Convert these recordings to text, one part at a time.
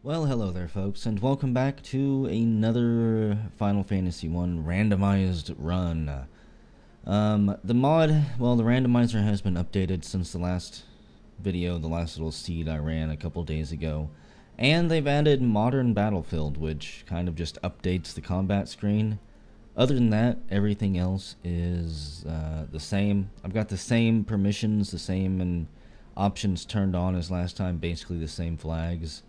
Well, hello there, folks, and welcome back to another Final Fantasy 1 randomized run. The randomizer has been updated since the last video, the last little seed I ran a couple days ago. And they've added Modern Battlefield, which kind of just updates the combat screen. Other than that, everything else is the same. I've got the same permissions, the same options turned on as last time, basically the same flags.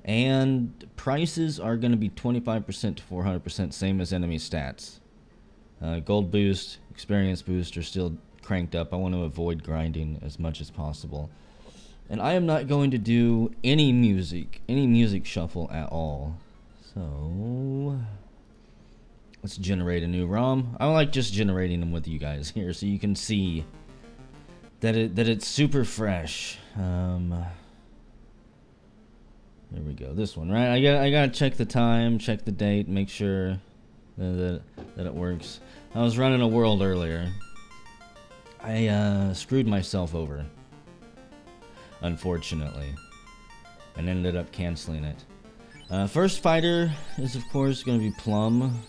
And prices are going to be 25% to 400%, same as enemy stats. Gold boost, experience boost are still cranked up. I want to avoid grinding as much as possible. And I am not going to do any music shuffle at all. So let's generate a new ROM. I like just generating them with you guys here so you can see that it's super fresh. There we go. This one, right? I gotta check the time, check the date, make sure that it works. I was running a world earlier. I screwed myself over, unfortunately, and ended up canceling it. First fighter is of course gonna be Plum.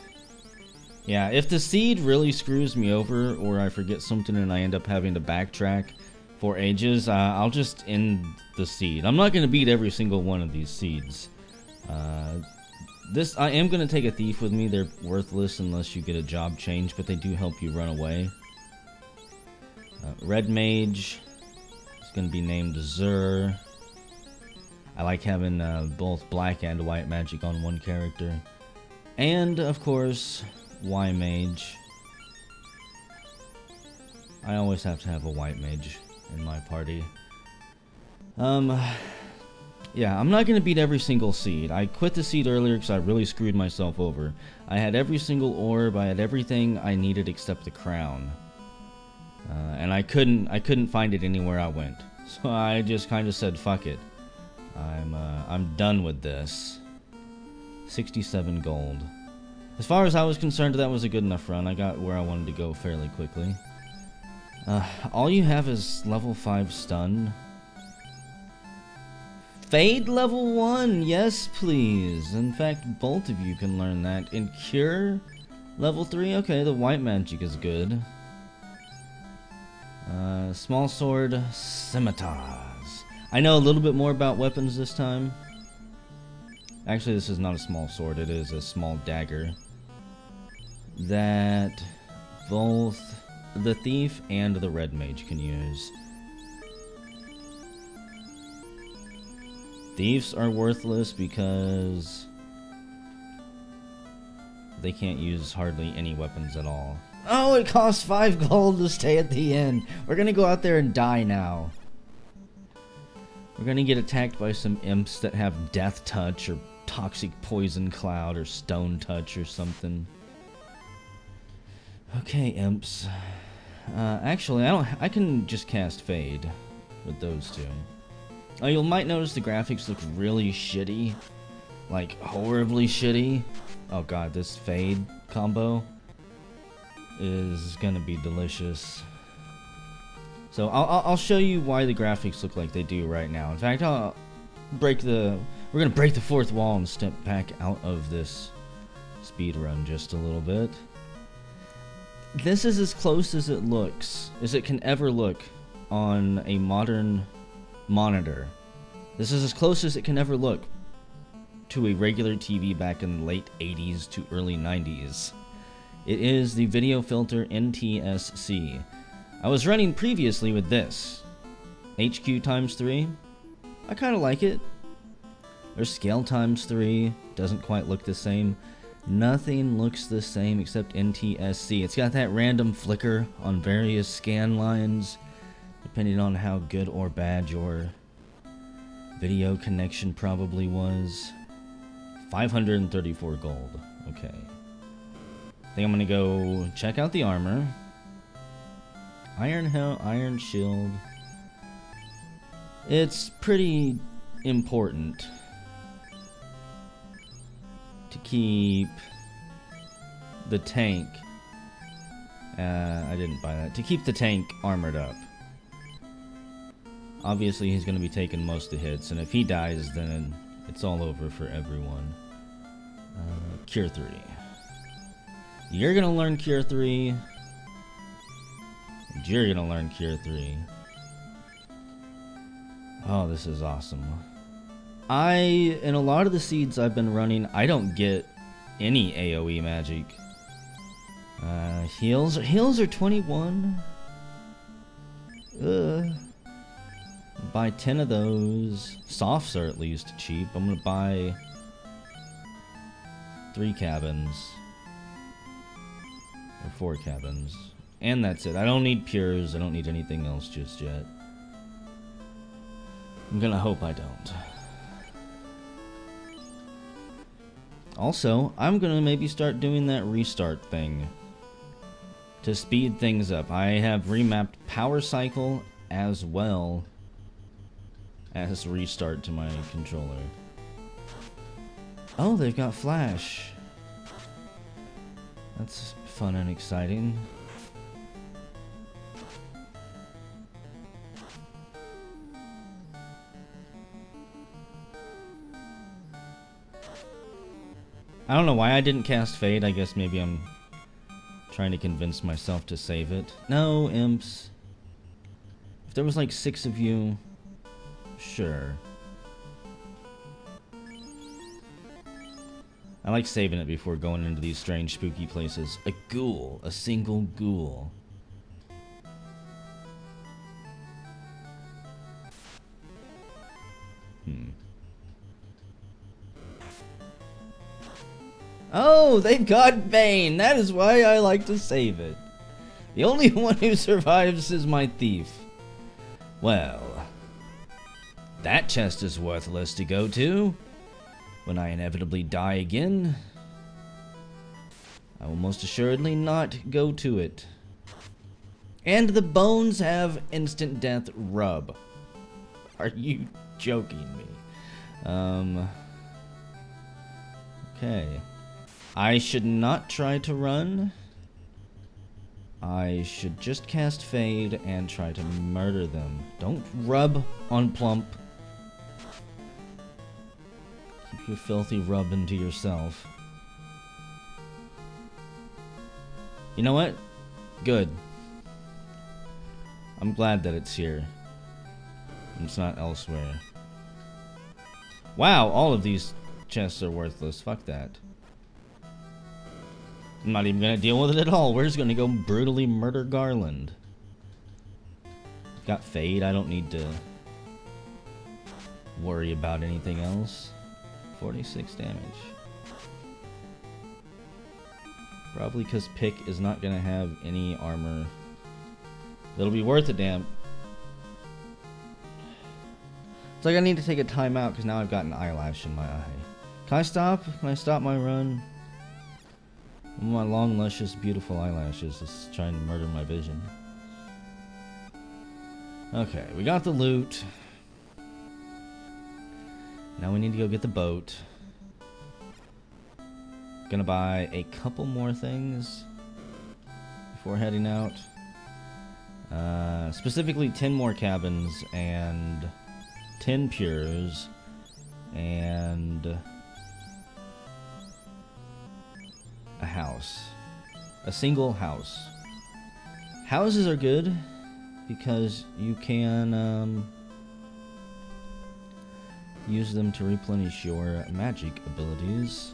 Yeah, if the seed really screws me over, or I forget something and I end up having to backtrack for ages, I'll just end the seed. I'm not going to beat every single one of these seeds. I am going to take a thief with me. They're worthless unless you get a job change, but they do help you run away. Red Mage is going to be named Zur. I like having both black and white magic on one character. And, of course, Y Mage. I always have to have a white mage in my party. Yeah, I'm not gonna beat every single seed. I quit the seed earlier because I really screwed myself over. I had every single orb, I had everything I needed except the crown, and I couldn't find it anywhere I went. So I just kind of said, "Fuck it, I'm done with this." 67 gold. As far as I was concerned, that was a good enough run. I got where I wanted to go fairly quickly. All you have is level 5 stun. Fade level 1, yes please. In fact, both of you can learn that. And Cure level 3, okay, the white magic is good. Small sword, scimitars. I know a little bit more about weapons this time. Actually, this is not a small sword, it is a small dagger that both the thief and the red mage can use. Thieves are worthless because they can't use hardly any weapons at all. Oh, it costs 5 gold to stay at the end. We're gonna go out there and die now. We're gonna get attacked by some imps that have death touch or toxic poison cloud or stone touch or something. Okay, imps. Actually, I can just cast Fade with those two. Oh, you might notice the graphics look really shitty. Like, horribly shitty. Oh god, this Fade combo is gonna be delicious. So, I'll show you why the graphics look like they do right now. In fact, we're gonna break the fourth wall and step back out of this speedrun just a little bit. This is as close as it looks, as it can ever look on a modern monitor. This is as close as it can ever look to a regular TV back in the late 80s to early 90s. It is the video filter NTSC. I was running previously with this. HQ times 3. I kind of like it. There's scale times 3. Doesn't quite look the same. Nothing looks the same except NTSC. It's got that random flicker on various scan lines, depending on how good or bad your video connection probably was. 534 gold. Okay. I think I'm gonna go check out the armor. Iron shield. It's pretty important to keep the tank, I didn't buy that, to keep the tank armored up. Obviously he's going to be taking most of the hits, and if he dies, then It's all over for everyone. Cure 3. You're gonna learn Cure 3. And you're gonna learn Cure 3. Oh, this is awesome. In a lot of the seeds I've been running, I don't get any AoE magic. Heals are 21. Buy 10 of those. Softs are at least cheap. I'm gonna buy 3 cabins. Or 4 cabins. And that's it. I don't need pures. I don't need anything else just yet. I'm gonna hope I don't. Also, I'm gonna maybe start doing that restart thing to speed things up. I have remapped power cycle as well as restart to my controller. Oh, they've got flash. That's fun and exciting. I don't know why I didn't cast Fade. I guess maybe I'm trying to convince myself to save it. No, imps. If there was like 6 of you, sure. I like saving it before going into these strange, spooky places. A ghoul. A single ghoul. Oh, they've got Bane. That is why I like to save it. The only one who survives is my thief. Well, that chest is worthless to go to. When I inevitably die again, I will most assuredly not go to it. And the bones have instant death rub. Are you joking me? Okay. I should not try to run. I should just cast Fade and try to murder them. Don't rub on Plump. Keep your filthy rubbing to yourself. You know what? Good. I'm glad that it's here. It's not elsewhere. Wow, all of these chests are worthless. Fuck that. I'm not even gonna deal with it at all. We're just gonna go brutally murder Garland. Got Fade. I don't need to worry about anything else. 46 damage. Probably because Pick is not gonna have any armor. It'll be worth it, damn. It's like I need to take a timeout because now I've got an eyelash in my eye. Can I stop? Can I stop my run? My long, luscious, beautiful eyelashes is trying to murder my vision. Okay, we got the loot. Now we need to go get the boat. Gonna buy a couple more things before heading out. Specifically 10 more cabins and 10 pures and a house. A single house. Houses are good because you can use them to replenish your magic abilities,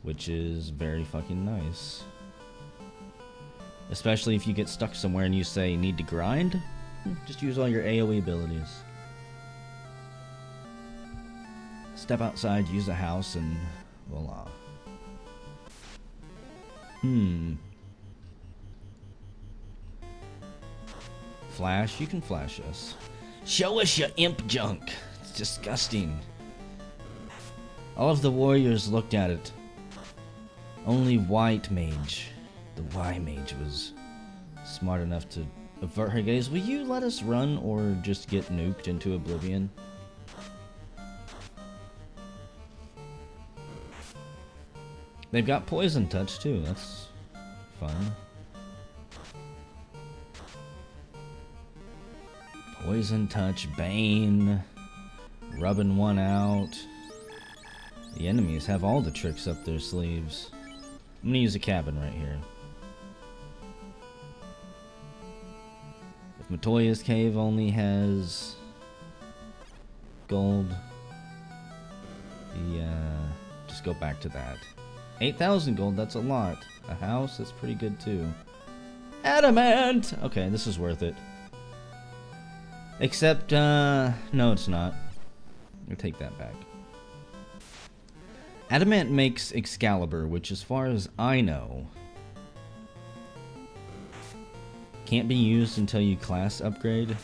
which is very fucking nice. Especially if you get stuck somewhere and you say need to grind, just use all your AoE abilities. Step outside, use a house, and voila. Flash? You can flash us. Show us your imp junk. It's disgusting. All of the warriors looked at it. Only White Mage, the Y Mage, was smart enough to avert her gaze. Will you let us run or just get nuked into oblivion? They've got poison touch too. That's fun. Poison touch, Bane. Rubbing one out. The enemies have all the tricks up their sleeves. I'm gonna use a cabin right here. If Matoya's cave only has gold, just go back to that. 8,000 gold, that's a lot. A house, that's pretty good too. Adamant! Okay, this is worth it. Except, no it's not. I'll take that back. Adamant makes Excalibur, which as far as I know, can't be used until you class upgrade.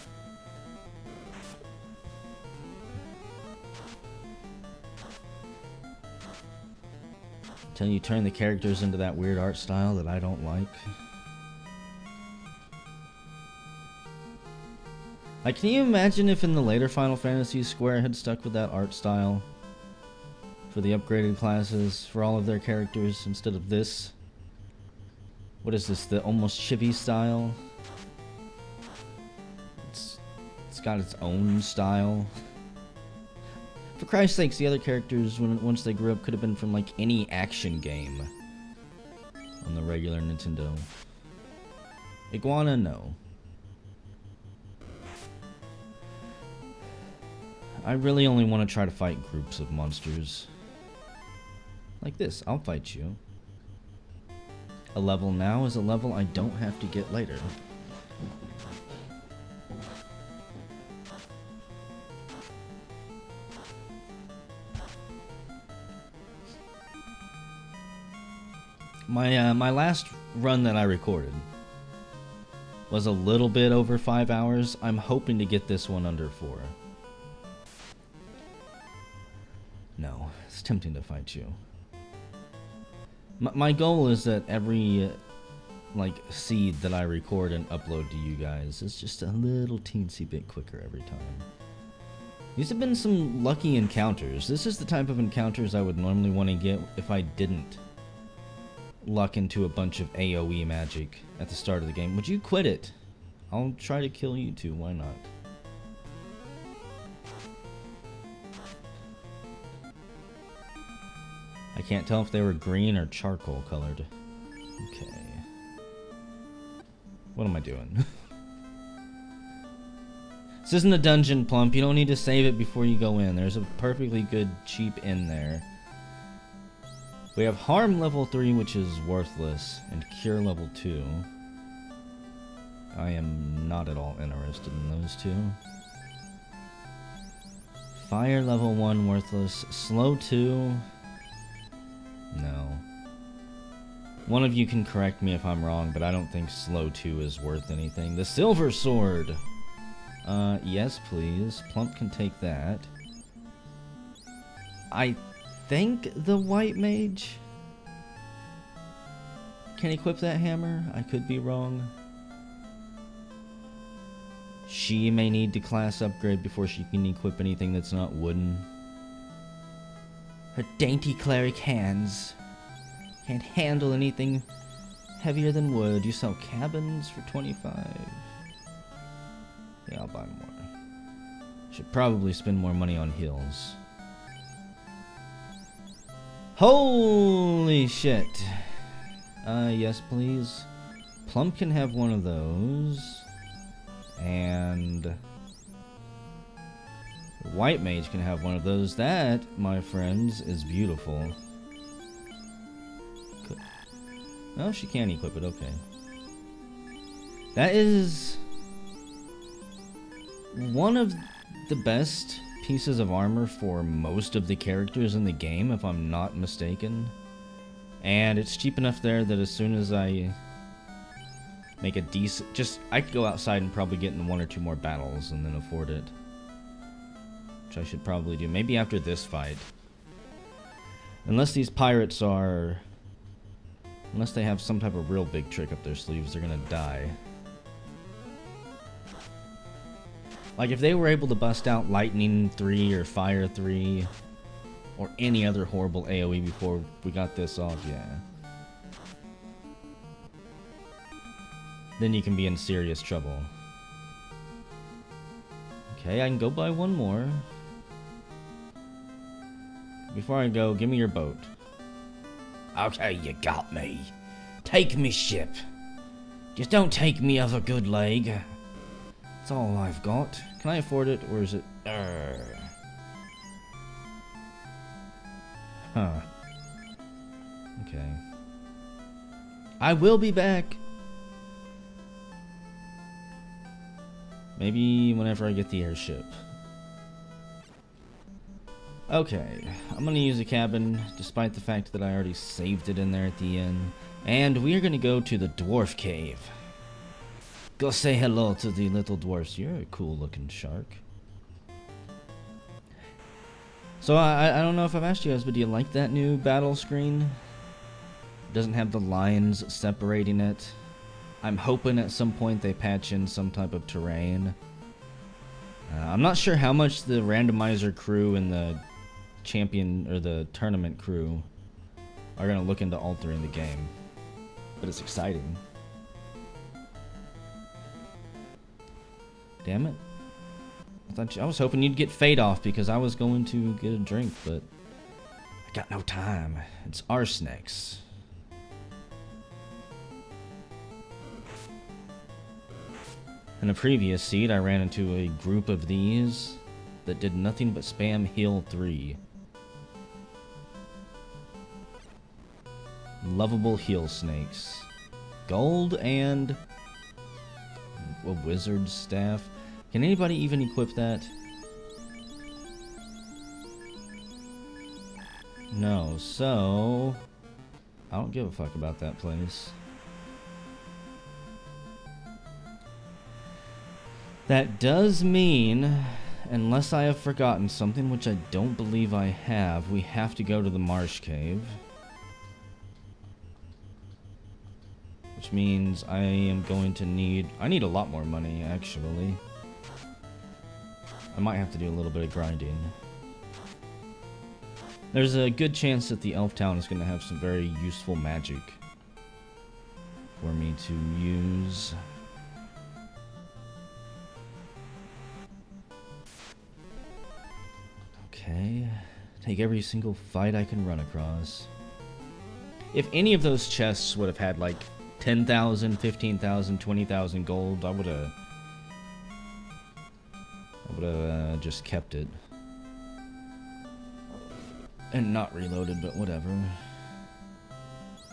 Until you turn the characters into that weird art style that I don't like. Like, can you imagine if in the later Final Fantasy Square had stuck with that art style for the upgraded classes for all of their characters instead of this? What is this, the almost chibi style? It's got its own style. For Christ's sakes, the other characters, once they grew up, could have been from like any action game on the regular Nintendo. Iguana, no. I really only want to try to fight groups of monsters. Like this, I'll fight you. A level now is a level I don't have to get later. My last run that I recorded was a little bit over 5 hours. I'm hoping to get this one under 4. No, it's tempting to fight you. My goal is that every like seed that I record and upload to you guys is just a little teensy bit quicker every time. These have been some lucky encounters. This is the type of encounters I would normally want to get if I didn't luck into a bunch of AoE magic at the start of the game. Would you quit it? I'll try to kill you too, why not? I can't tell if they were green or charcoal colored. Okay. What am I doing? This isn't a dungeon, Plump. You don't need to save it before you go in. There's a perfectly good cheap in there. We have Harm level 3, which is worthless, and Cure level 2. I am not at all interested in those two. Fire level 1, worthless. Slow 2... no. One of you can correct me if I'm wrong, but I don't think Slow 2 is worth anything. The Silver Sword! Yes please. Plump can take that. I think the White Mage can equip that hammer. I could be wrong. She may need to class upgrade before she can equip anything that's not wooden. Her dainty cleric hands can't handle anything heavier than wood. You sell cabins for 25. Yeah, I'll buy more. Should probably spend more money on heals. Holy shit. Yes please. Plump can have one of those. And White Mage can have one of those. That, my friends, is beautiful. No, she can't equip it, okay. That is one of the best pieces of armor for most of the characters in the game, if I'm not mistaken. And it's cheap enough there that as soon as I make a decent... I could go outside and probably get in 1 or 2 more battles and then afford it. Which I should probably do. Maybe after this fight. Unless these pirates are... unless they have some type of real big trick up their sleeves, they're gonna die. Like, if they were able to bust out Lightning 3 or Fire 3, or any other horrible AoE before we got this off, yeah. Then you can be in serious trouble. Okay, I can go buy one more. before I go, give me your boat. Okay, you got me. Take me ship. Just don't take me other good leg. That's all I've got. Can I afford it, or is it... Huh. Okay. I will be back. Maybe whenever I get the airship. Okay, I'm gonna use a cabin, despite the fact that I already saved it in there at the end. And we are gonna go to the dwarf cave. Go say hello to the little dwarfs. You're a cool looking shark. So I don't know if I've asked you guys, but do you like that new battle screen? It doesn't have the lines separating it. I'm hoping at some point they patch in some type of terrain. I'm not sure how much the randomizer crew and the champion or the tournament crew are going to look into altering the game, but it's exciting. Damn it. I was hoping you'd get Fade off because I was going to get a drink, but I got no time. It's Arsenics. In a previous seed, I ran into a group of these that did nothing but spam heal 3. Lovable heal snakes. Gold and a wizard's staff. Can anybody even equip that? No, so I don't give a fuck about that place. That does mean, unless I have forgotten something, which I don't believe I have, we have to go to the marsh cave. Which means I am going to need... I need a lot more money, actually. I might have to do a little bit of grinding. There's a good chance that the elf town is going to have some very useful magic for me to use. Okay. Take every single fight I can run across. If any of those chests would have had like 10,000, 15,000, 20,000 gold, I would have just kept it. And not reloaded, but whatever.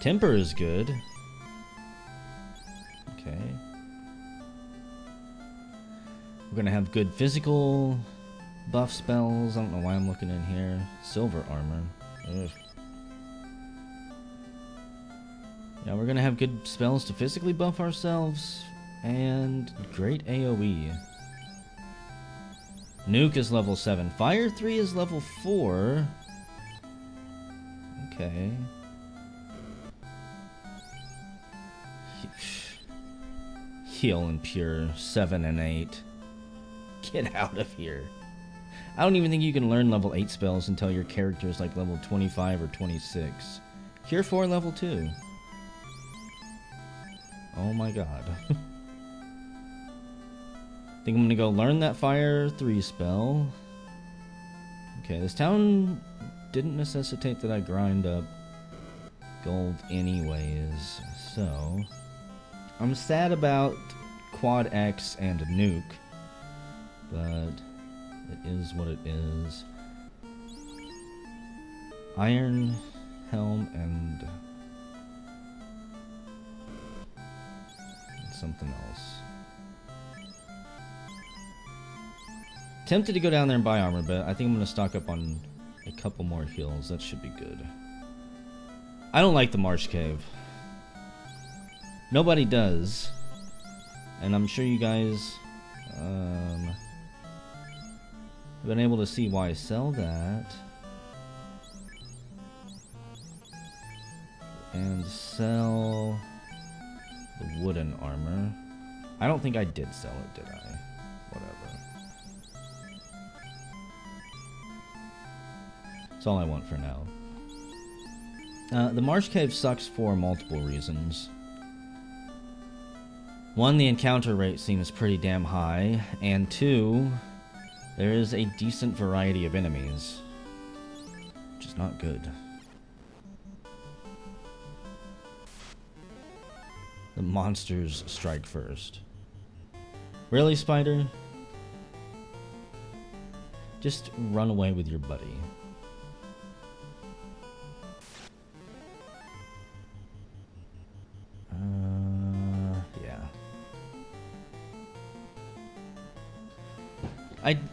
Temper is good. Okay. We're gonna have good physical buff spells. I don't know why I'm looking in here. Silver armor. Ugh. Yeah, we're gonna have good spells to physically buff ourselves. And great AoE. Nuke is level 7. Fire 3 is level 4. Okay. Heal and Pure 7 and 8. Get out of here. I don't even think you can learn level 8 spells until your character is like level 25 or 26. Cure 4 level 2. Oh my god. Think I'm gonna go learn that Fire 3 spell. Okay, this town didn't necessitate that I grind up gold anyways, so I'm sad about Quad X and Nuke, but it is what it is. Iron Helm and something else. Tempted to go down there and buy armor, but I think I'm going to stock up on a couple more heals. That should be good. I don't like the Marsh Cave. Nobody does. And I'm sure you guys have been able to see why I sell that. And sell the wooden armor. I don't think I did sell it, did I? Whatever. That's all I want for now. The Marsh Cave sucks for multiple reasons. One, the encounter rate seems pretty damn high, and two, there is a decent variety of enemies. which is not good. The monsters strike first. Really, Spider? Just run away with your buddy. Yeah.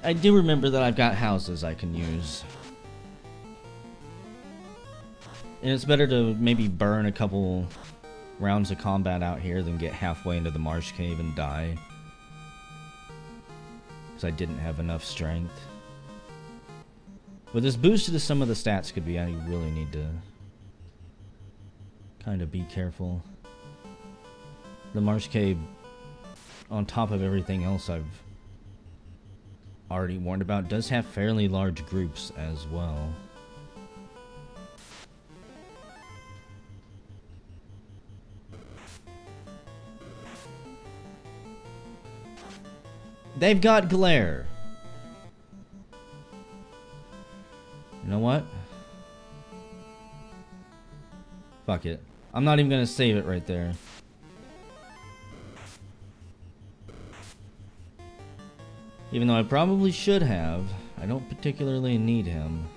I do remember that I've got houses I can use. And it's better to maybe burn a couple rounds of combat out here than get halfway into the marsh cave and die. Because I didn't have enough strength. With this boost to some of the stats could be, I really need to kind of be careful. The marsh cave, on top of everything else I've already warned about, does have fairly large groups as well. They've got glare. You know what? Fuck it. I'm not even gonna save it right there. Even though I probably should have. I don't particularly need him.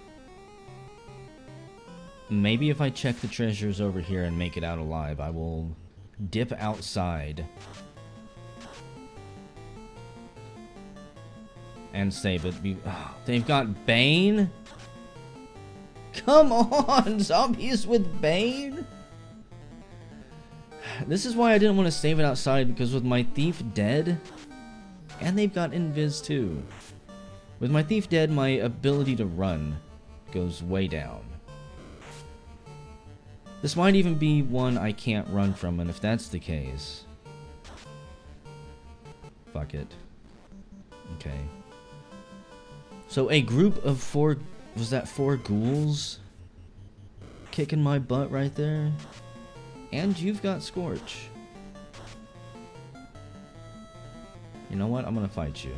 Maybe if I check the treasures over here and make it out alive, I will dip outside and save it. Oh, they've got Bane? Come on, zombies with Bane? This is why I didn't want to save it outside, because with my Thief dead, and they've got Invis too. With my Thief dead, my ability to run goes way down. This might even be one I can't run from, and if that's the case... Fuck it. Okay. So a group of 4... Was that 4 ghouls? Kicking my butt right there? And you've got Scorch. You know what? I'm gonna fight you.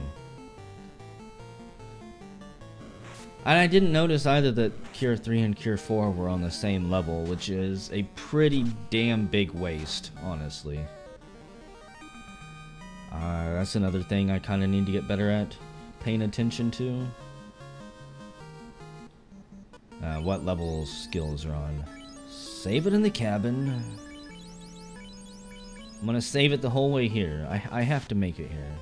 And I didn't notice either that Cure 3 and Cure 4 were on the same level, which is a pretty damn big waste, honestly. That's another thing I kind of need to get better at paying attention to. What level skills are on? Save it in the cabin. I'm gonna save it the whole way here. I have to make it here.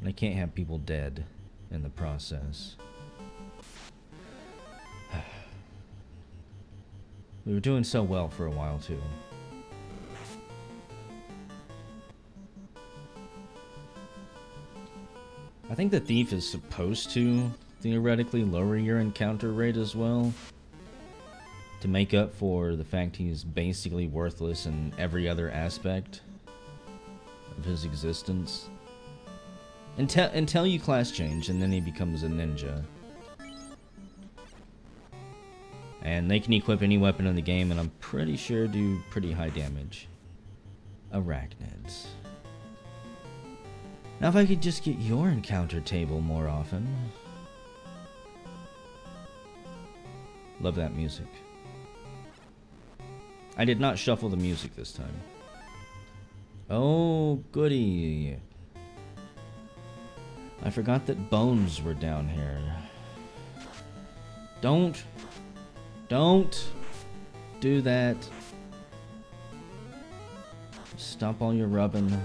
And I can't have people dead in the process. We were doing so well for a while too. I think the Thief is supposed to theoretically lower your encounter rate as well, to make up for the fact he's basically worthless in every other aspect of his existence. Until you class change, and then he becomes a ninja. And they can equip any weapon in the game, and I'm pretty sure do pretty high damage. Arachnids. Now if I could just get your encounter table more often. Love that music. I did not shuffle the music this time. Oh, goody. I forgot that bones were down here. Don't do that. Stop all your rubbing. You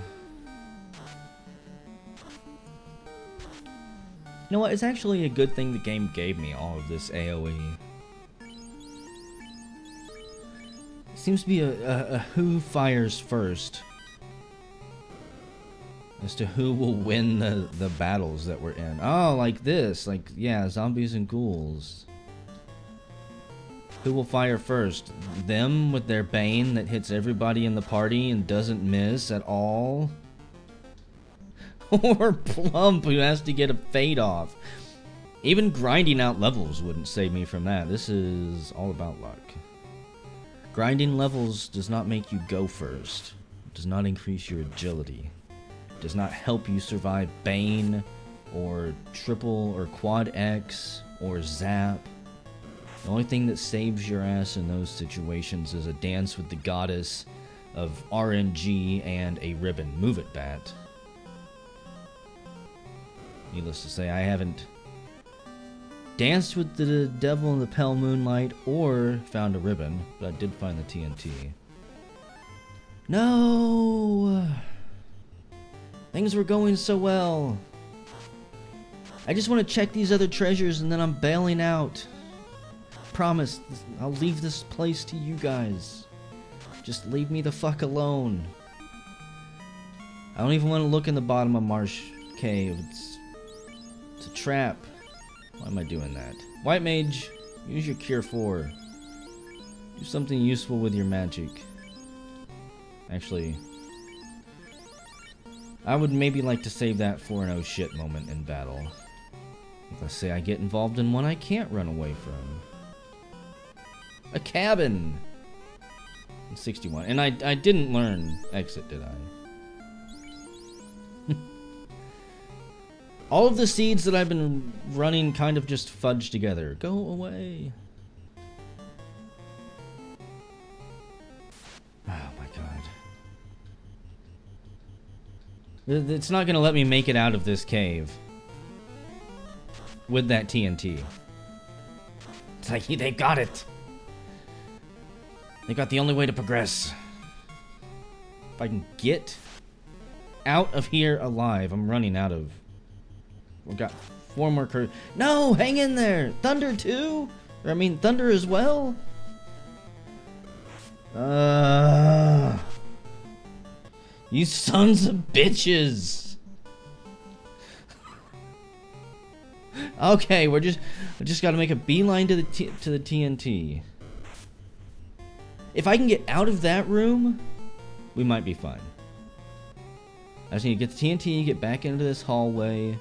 know what? It's actually a good thing the game gave me all of this AoE. It seems to be a who fires first as to who will win the battles that we're in. Oh, like this. Like, yeah, zombies and ghouls. Who will fire first? Them with their Bane that hits everybody in the party and doesn't miss at all? Or Plump, who has to get a fade off. Even grinding out levels wouldn't save me from that. This is all about luck. Grinding levels does not make you go first. It does not increase your agility. It does not help you survive Bane, or triple or quad X, or Zap. The only thing that saves your ass in those situations is a dance with the goddess of RNG and a ribbon. Move it, bat. Needless to say, I haven't danced with the devil in the pale moonlight or found a ribbon, but I did find the TNT. No! Things were going so well. I just want to check these other treasures and then I'm bailing out. Promise, I'll leave this place to you guys. Just leave me the fuck alone. I don't even want to look in the bottom of Marsh Cave. It's a trap. Why am I doing that? White Mage, use your Cure 4. Do something useful with your magic. Actually, I would maybe like to save that for an oh shit moment in battle. Let's say I get involved in one I can't run away from. A cabin! 61. And I didn't learn exit, did I? All of the seeds that I've been running kind of just fudge together. Go away. Oh my god. It's not gonna let me make it out of this cave with that TNT. It's like, they got it. They got the only way to progress. If I can get out of here alive, I'm running out of... We've got 4 more curves. No, hang in there. Thunder too? Or I mean, Thunder as well? You sons of bitches. Okay, we just got to make a beeline to the TNT. If I can get out of that room, we might be fine. I just need to get the TNT, get back into this hallway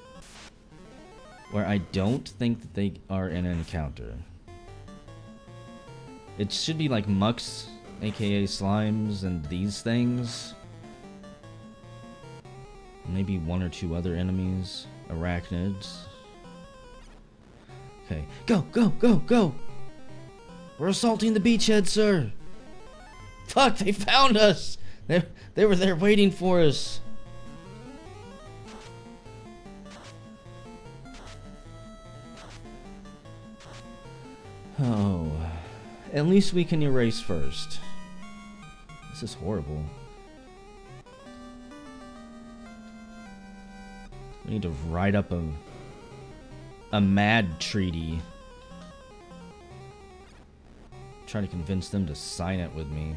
where I don't think that they are in an encounter. It should be like mucks, aka slimes, and these things. Maybe 1 or 2 other enemies. Arachnids. Okay. Go, go, go, go! We're assaulting the beachhead, sir! Fuck, they found us! They were there waiting for us. Oh. At least we can erase first. This is horrible. We need to write up a mad treaty. Try to convince them to sign it with me.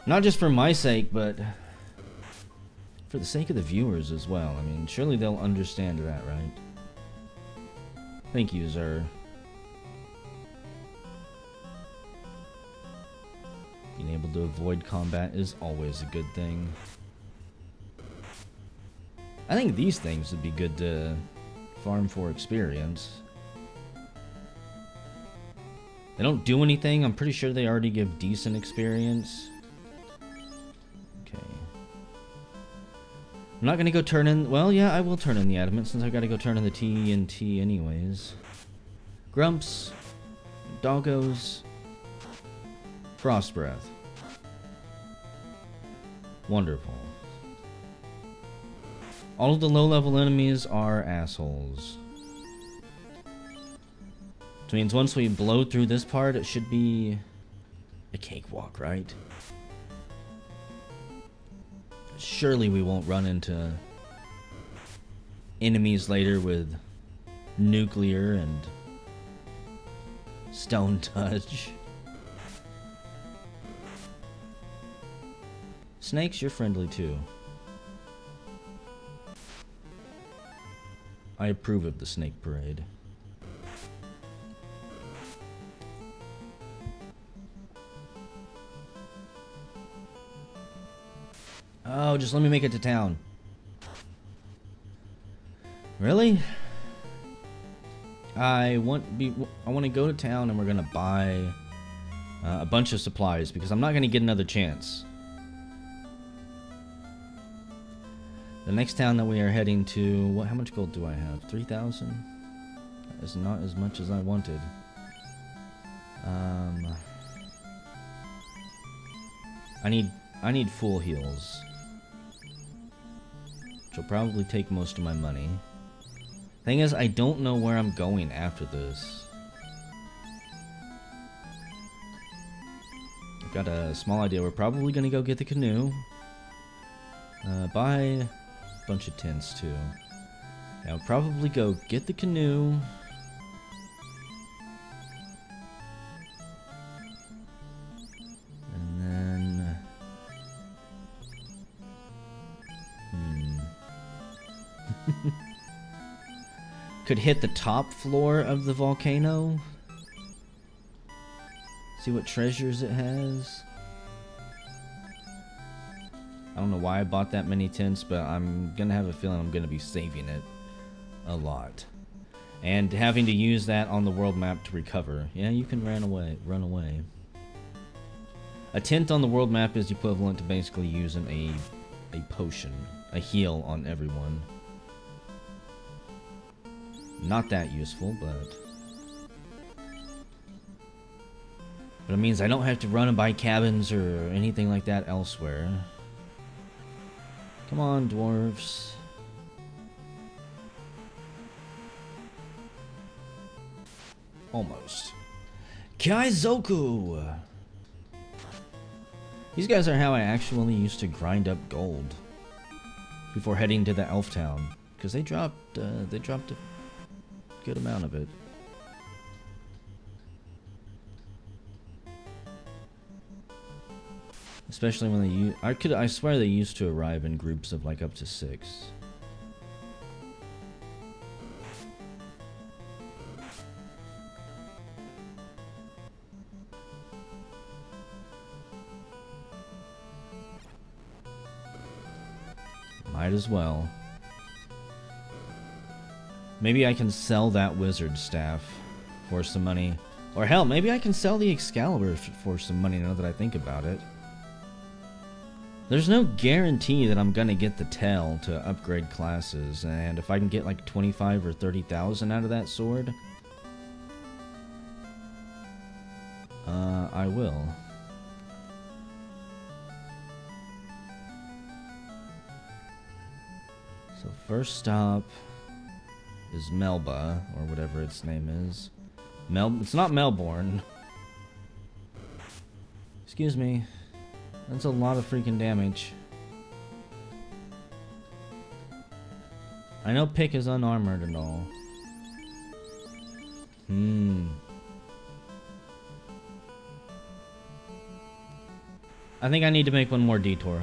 Not just for my sake, but for the sake of the viewers as well. I mean, surely they'll understand that, right? Thank you, Zer. Being able to avoid combat is always a good thing. I think these things would be good to farm for experience. They don't do anything. I'm pretty sure they already give decent experience. Okay. I'm not gonna go turn in... Well, yeah, I will turn in the adamant since I gotta go turn in the TNT anyways. Grumps. Doggos. Frost Breath. Wonderful. All of the low-level enemies are assholes. Which means once we blow through this part, it should be a cakewalk, right? Surely we won't run into enemies later with nuclear and stone touch. Snakes, you're friendly too. I approve of the snake parade. Oh, just let me make it to town. Really? I want to go to town and we're gonna buy a bunch of supplies because I'm not gonna get another chance. The next town that we are heading to, how much gold do I have? 3,000? is not as much as I wanted. I need full heals, which will probably take most of my money. Thing is, I don't know where I'm going after this. I've got a small idea. We're probably gonna go get the canoe. Buy a bunch of tents too. Yeah, I'll probably go get the canoe. And then... Could hit the top floor of the volcano. See what treasures it has. I don't know why I bought that many tents, but I'm gonna have a feeling I'm gonna be saving it a lot. And having to use that on the world map to recover. Yeah, you can run away. A tent on the world map is equivalent to basically using a potion, a heal on everyone. Not that useful, but it means I don't have to run and buy cabins or anything like that elsewhere. Come on, dwarves. Almost. Kaizoku! These guys are how I actually used to grind up gold before heading to the elf town, because they dropped a good amount of it. Especially when they I swear they used to arrive in groups of like up to 6. Might as well. Maybe I can sell that wizard staff for some money. Or hell, maybe I can sell the Excalibur for some money now that I think about it. There's no guarantee that I'm gonna get the tail to upgrade classes, and if I can get like 25 or 30,000 out of that sword, I will. So first stop is Melba, or whatever its name is. It's not Melbourne. Excuse me. That's a lot of freaking damage. I know Pick is unarmored and all. I think I need to make one more detour.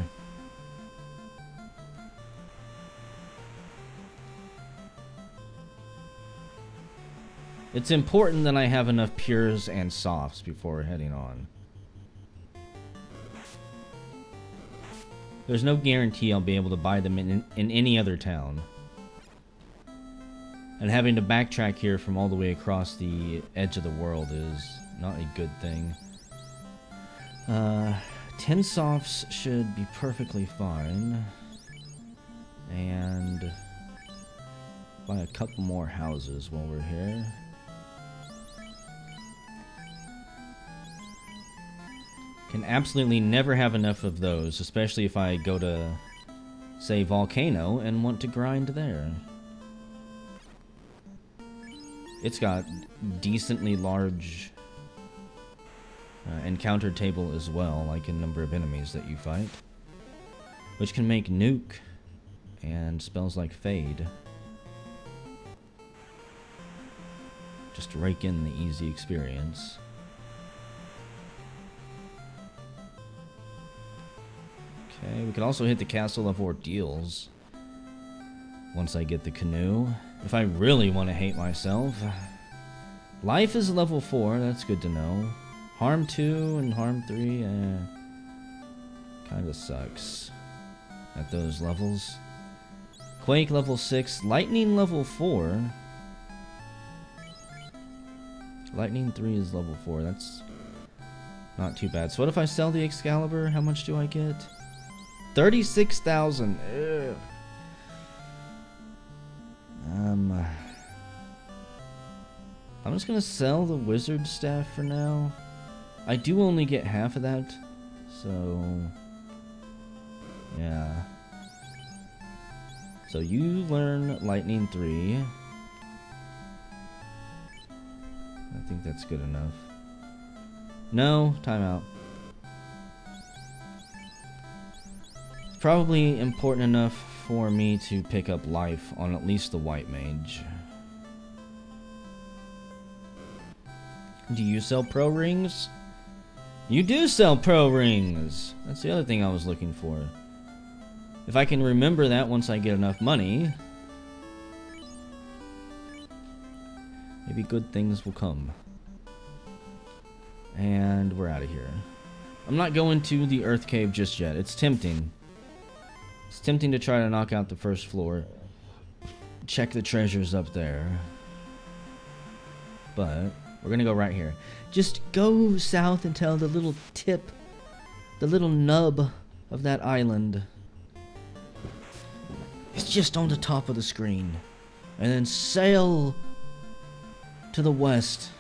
It's important that I have enough pures and softs before heading on. There's no guarantee I'll be able to buy them in any other town. And having to backtrack here from all the way across the edge of the world is not a good thing. 10 softs should be perfectly fine. And buy a couple more houses while we're here. Can absolutely never have enough of those, especially if I go to, say, Volcano and want to grind there. It's got decently large encounter table as well, like a number of enemies that you fight, which can make nuke and spells like fade. Just rake in the easy experience. Okay, we can also hit the Castle of Ordeals once I get the canoe, if I really want to hate myself. Life is level 4, that's good to know. Harm 2 and Harm 3, kinda sucks at those levels. Quake level 6, Lightning level 4. Lightning 3 is level 4, that's not too bad. So what if I sell the Excalibur? How much do I get? 36,000. I'm just gonna sell the wizard staff for now. I do only get half of that, so yeah. So you learn lightning 3. I think that's good enough. No, timeout. It's probably important enough for me to pick up life on at least the white mage. Do you sell pro rings? You do sell pro rings! That's the other thing I was looking for. If I can remember that once I get enough money, maybe good things will come. And we're out of here. I'm not going to the Earth Cave just yet. It's tempting. It's tempting to try to knock out the first floor. Check the treasures up there. But we're gonna go right here. Just go south until the little tip, the little nub of that island. It's just on the top of the screen. And then sail to the west.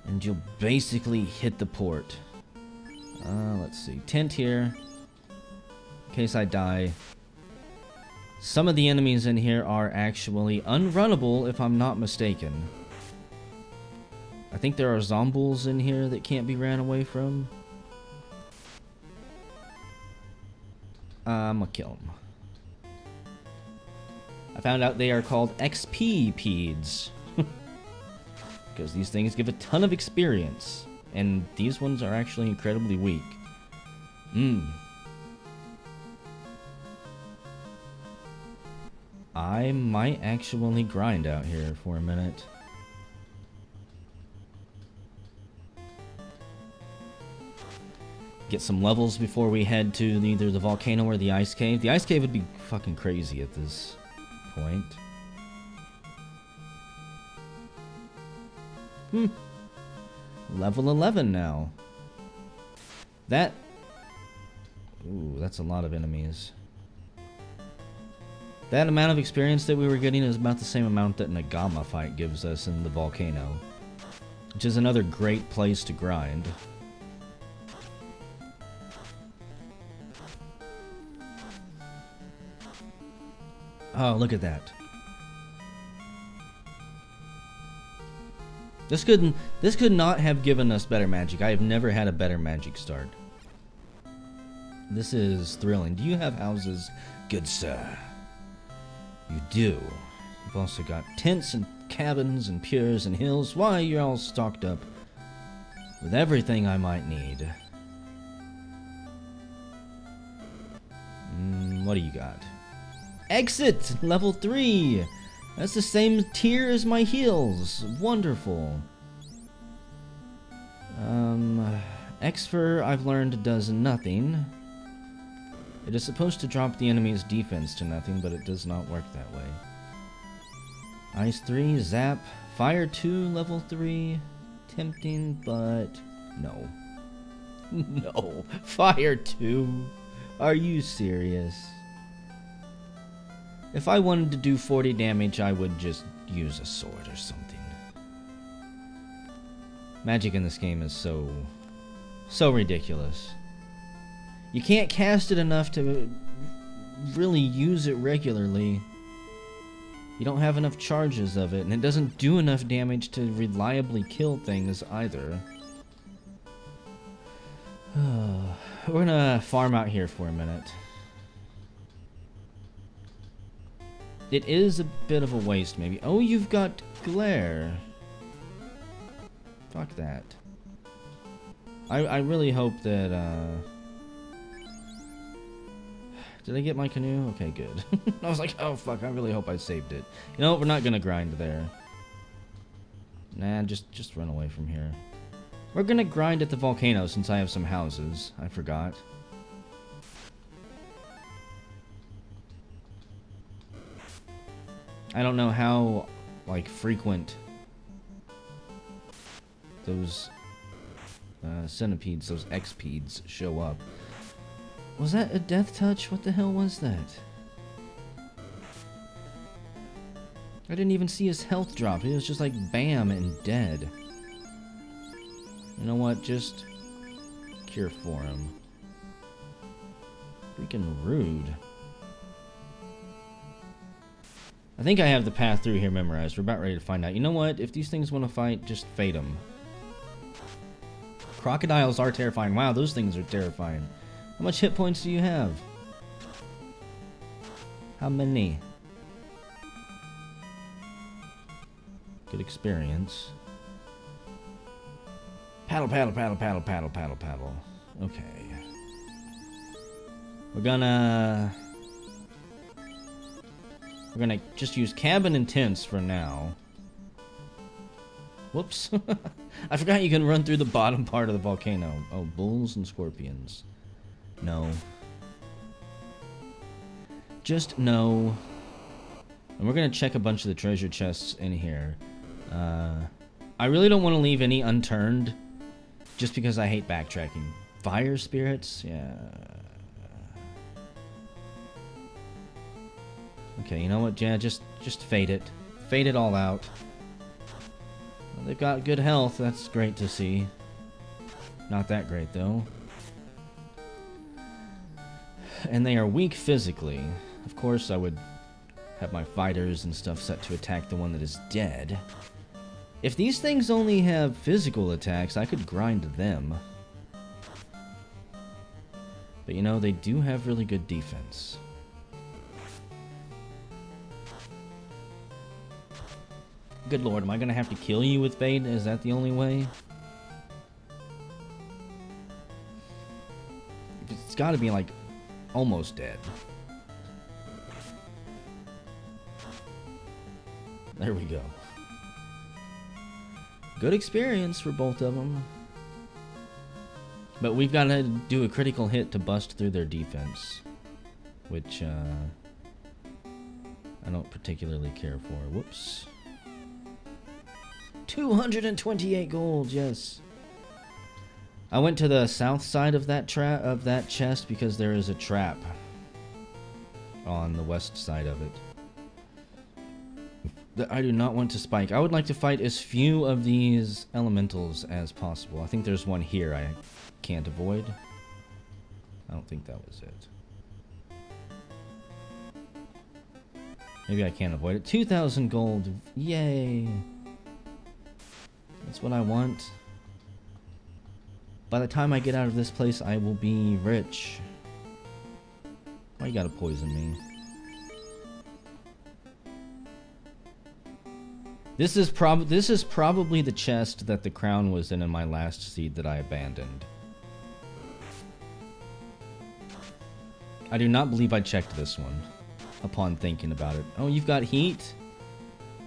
And you'll basically hit the port. Let's see. Tent here. In case I die. Some of the enemies in here are actually unrunnable if I'm not mistaken. I think there are zombies in here that can't be ran away from. I'm gonna kill them. I found out they are called XP peds. Because these things give a ton of experience. And these ones are actually incredibly weak. I might actually grind out here for a minute. Get some levels before we head to either the volcano or the ice cave. The ice cave would be fucking crazy at this point. Level 11 now. That... Ooh, that's a lot of enemies. That amount of experience that we were getting is about the same amount that Nagama fight gives us in the volcano. Which is another great place to grind. Oh, look at that. This could not have given us better magic. I have never had a better magic start. This is thrilling. Do you have houses? Good sir. You do. You've also got tents and cabins and piers and hills. Why, you're all stocked up with everything I might need. What do you got? Exit! Level 3! That's the same tier as my heals. Wonderful. Exfer, I've learned, does nothing. It is supposed to drop the enemy's defense to nothing, but it does not work that way. Ice 3, Zap. Fire 2, level 3. Tempting, but no. No. Fire 2? Are you serious? If I wanted to do 40 damage, I would just use a sword or something. Magic in this game is so ridiculous. You can't cast it enough to really use it regularly. You don't have enough charges of it, and it doesn't do enough damage to reliably kill things either. We're gonna farm out here for a minute. It is a bit of a waste, maybe. Oh, you've got glare. Fuck that. I really hope that, Did I get my canoe? Okay, good. I was like, oh fuck, I really hope I saved it. You know what, we're not gonna grind there. Nah, just run away from here. We're gonna grind at the volcano since I have some houses. I forgot. I don't know how, like, frequent those centipedes, those X-pedes, show up. Was that a death touch? What the hell was that? I didn't even see his health drop. He was just like bam and dead. You know what? Just cure for him. Freaking rude. I think I have the path through here memorized. We're about ready to find out. You know what? If these things want to fight, just fade them. Crocodiles are terrifying. Wow, those things are terrifying. How much hit points do you have? How many? Good experience. Paddle, paddle, paddle, paddle, paddle, paddle, paddle. Okay. We're gonna just use cabin and tents for now. Whoops. I forgot you can run through the bottom part of the volcano. Oh, bulls and scorpions. No. Just no. And we're gonna check a bunch of the treasure chests in here. I really don't want to leave any unturned, just because I hate backtracking. Fire spirits? Yeah. Okay, you know what? Yeah, just fade it. Fade it all out. Well, they've got good health. That's great to see. Not that great, though. And they are weak physically. Of course, I would have my fighters and stuff set to attack the one that is dead. If these things only have physical attacks, I could grind them. But you know, they do have really good defense. Good lord, am I gonna have to kill you with Fade? Is that the only way? It's gotta be like almost dead. There we go. Good experience for both of them. But we've got to do a critical hit to bust through their defense. Which, I don't particularly care for. Whoops. 228 gold, yes. I went to the south side of that chest because there is a trap on the west side of it that I do not want to spike. I would like to fight as few of these elementals as possible. I think there's one here I can't avoid. I don't think that was it. Maybe I can't avoid it. 2,000 gold. Yay. That's what I want. By the time I get out of this place, I will be rich. Why you gotta poison me? This is probably the chest that the crown was in my last seed that I abandoned. I do not believe I checked this one upon thinking about it. Oh, you've got heat?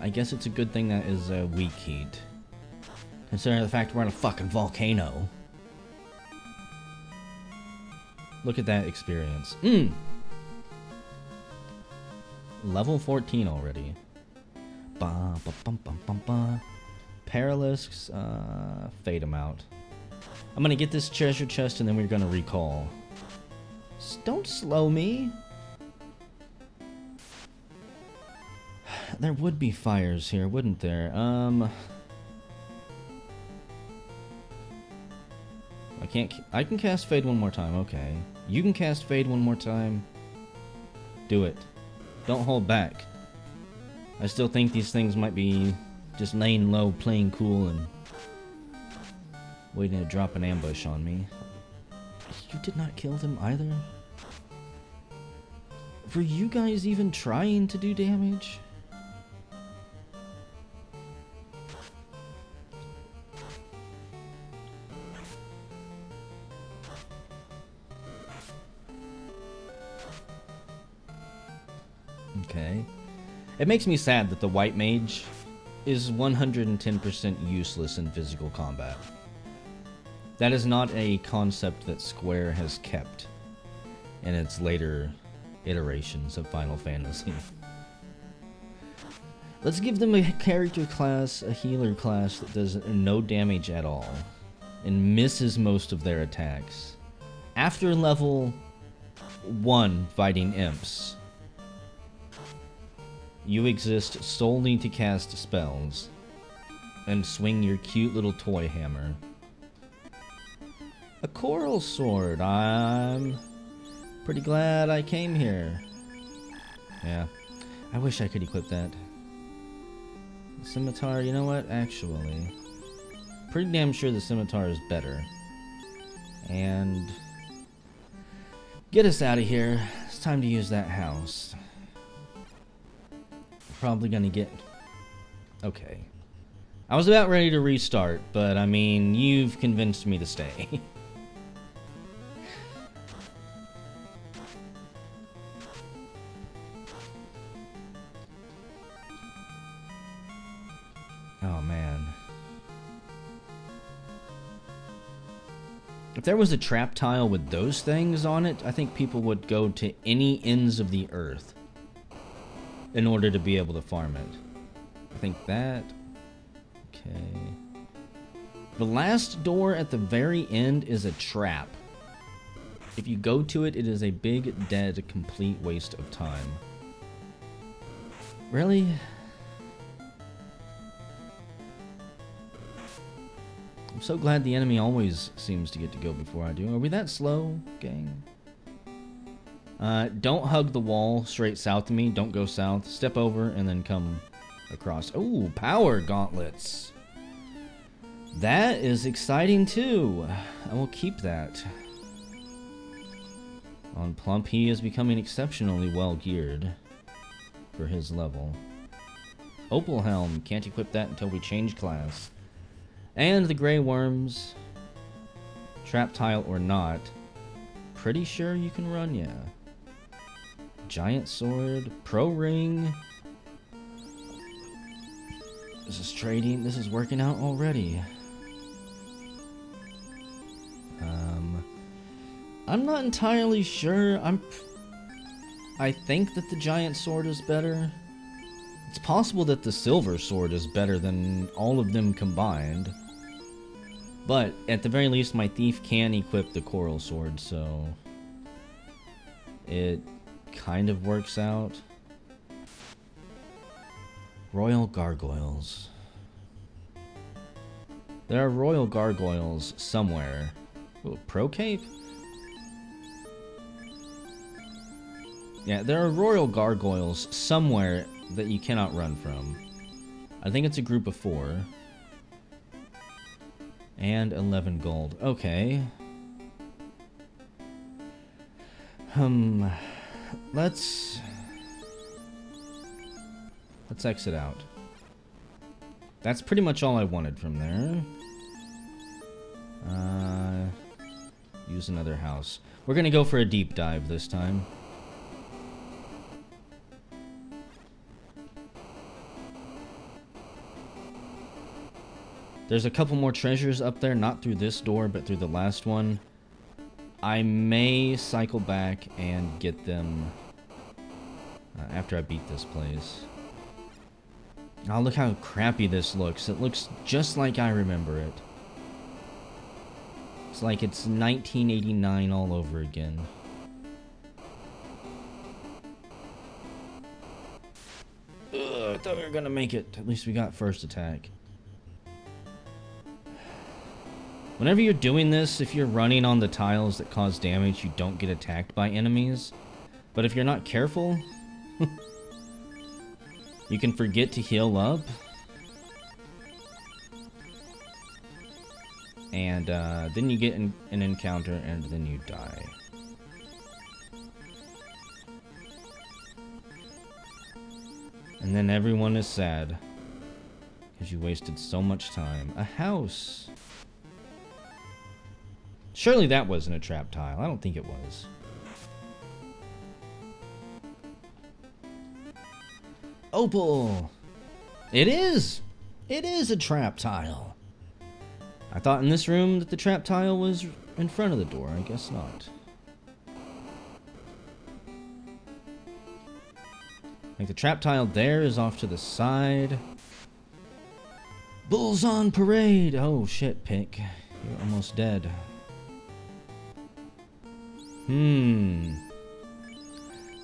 I guess it's a good thing that is a weak heat. Considering the fact we're in a fucking volcano. Look at that experience. Level 14 already. Ba, ba, bum, bum, bum, ba. Perilous, fade them out. I'm gonna get this treasure chest and then we're gonna recall. Don't slow me. There would be fires here, wouldn't there? I can cast Fade one more time, okay. You can cast Fade one more time. Do it. Don't hold back. I still think these things might be just laying low, playing cool, and waiting to drop an ambush on me. You did not kill them either? Were you guys even trying to do damage? Okay. It makes me sad that the white mage is 110% useless in physical combat. That is not a concept that Square has kept in its later iterations of Final Fantasy. Let's give them a character class, a healer class that does no damage at all and misses most of their attacks. After level 1 fighting imps, You exist solely to cast spells and swing your cute little toy hammer. A coral sword. I'm pretty glad I came here. Yeah, I wish I could equip that. The scimitar, you know what? Actually, pretty damn sure the scimitar is better. And get us out of here. It's time to use that house. Probably gonna get... Okay. I was about ready to restart, but I mean, you've convinced me to stay. Oh man. If there was a trap tile with those things on it, I think people would go to any ends of the earth in order to be able to farm it. I think that... Okay. The last door at the very end is a trap. If you go to it, it is a big, dead, complete waste of time. Really? I'm so glad the enemy always seems to get to go before I do. Are we that slow, gang? Don't hug the wall straight south of me. Don't go south. Step over and then come across. Ooh, power gauntlets. That is exciting too. I will keep that. On Plump, he is becoming exceptionally well geared for his level. Opal Helm. Can't equip that until we change class. And the Grey Worms. Trap tile or not. Pretty sure you can run, yeah. Giant sword, pro ring. This is trading. This is working out already. I'm not entirely sure. I think that the giant sword is better. It's possible that the silver sword is better than all of them combined. But at the very least, my thief can equip the coral sword, so it kind of works out. Royal gargoyles. There are royal gargoyles somewhere. Ooh, pro cape? Yeah, there are royal gargoyles somewhere that you cannot run from. I think it's a group of 4. And 11 gold. Okay. Let's exit out. That's pretty much all I wanted from there. Use another house. We're gonna go for a deep dive this time. There's a couple more treasures up there, not through this door, but through the last one. I may cycle back and get them after I beat this place. Oh, look how crappy this looks. It looks just like I remember it. It's like it's 1989 all over again. Ugh, I thought we were gonna make it. At least we got first attack. Whenever you're doing this, if you're running on the tiles that cause damage, you don't get attacked by enemies. But if you're not careful, you can forget to heal up. And then you get an encounter and then you die. And then everyone is sad because you wasted so much time. A house. Surely that wasn't a trap tile. I don't think it was. Opal! It is! It is a trap tile. I thought in this room that the trap tile was in front of the door. I guess not. Like the trap tile there is off to the side. Bulls on parade! Oh shit, Pink. You're almost dead.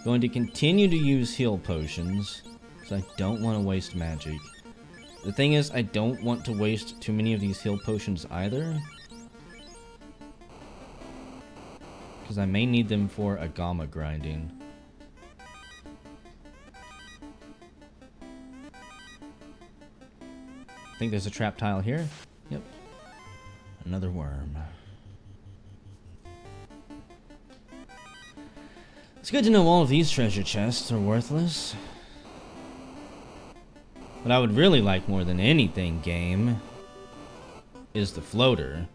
Going to continue to use heal potions. because I don't want to waste magic. The thing is, I don't want to waste too many of these heal potions either, because I may need them for a gamma grinding. I think there's a trap tile here. Yep. Another worm. It's good to know all of these treasure chests are worthless. What I would really like more than anything, game, is the floater.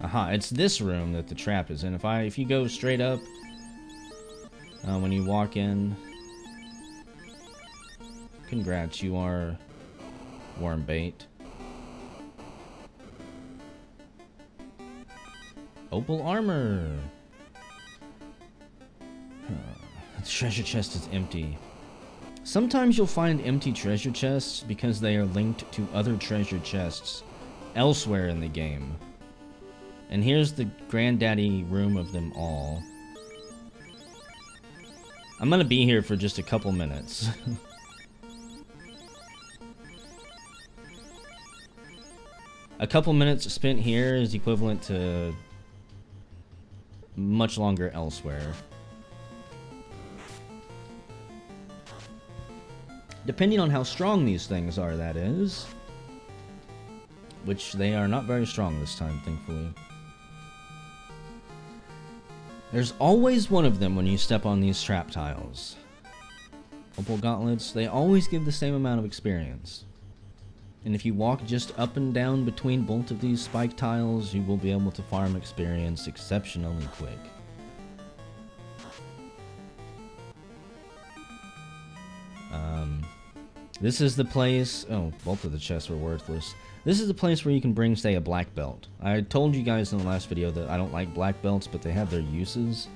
Aha, it's this room that the trap is in. If you go straight up, when you walk in, congrats, you are worm bait. Opal armor. The treasure chest is empty. Sometimes you'll find empty treasure chests because they are linked to other treasure chests elsewhere in the game. And here's the granddaddy room of them all. I'm gonna be here for just a couple minutes. A couple minutes spent here is equivalent to much longer elsewhere. Depending on how strong these things are, that is. Which they are not very strong this time, thankfully. There's always one of them when you step on these trap tiles. Opal gauntlets, they always give the same amount of experience. And if you walk just up and down between both of these spike tiles, you will be able to farm experience exceptionally quick. This is the place... Oh, both of the chests were worthless. This is the place where you can bring, say, a black belt. I told you guys in the last video that I don't like black belts, but they have their uses.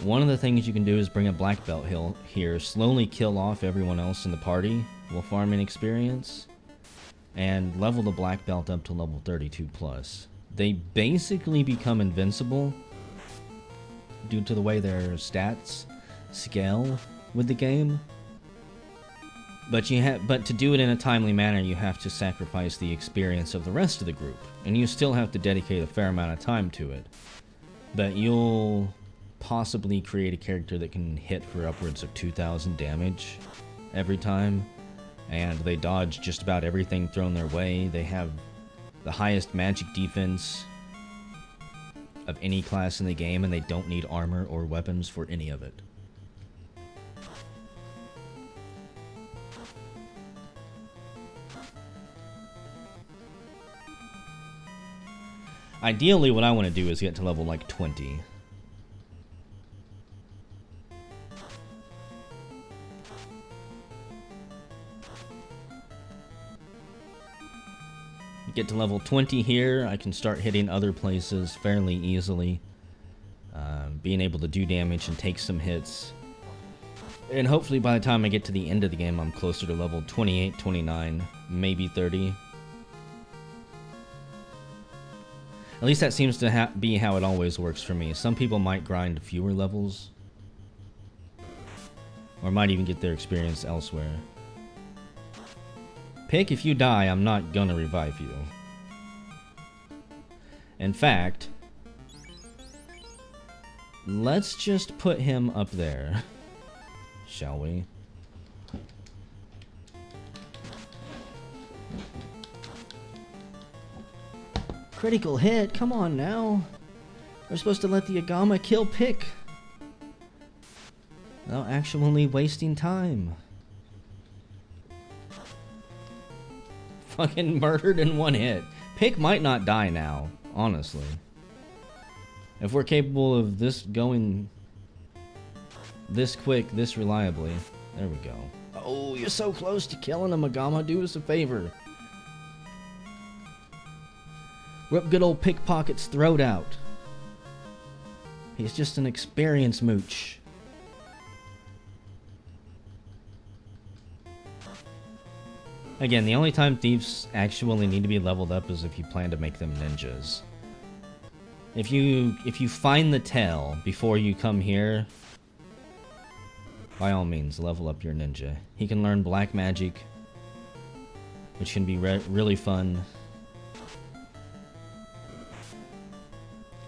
One of the things you can do is bring a black belt here, slowly kill off everyone else in the party while farming experience, and level the black belt up to level 32 plus. They basically become invincible due to the way their stats scale with the game. But to do it in a timely manner, you have to sacrifice the experience of the rest of the group, and you still have to dedicate a fair amount of time to it. But you'll possibly create a character that can hit for upwards of 2,000 damage every time, and they dodge just about everything thrown their way. They have the highest magic defense of any class in the game, and they don't need armor or weapons for any of it. Ideally, what I want to do is get to level like 20. Get to level 20 here, I can start hitting other places fairly easily. Being able to do damage and take some hits. And hopefully by the time I get to the end of the game, I'm closer to level 28, 29, maybe 30. At least that seems to be how it always works for me. Some people might grind fewer levels, or might even get their experience elsewhere. Pick, if you die, I'm not gonna revive you. In fact, let's just put him up there, shall we? Critical hit, come on now. We're supposed to let the Agama kill Pick without actually wasting time. Fucking murdered in one hit. Pick might not die now, honestly. If we're capable of this going this quick, this reliably. There we go. Oh, you're so close to killing him, Agama. Do us a favor. Rip good old Pickpocket's throat out. He's just an experienced mooch. Again, the only time thieves actually need to be leveled up is if you plan to make them ninjas. If you find the tail before you come here, By all means, level up your ninja. He can learn black magic, which can be really fun.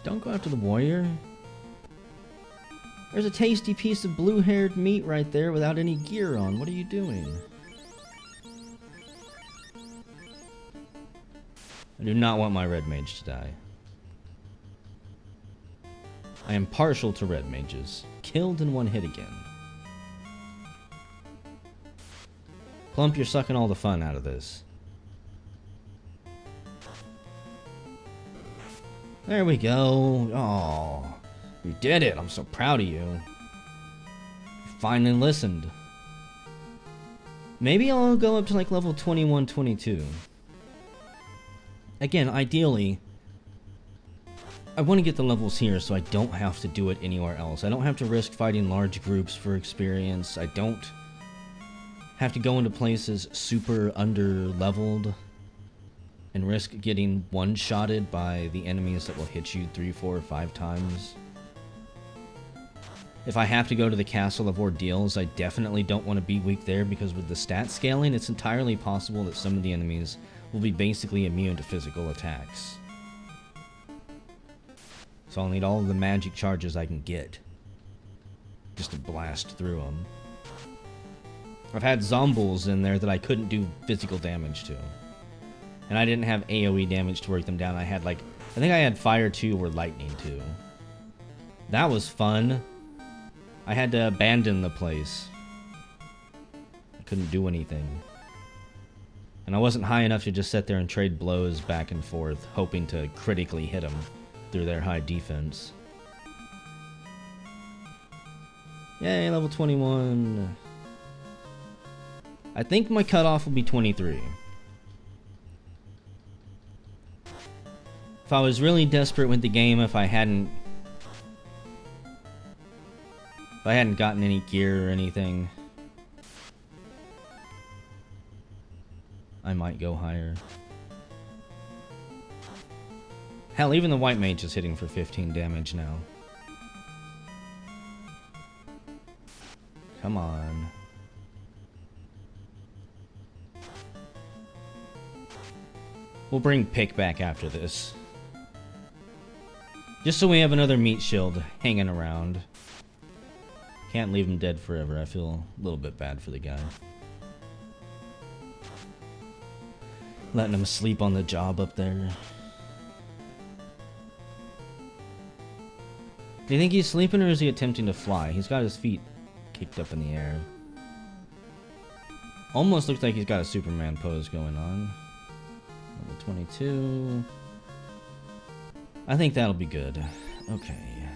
Don't go after the warrior. There's a tasty piece of blue-haired meat right there without any gear on. What are you doing? I do not want my red mage to die. I am partial to red mages. Killed in one hit again. Plump, you're sucking all the fun out of this. There we go. Oh, you did it. I'm so proud of you. You finally listened. Maybe I'll go up to like level 21, 22. Again, ideally, I want to get the levels here so I don't have to do it anywhere else. I don't have to risk fighting large groups for experience. I don't have to go into places super under-leveled and risk getting one-shotted by the enemies that will hit you 3, 4, or 5 times. If I have to go to the Castle of Ordeals, I definitely don't want to be weak there, because with the stat scaling, it's entirely possible that some of the enemies will be basically immune to physical attacks. So I'll need all of the magic charges I can get just to blast through them. I've had zombies in there that I couldn't do physical damage to. And I didn't have AoE damage to work them down. I had like, I think I had fire 2 or lightning 2. That was fun. I had to abandon the place. I couldn't do anything. And I wasn't high enough to just sit there and trade blows back and forth, hoping to critically hit them through their high defense. Yay, level 21. I think my cutoff will be 23. If I was really desperate with the game, if I hadn't gotten any gear or anything, I might go higher. Hell, even the white mage is hitting for 15 damage now. Come on. We'll bring Pick back after this. Just so we have another meat shield hanging around. Can't leave him dead forever. I feel a little bit bad for the guy. Letting him sleep on the job up there. Do you think he's sleeping, or is he attempting to fly? He's got his feet kicked up in the air. Almost looks like he's got a Superman pose going on. Level 22. I think that'll be good. Okay.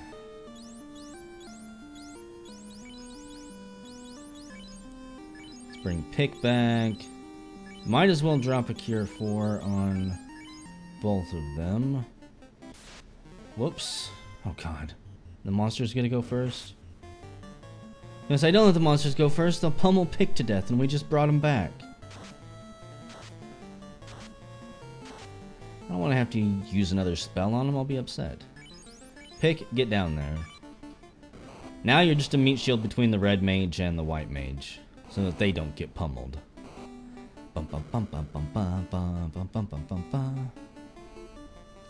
Let's bring Pick back. Might as well drop a Cure 4 on both of them. Whoops. Oh god. The monster's gonna go first? Yes, I don't let the monsters go first. They'll pummel Pick to death, and we just brought him back. I don't want to have to use another spell on him. I'll be upset. Pick, get down there. Now you're just a meat shield between the red mage and the white mage, so that they don't get pummeled.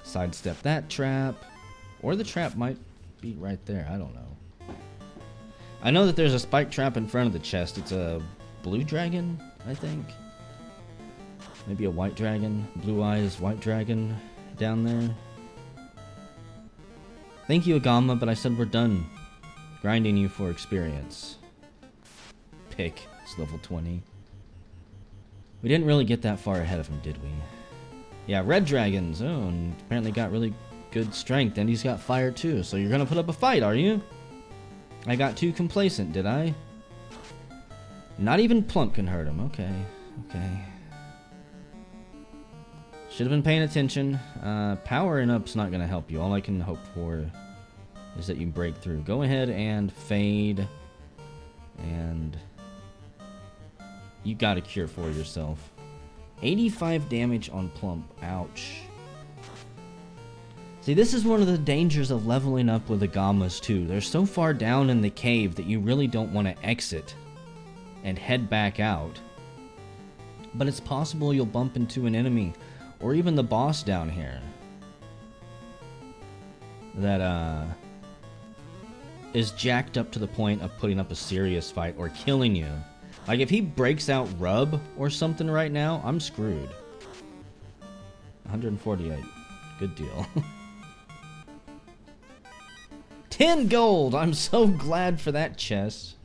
Sidestep that trap. Or the trap might be right there. I don't know. I know that there's a spike trap in front of the chest. It's a blue dragon, I think. Maybe a white dragon. Blue eyes, white dragon down there. Thank you, Agama, but I said we're done grinding you for experience. Pick. It's level 20. We didn't really get that far ahead of him, did we? Yeah, red dragons. Oh, and apparently got really good strength, and he's got fire too. So you're gonna put up a fight, are you? I got too complacent, did I? Not even Plump can hurt him. Okay, okay. Should have been paying attention. Powering up's not gonna help you. All I can hope for is that you break through. Go ahead and fade, and you got a Cure for yourself. 85 damage on Plump. Ouch. See, this is one of the dangers of leveling up with the Gammas too. They're so far down in the cave that you really don't want to exit and head back out. But it's possible you'll bump into an enemy, or even the boss down here, that is jacked up to the point of putting up a serious fight or killing you. Like if he breaks out Rub or something right now, I'm screwed. 148. Good deal. 10 gold! I'm so glad for that chest.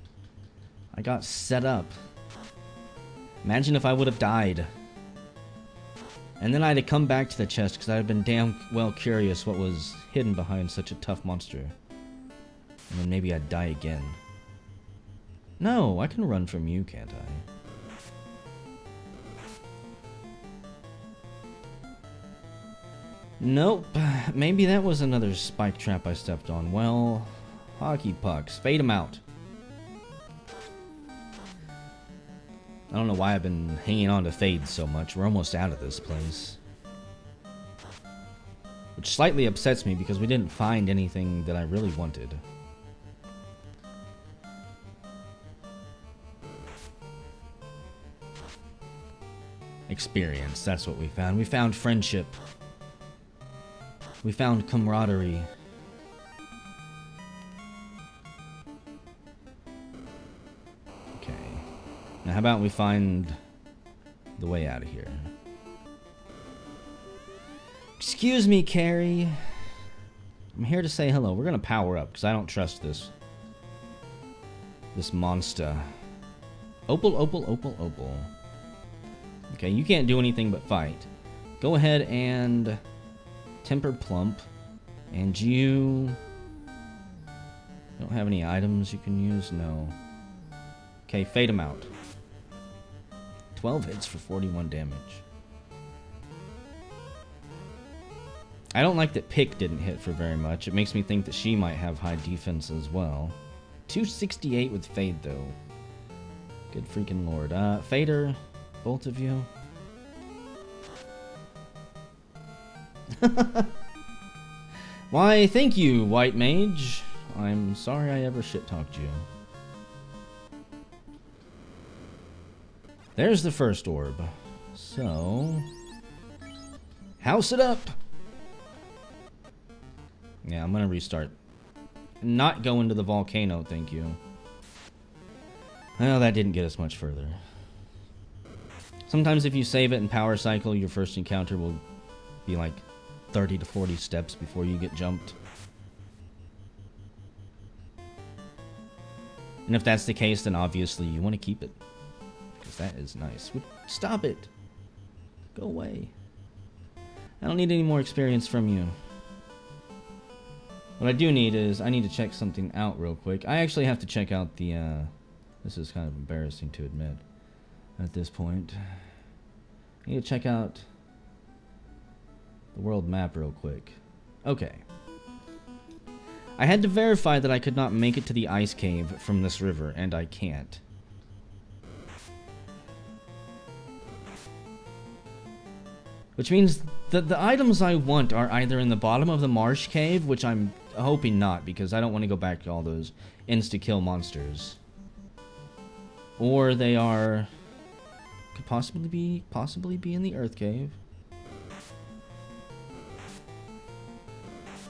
I got set up. Imagine if I would have died. And then I'd have come back to the chest because I'd have been damn well curious what was hidden behind such a tough monster. And then maybe I'd die again. No, I can run from you, can't I? Nope. Maybe that was another spike trap I stepped on. Well, hockey pucks. Fade them out. I don't know why I've been hanging on to fades so much. We're almost out of this place. Which slightly upsets me because we didn't find anything that I really wanted. Experience, that's what we found. We found friendship. We found camaraderie. Okay. Now how about we find the way out of here? Excuse me, Carrie. I'm here to say hello. We're gonna power up because I don't trust this monster. Opal, opal, opal, opal. Okay, you can't do anything but fight. Go ahead and temper plump. And you don't have any items you can use? No. Okay, fade him out. 12 hits for 41 damage. I don't like that Pick didn't hit for very much. It makes me think that she might have high defense as well. 268 with Fade, though. Good freaking lord. Fader, both of you. Why, thank you, White Mage. I'm sorry I ever shit-talked you. There's the first orb. So... house it up! Yeah, I'm gonna restart. Not go into the volcano, thank you. Well, that didn't get us much further. Sometimes if you save it in Power Cycle, your first encounter will be like 30 to 40 steps before you get jumped. And if that's the case, then obviously you want to keep it. Because that is nice. Stop it! Go away. I don't need any more experience from you. What I do need is, I need to check something out real quick. I actually have to check out the, this is kind of embarrassing to admit at this point. I need to check out the world map real quick. Okay. I had to verify that I could not make it to the ice cave from this river, and I can't. Which means that the items I want are either in the bottom of the marsh cave, which I'm hoping not, because I don't want to go back to all those insta-kill monsters. Or they are... could possibly be in the earth cave.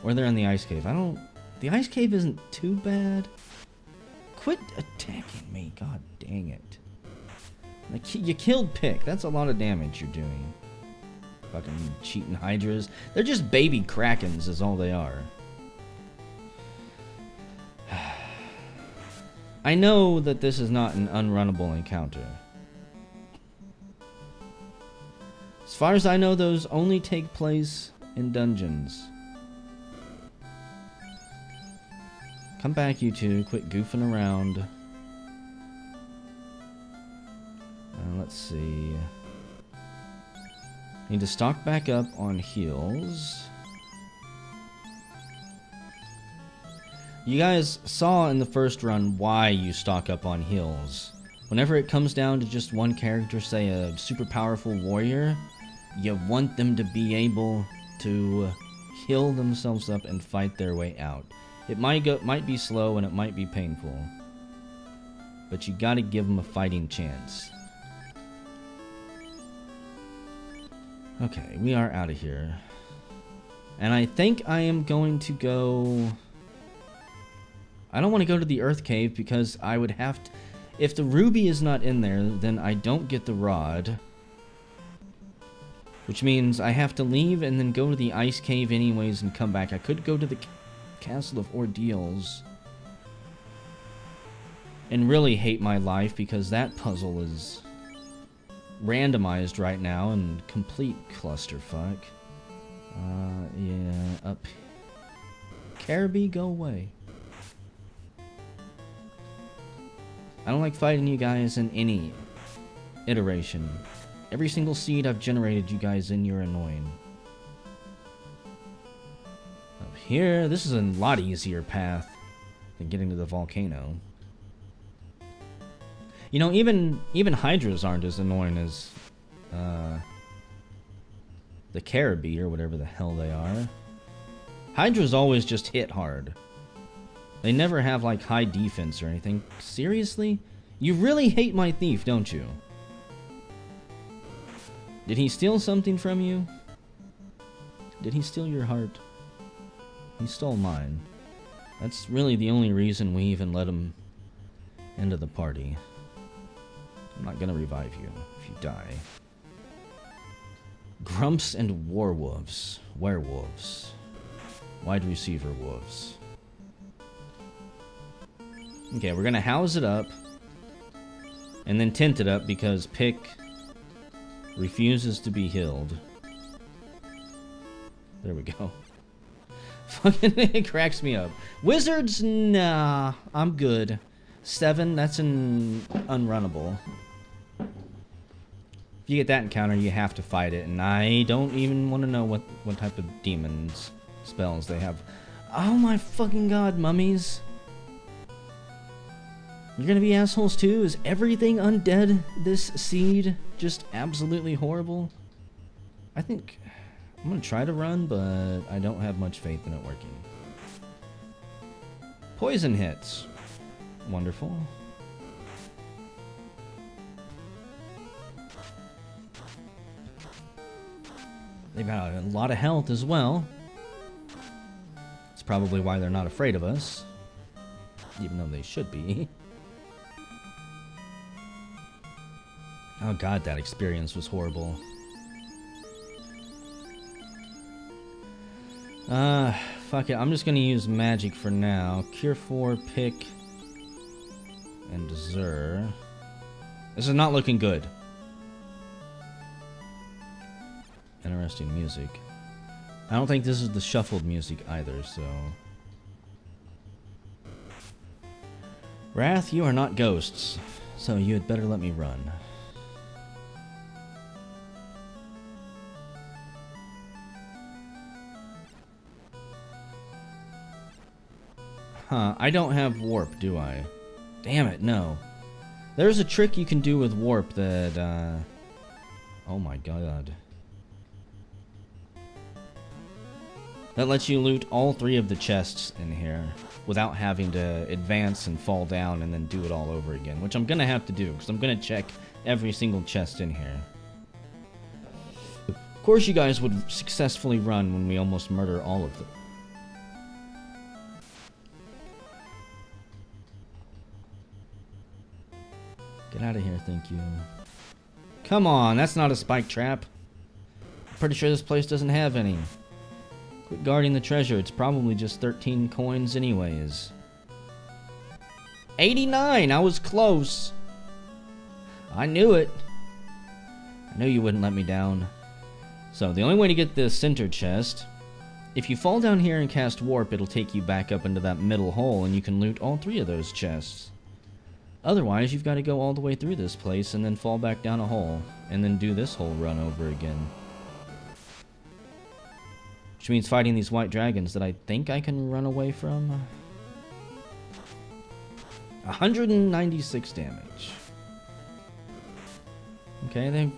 Or they're in the ice cave. The ice cave isn't too bad. Quit attacking me, god dang it. Like, you killed Pick, that's a lot of damage you're doing. Fucking cheating hydras. They're just baby krakens is all they are. I know that this is not an unrunnable encounter. As far as I know, those only take place in dungeons. Come back, you two. Quit goofing around. Let's see. Need to stock back up on heals. You guys saw in the first run why you stock up on heals. Whenever it comes down to just one character, say a super powerful warrior, you want them to be able to heal themselves up and fight their way out. It might be slow and it might be painful, but you gotta give them a fighting chance. Okay, we are out of here. And I think I am going to go... I don't want to go to the Earth Cave because I would have to... If the ruby is not in there, then I don't get the rod. Which means I have to leave and then go to the Ice Cave anyways and come back. I could go to the Castle of Ordeals. And really hate my life because that puzzle is randomized right now and complete clusterfuck. Yeah, up. Caribou, go away. I don't like fighting you guys in any iteration. Every single seed I've generated you guys in, you're annoying. Up here, this is a lot easier path than getting to the volcano. You know, even hydras aren't as annoying as the Caribou or whatever the hell they are. Hydras always just hit hard. They never have like high defense or anything. Seriously? You really hate my thief, don't you? Did he steal something from you? Did he steal your heart? He stole mine. That's really the only reason we even let him into the party. I'm not gonna revive you if you die. Grumps and werewolves. Wide receiver wolves. Okay, we're gonna house it up and then tent it up because Pick refuses to be healed. There we go. Fucking it cracks me up. Wizards, nah, I'm good. 7, that's an unrunnable. If you get that encounter, you have to fight it, and I don't even want to know what type of demons spells they have. Oh my fucking god, mummies. You're gonna be assholes too? Is everything undead this seed just absolutely horrible? I think I'm gonna try to run, but I don't have much faith in it working. Poison hits. Wonderful. They've got a lot of health as well. It's probably why they're not afraid of us. Even though they should be. Oh god, that experience was horrible. Fuck it. I'm just gonna use magic for now. Cure 4, Pick, and Zur. This is not looking good. Interesting music. I don't think this is the shuffled music either, so... Wrath, you are not ghosts, so you had better let me run. Huh, I don't have warp, do I? Damn it, no. There's a trick you can do with warp that, oh my god. That lets you loot all 3 of the chests in here without having to advance and fall down and then do it all over again, which I'm gonna have to do because I'm gonna check every single chest in here. Of course you guys would successfully run when we almost murder all of them. Get out of here, thank you. Come on, that's not a spike trap. I'm pretty sure this place doesn't have any. Quit guarding the treasure, it's probably just 13 coins anyways. 89, I was close. I knew it. I knew you wouldn't let me down. So the only way to get the center chest, if you fall down here and cast warp, it'll take you back up into that middle hole and you can loot all 3 of those chests. Otherwise, you've got to go all the way through this place and then fall back down a hole and then do this whole run over again. Which means fighting these white dragons that I think I can run away from. 196 damage. Okay,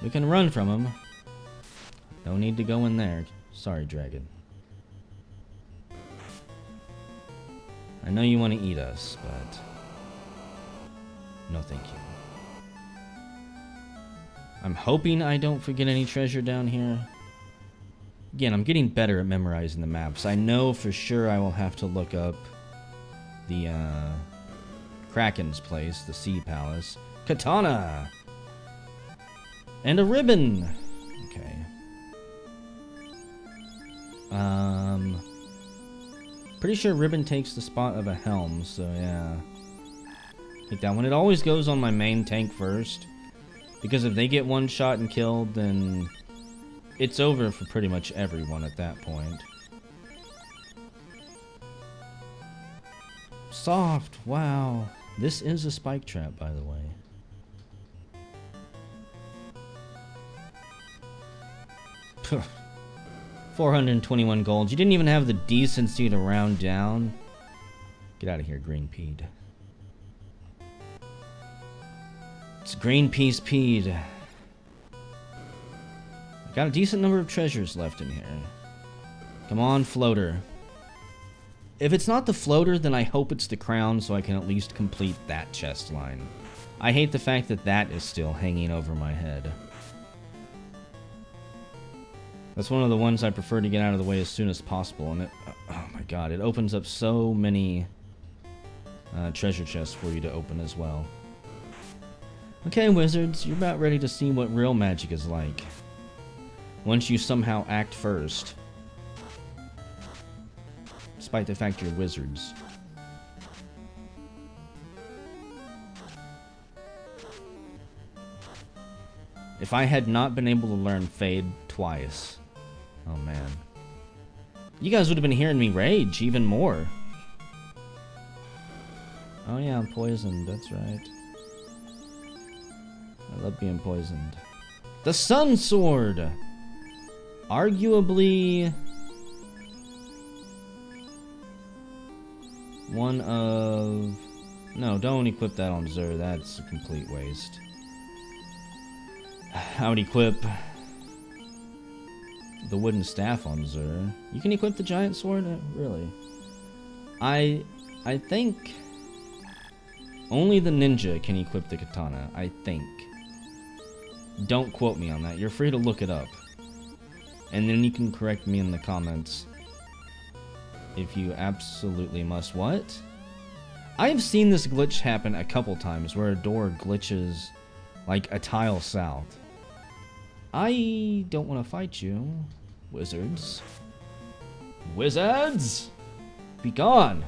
we can run from them. No need to go in there. Sorry, dragon. I know you want to eat us, but no thank you. I'm hoping I don't forget any treasure down here. Again, I'm getting better at memorizing the maps. I know for sure I will have to look up the Kraken's place, the Sea Palace. Katana! And a ribbon! Okay. Pretty sure ribbon takes the spot of a helm, so yeah. Take that one. It always goes on my main tank first. Because if they get one shot and killed, then it's over for pretty much everyone at that point. Soft, wow. This is a spike trap, by the way. Puh. 421 gold. You didn't even have the decency to round down. Get out of here, Green Peed. It's Greenpeace Peed. Got a decent number of treasures left in here. Come on, floater. If it's not the floater, then I hope it's the crown so I can at least complete that chest line. I hate the fact that that is still hanging over my head. That's one of the ones I prefer to get out of the way as soon as possible, and it, oh my god, it opens up so many treasure chests for you to open as well. Okay, wizards, you're about ready to see what real magic is like. Once you somehow act first. Despite the fact you're wizards. If I had not been able to learn Fade twice. Oh man. You guys would have been hearing me rage even more. Oh yeah, I'm poisoned, that's right. I love being poisoned. The Sun Sword! Arguably one of... No, don't equip that on Zur, that's a complete waste. I would equip the wooden staff on Zur. You can equip the giant sword? Really? I think only the ninja can equip the katana, I think. Don't quote me on that, you're free to look it up. And then you can correct me in the comments if you absolutely must. What? I've seen this glitch happen a couple times where a door glitches like a tile south. I don't want to fight you, wizards. Wizards! Be gone!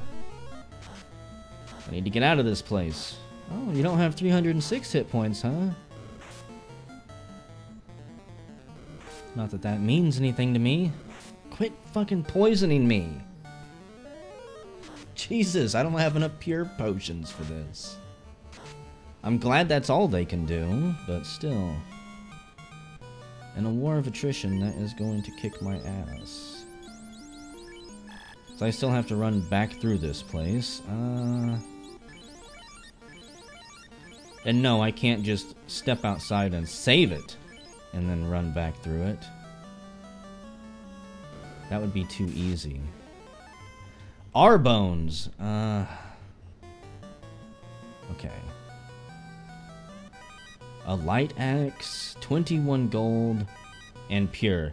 I need to get out of this place. Oh, you don't have 306 hit points, huh? Not that that means anything to me. Quit fucking poisoning me. Jesus, I don't have enough pure potions for this. I'm glad that's all they can do, but still. In a war of attrition, that is going to kick my ass. So I still have to run back through this place. And no, I can't just step outside and save it. And then run back through it. That would be too easy. Our bones. Okay. A light axe, 21 gold, and pure.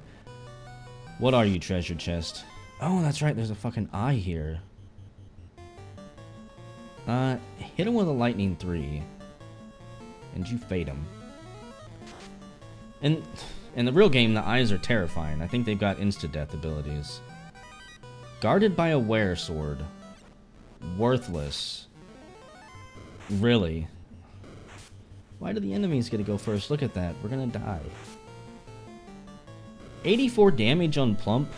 What are you, treasure chest? Oh, that's right, there's a fucking eye here. Hit him with a lightning 3. And you fade him. And in the real game, the eyes are terrifying. I think they've got insta-death abilities. Guarded by a were sword. Worthless. Really? Why do the enemies get to go first? Look at that. We're gonna die. 84 damage on Plump.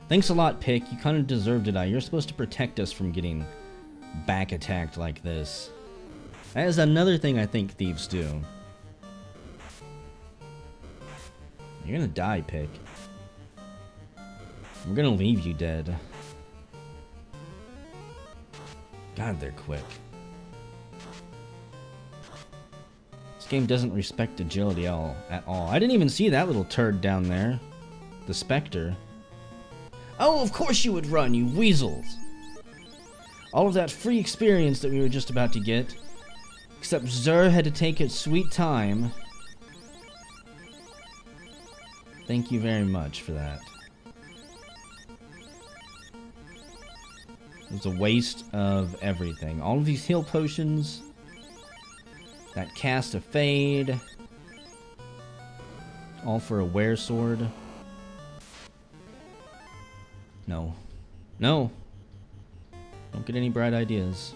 Thanks a lot, Pick. You kind of deserved it. You're supposed to protect us from getting back attacked like this. That is another thing I think thieves do. You're gonna die, Pick. I'm gonna leave you dead. God, they're quick. game doesn't respect agility at all. I didn't even see that little turd down there. The Spectre. Oh, of course you would run, you weasels! All of that free experience that we were just about to get. Except Xur had to take its sweet time. Thank you very much for that. It was a waste of everything. All of these heal potions. That cast of Fade. All for a Wear Sword. No. No! Don't get any bright ideas.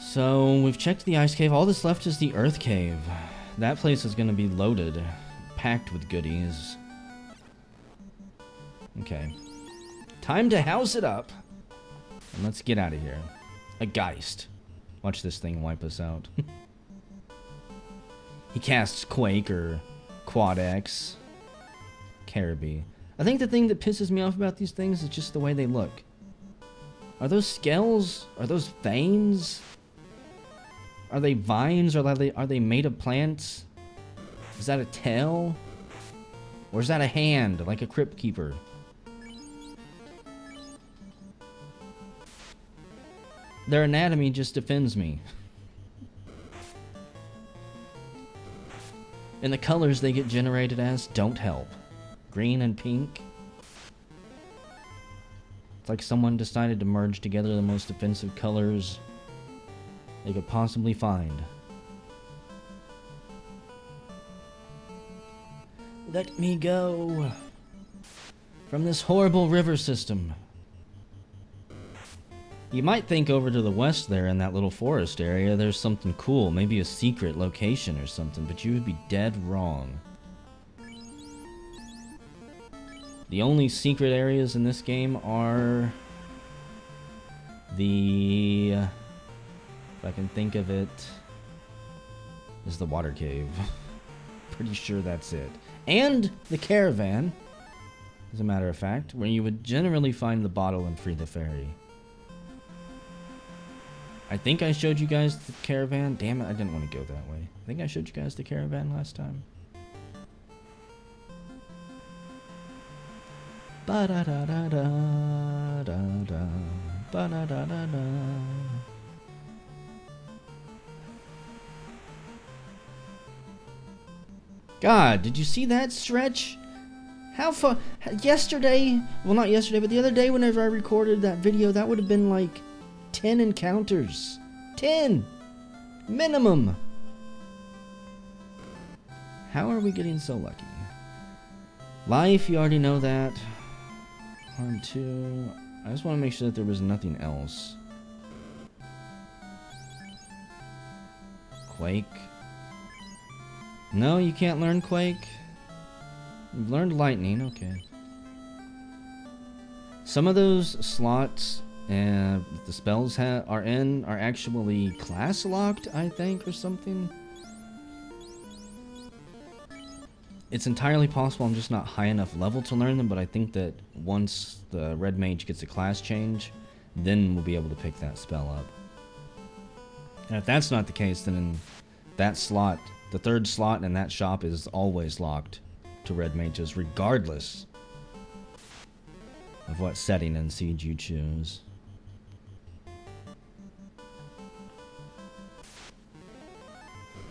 So, we've checked the Ice Cave. All that's left is the Earth Cave. That place is going to be loaded. Packed with goodies. Okay. Time to house it up. And let's get out of here. A Geist. Watch this thing wipe us out. He casts Quake or Quad X. Caribou. I think the thing that pisses me off about these things is just the way they look. Are those scales? Are those veins? Are they vines? Or are they made of plants? Is that a tail? Or is that a hand, like a Crypt Keeper? Their anatomy just offends me. And the colors they get generated as don't help. Green and pink. It's like someone decided to merge together the most offensive colors they could possibly find. Let me go from this horrible river system. You might think over to the west there in that little forest area there's something cool, maybe a secret location or something, but you would be dead wrong. The only secret areas in this game are the, if I can think of it, is the water cave. Pretty sure that's it. And the caravan, as a matter of fact, where you would generally find the bottle and free the fairy. I think I showed you guys the caravan. Damn it, I didn't want to go that way. I think I showed you guys the caravan last time. Ba-da-da-da-da-da-da. Ba-da-da-da-da. God, did you see that stretch? How far? Yesterday, well not yesterday, but the other day whenever I recorded that video, that would have been like 10 encounters. 10! Minimum! How are we getting so lucky? Life, you already know that. Harm 2. I just want to make sure that there was nothing else. Quake. No, you can't learn Quake. You've learned Lightning, okay. Some of those slots the spells are actually class locked, I think, or something. It's entirely possible I'm just not high enough level to learn them, but I think that once the red mage gets a class change, then we'll be able to pick that spell up. And if that's not the case, then that slot, the third slot in that shop is always locked to red mages, regardless of what setting and siege you choose.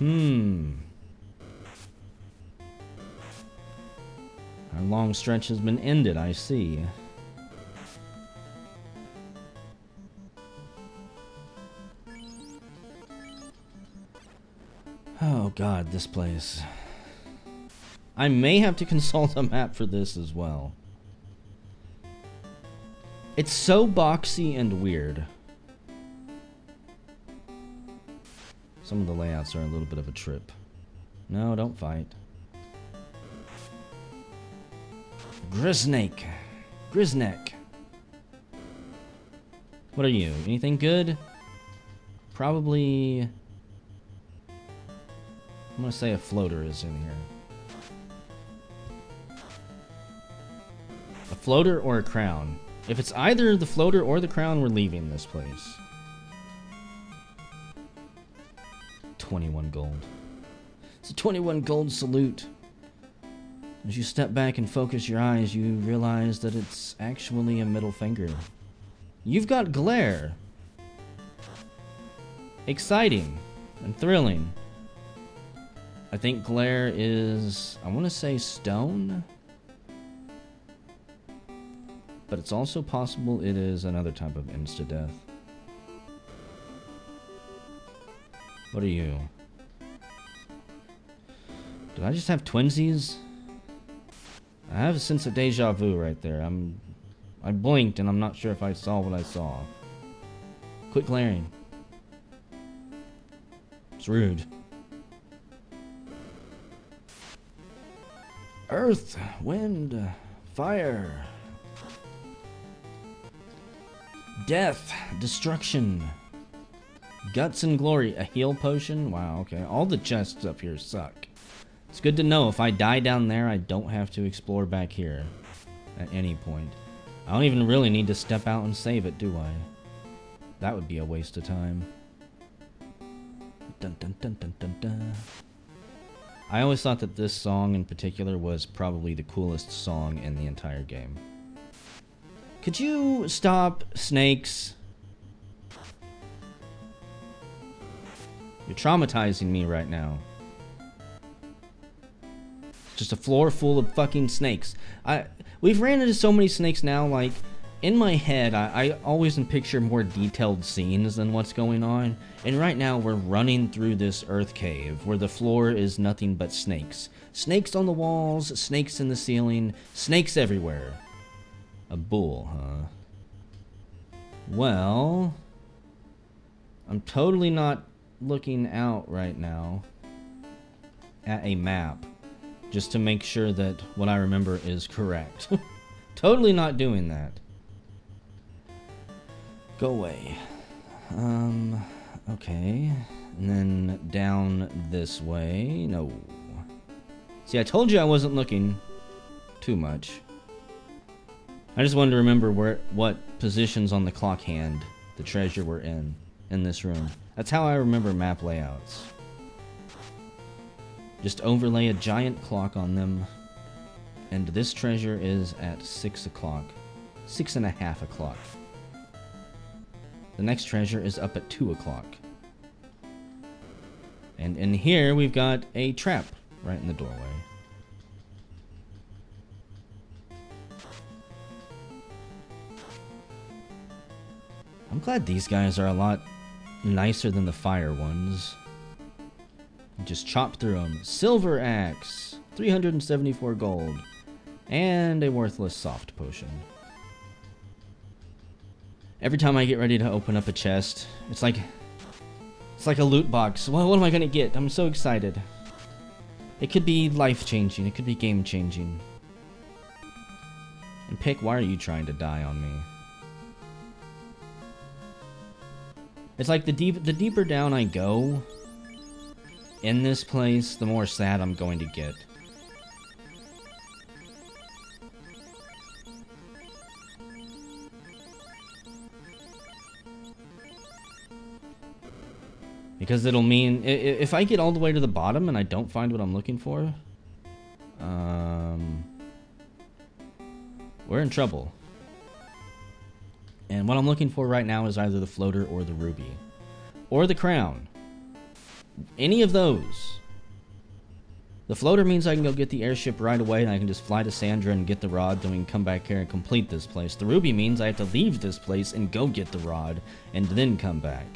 Our long stretch has been ended, I see. Oh god, this place. I may have to consult a map for this as well. It's so boxy and weird. Some of the layouts are a little bit of a trip. No, don't fight. Grisnake. Grisneck. What are you? Anything good? Probably... I'm gonna say a floater is in here. A floater or a crown. If it's either the floater or the crown, we're leaving this place. 21 gold. It's a 21 gold salute. As you step back and focus your eyes, you realize that it's actually a middle finger. You've got glare. Exciting and thrilling. I think glare is, I want to say stone, but it's also possible it is another type of insta-death. What are you? Did I just have twinsies? I have a sense of deja vu right there. I blinked and I'm not sure if I saw what I saw. Quit glaring. It's rude. Earth, wind, fire. Death, destruction. Guts and glory. A heal potion? Wow, okay. All the chests up here suck. It's good to know if I die down there, I don't have to explore back here at any point. I don't even really need to step out and save it, do I? That would be a waste of time. Dun dun dun dun dun dun. I always thought that this song in particular was probably the coolest song in the entire game. Could you stop, snakes? You're traumatizing me right now. Just a floor full of fucking snakes. We've ran into so many snakes now, like, in my head, I always picture more detailed scenes than what's going on. And right now, we're running through this earth cave, where the floor is nothing but snakes. Snakes on the walls, snakes in the ceiling, snakes everywhere. A bull, huh? Well, I'm totally not looking out right now at a map. Just to make sure that what I remember is correct. Totally not doing that. Go away. Okay. And then down this way. No. See, I told you I wasn't looking too much. I just wanted to remember what positions on the clock hand the treasure were in this room. That's how I remember map layouts. Just overlay a giant clock on them. And this treasure is at 6 o'clock. 6:30 o'clock. The next treasure is up at 2 o'clock. And in here we've got a trap right in the doorway. I'm glad these guys are a lot nicer than the fire ones. Just chop through them. Silver axe, 374 gold, and a worthless soft potion. Every time I get ready to open up a chest, it's like a loot box. What am I gonna get? I'm so excited. It could be life-changing. It could be game-changing. And Pick, why are you trying to die on me? It's like the deeper down I go in this place, the more sad I'm going to get. Because it'll mean, if I get all the way to the bottom and I don't find what I'm looking for, we're in trouble. And what I'm looking for right now is either the floater or the ruby. Or the crown. Any of those. The floater means I can go get the airship right away and I can just fly to Sandra and get the rod, then we can come back here and complete this place. The ruby means I have to leave this place and go get the rod and then come back.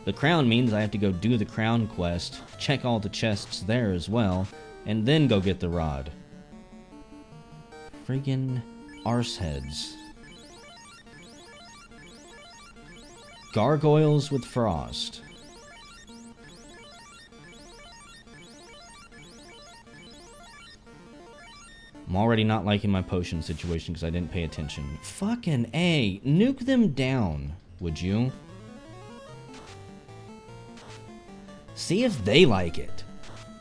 The crown means I have to go do the crown quest, check all the chests there as well, and then go get the rod. Friggin' arseheads. Gargoyles with frost. I'm already not liking my potion situation because I didn't pay attention. Fucking A. Nuke them down, would you? See if they like it.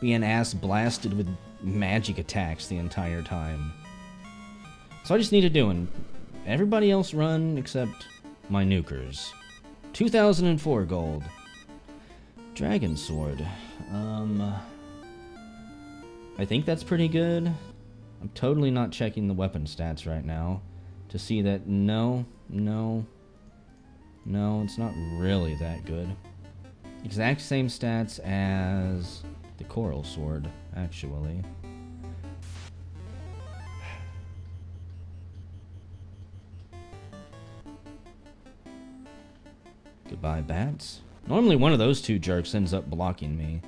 Being ass blasted with magic attacks the entire time. So I just need to do, and everybody else run except my nukers. 2004 gold. Dragon Sword. I think that's pretty good. I'm totally not checking the weapon stats right now to see that no, it's not really that good. Exact same stats as the Coral Sword, actually. Goodbye, bats. Normally one of those two jerks ends up blocking me.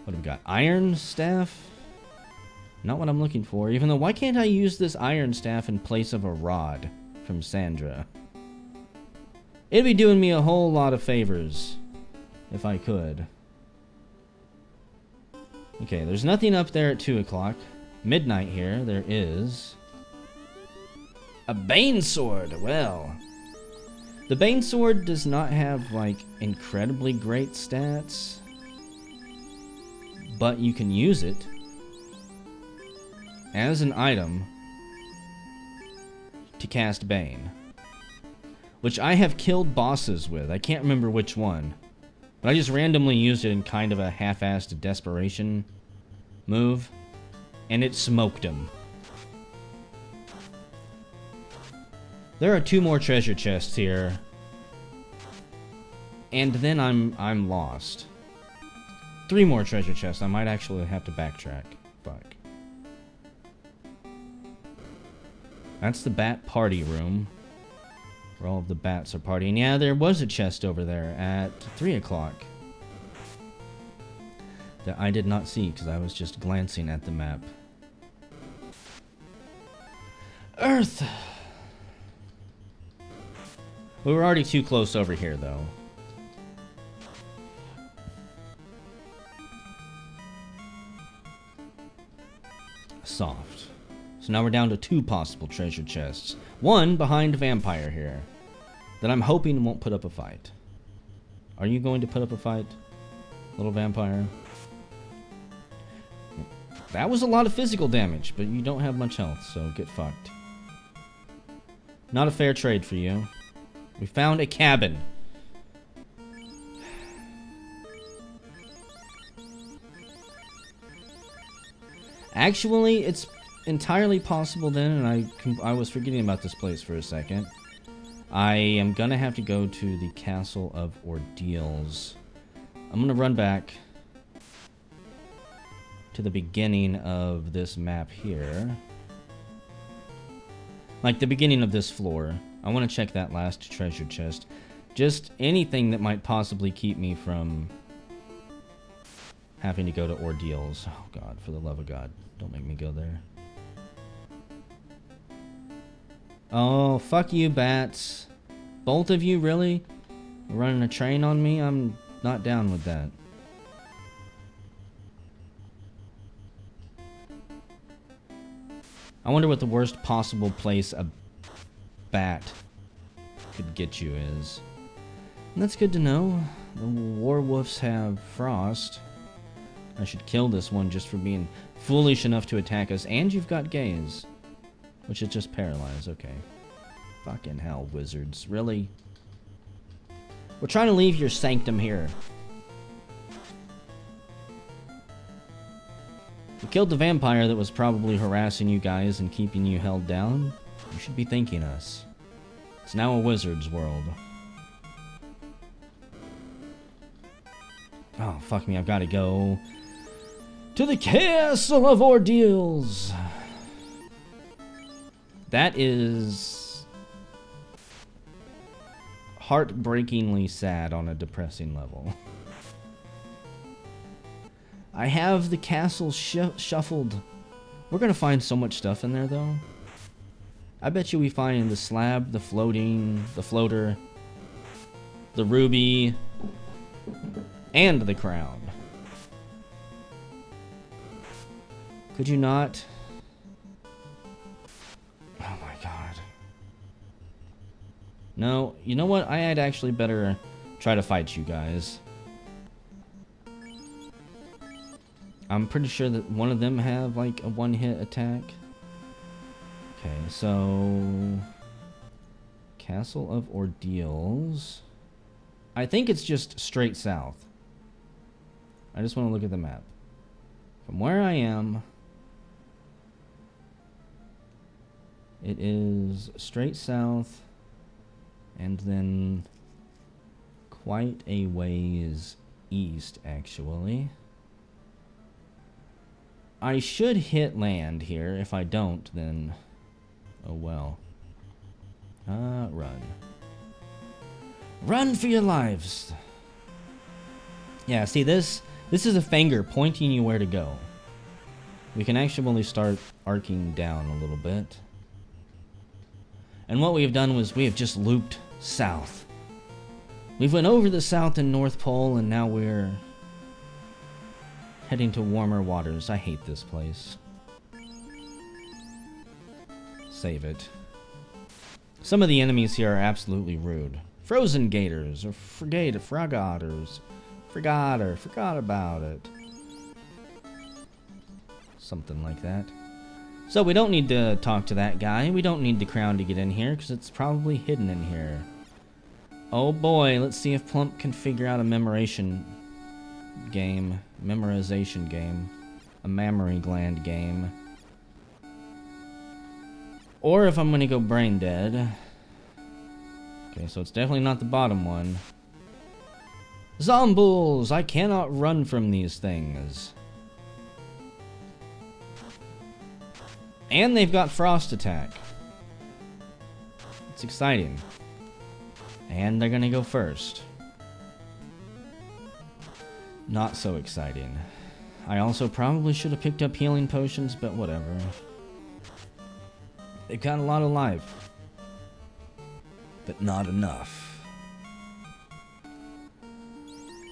What have we got? Iron Staff? Not what I'm looking for. Even though, why can't I use this Iron Staff in place of a rod from Sandra? It'd be doing me a whole lot of favors if I could. Okay, there's nothing up there at 2 o'clock. Midnight here. There is a Bane Sword. Well, the Bane Sword does not have, like, incredibly great stats, but you can use it as an item to cast Bane, which I have killed bosses with. I can't remember which one, but I just randomly used it in kind of a half-assed desperation move, and it smoked him. There are 2 more treasure chests here, and then I'm lost. 3 more treasure chests. I might actually have to backtrack. Fuck. That's the bat party room, where all of the bats are partying. Yeah, there was a chest over there at 3 o'clock that I did not see because I was just glancing at the map. Earth! We were already too close over here, though. Soft. So now we're down to 2 possible treasure chests. One behind Vampire here, that I'm hoping won't put up a fight. Are you going to put up a fight, little vampire? That was a lot of physical damage, but you don't have much health, so get fucked. Not a fair trade for you. We found a cabin. Actually, it's entirely possible then, and I was forgetting about this place for a second. I am gonna have to go to the Castle of Ordeals. I'm gonna run back to the beginning of this map here. Like the beginning of this floor. I want to check that last treasure chest. Just anything that might possibly keep me from having to go to Ordeals. Oh God, for the love of God, don't make me go there. Oh, fuck you, bats. Both of you, really? Running a train on me? I'm not down with that. I wonder what the worst possible place a bat could get you is. And that's good to know. The werewolves have frost. I should kill this one just for being foolish enough to attack us. And you've got gaze, which is just paralyzed. Okay. Fucking hell, wizards. Really? We're trying to leave your sanctum here. We killed the vampire that was probably harassing you guys and keeping you held down. You should be thanking us. It's now a wizard's world. Oh, fuck me, I've got to go to the Castle of Ordeals. That is heartbreakingly sad on a depressing level. I have the castle shuffled. We're gonna find so much stuff in there, though. I bet you we find the slab, the floating, the floater, the ruby, and the crown. Could you not? Oh my God. No, you know what? I'd actually better try to fight you guys. I'm pretty sure that one of them have like a one-hit attack. Okay, so Castle of Ordeals. I think it's just straight south. I just want to look at the map. From where I am, it is straight south, and then quite a ways east, actually. I should hit land here. If I don't, then oh well. Run. Run for your lives! Yeah, see this? This is a finger pointing you where to go. We can actually start arcing down a little bit. And what we've done was we have just looped south. We've went over the South and North Pole, and now we're heading to warmer waters. I hate this place. Save it. Some of the enemies here are absolutely rude. Frozen gators, or froggaters. Forgot about it. Something like that. So we don't need to talk to that guy. We don't need the crown to get in here, because it's probably hidden in here. Oh boy, let's see if Plump can figure out a memorization game. A mammary gland game. Or if I'm going to go brain dead. Okay, so it's definitely not the bottom one. Zombuls! I cannot run from these things. And they've got frost attack. It's exciting. And they're gonna go first. Not so exciting. I also probably should have picked up healing potions, but whatever. They've got a lot of life. But not enough.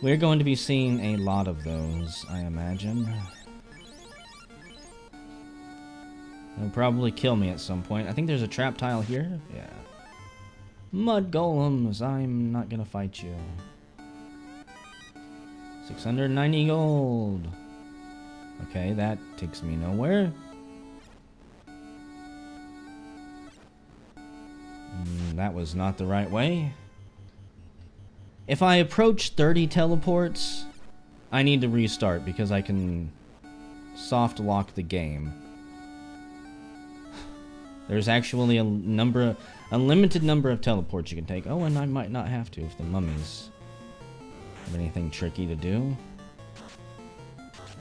We're going to be seeing a lot of those, I imagine. They'll probably kill me at some point. I think there's a trap tile here. Yeah. Mud golems, I'm not gonna fight you. 690 gold. Okay, that takes me nowhere. That was not the right way. If I approach 30 teleports, I need to restart because I can soft lock the game. There's actually a limited number of teleports you can take. Oh, and I might not have to if the mummies have anything tricky to do.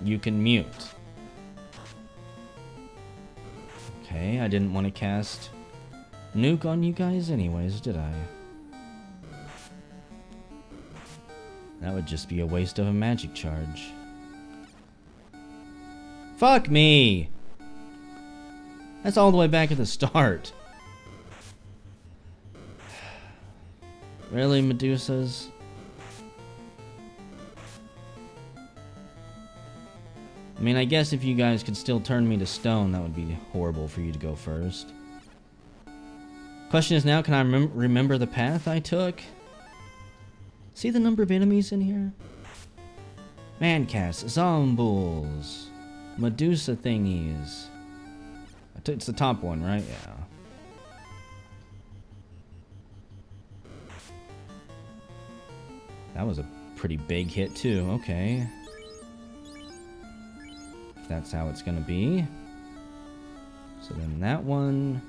You can mute. Okay, I didn't want to cast nuke on you guys anyways, did I? That would just be a waste of a magic charge. Fuck me! That's all the way back at the start. Really, Medusas? I mean, I guess if you guys could still turn me to stone, that would be horrible for you to go first. Question is now, can I remember the path I took? See the number of enemies in here? Mancast, Zombuls, Medusa thingies. It's the top one, right? Yeah. That was a pretty big hit too, okay. If that's how it's gonna be. So then that one...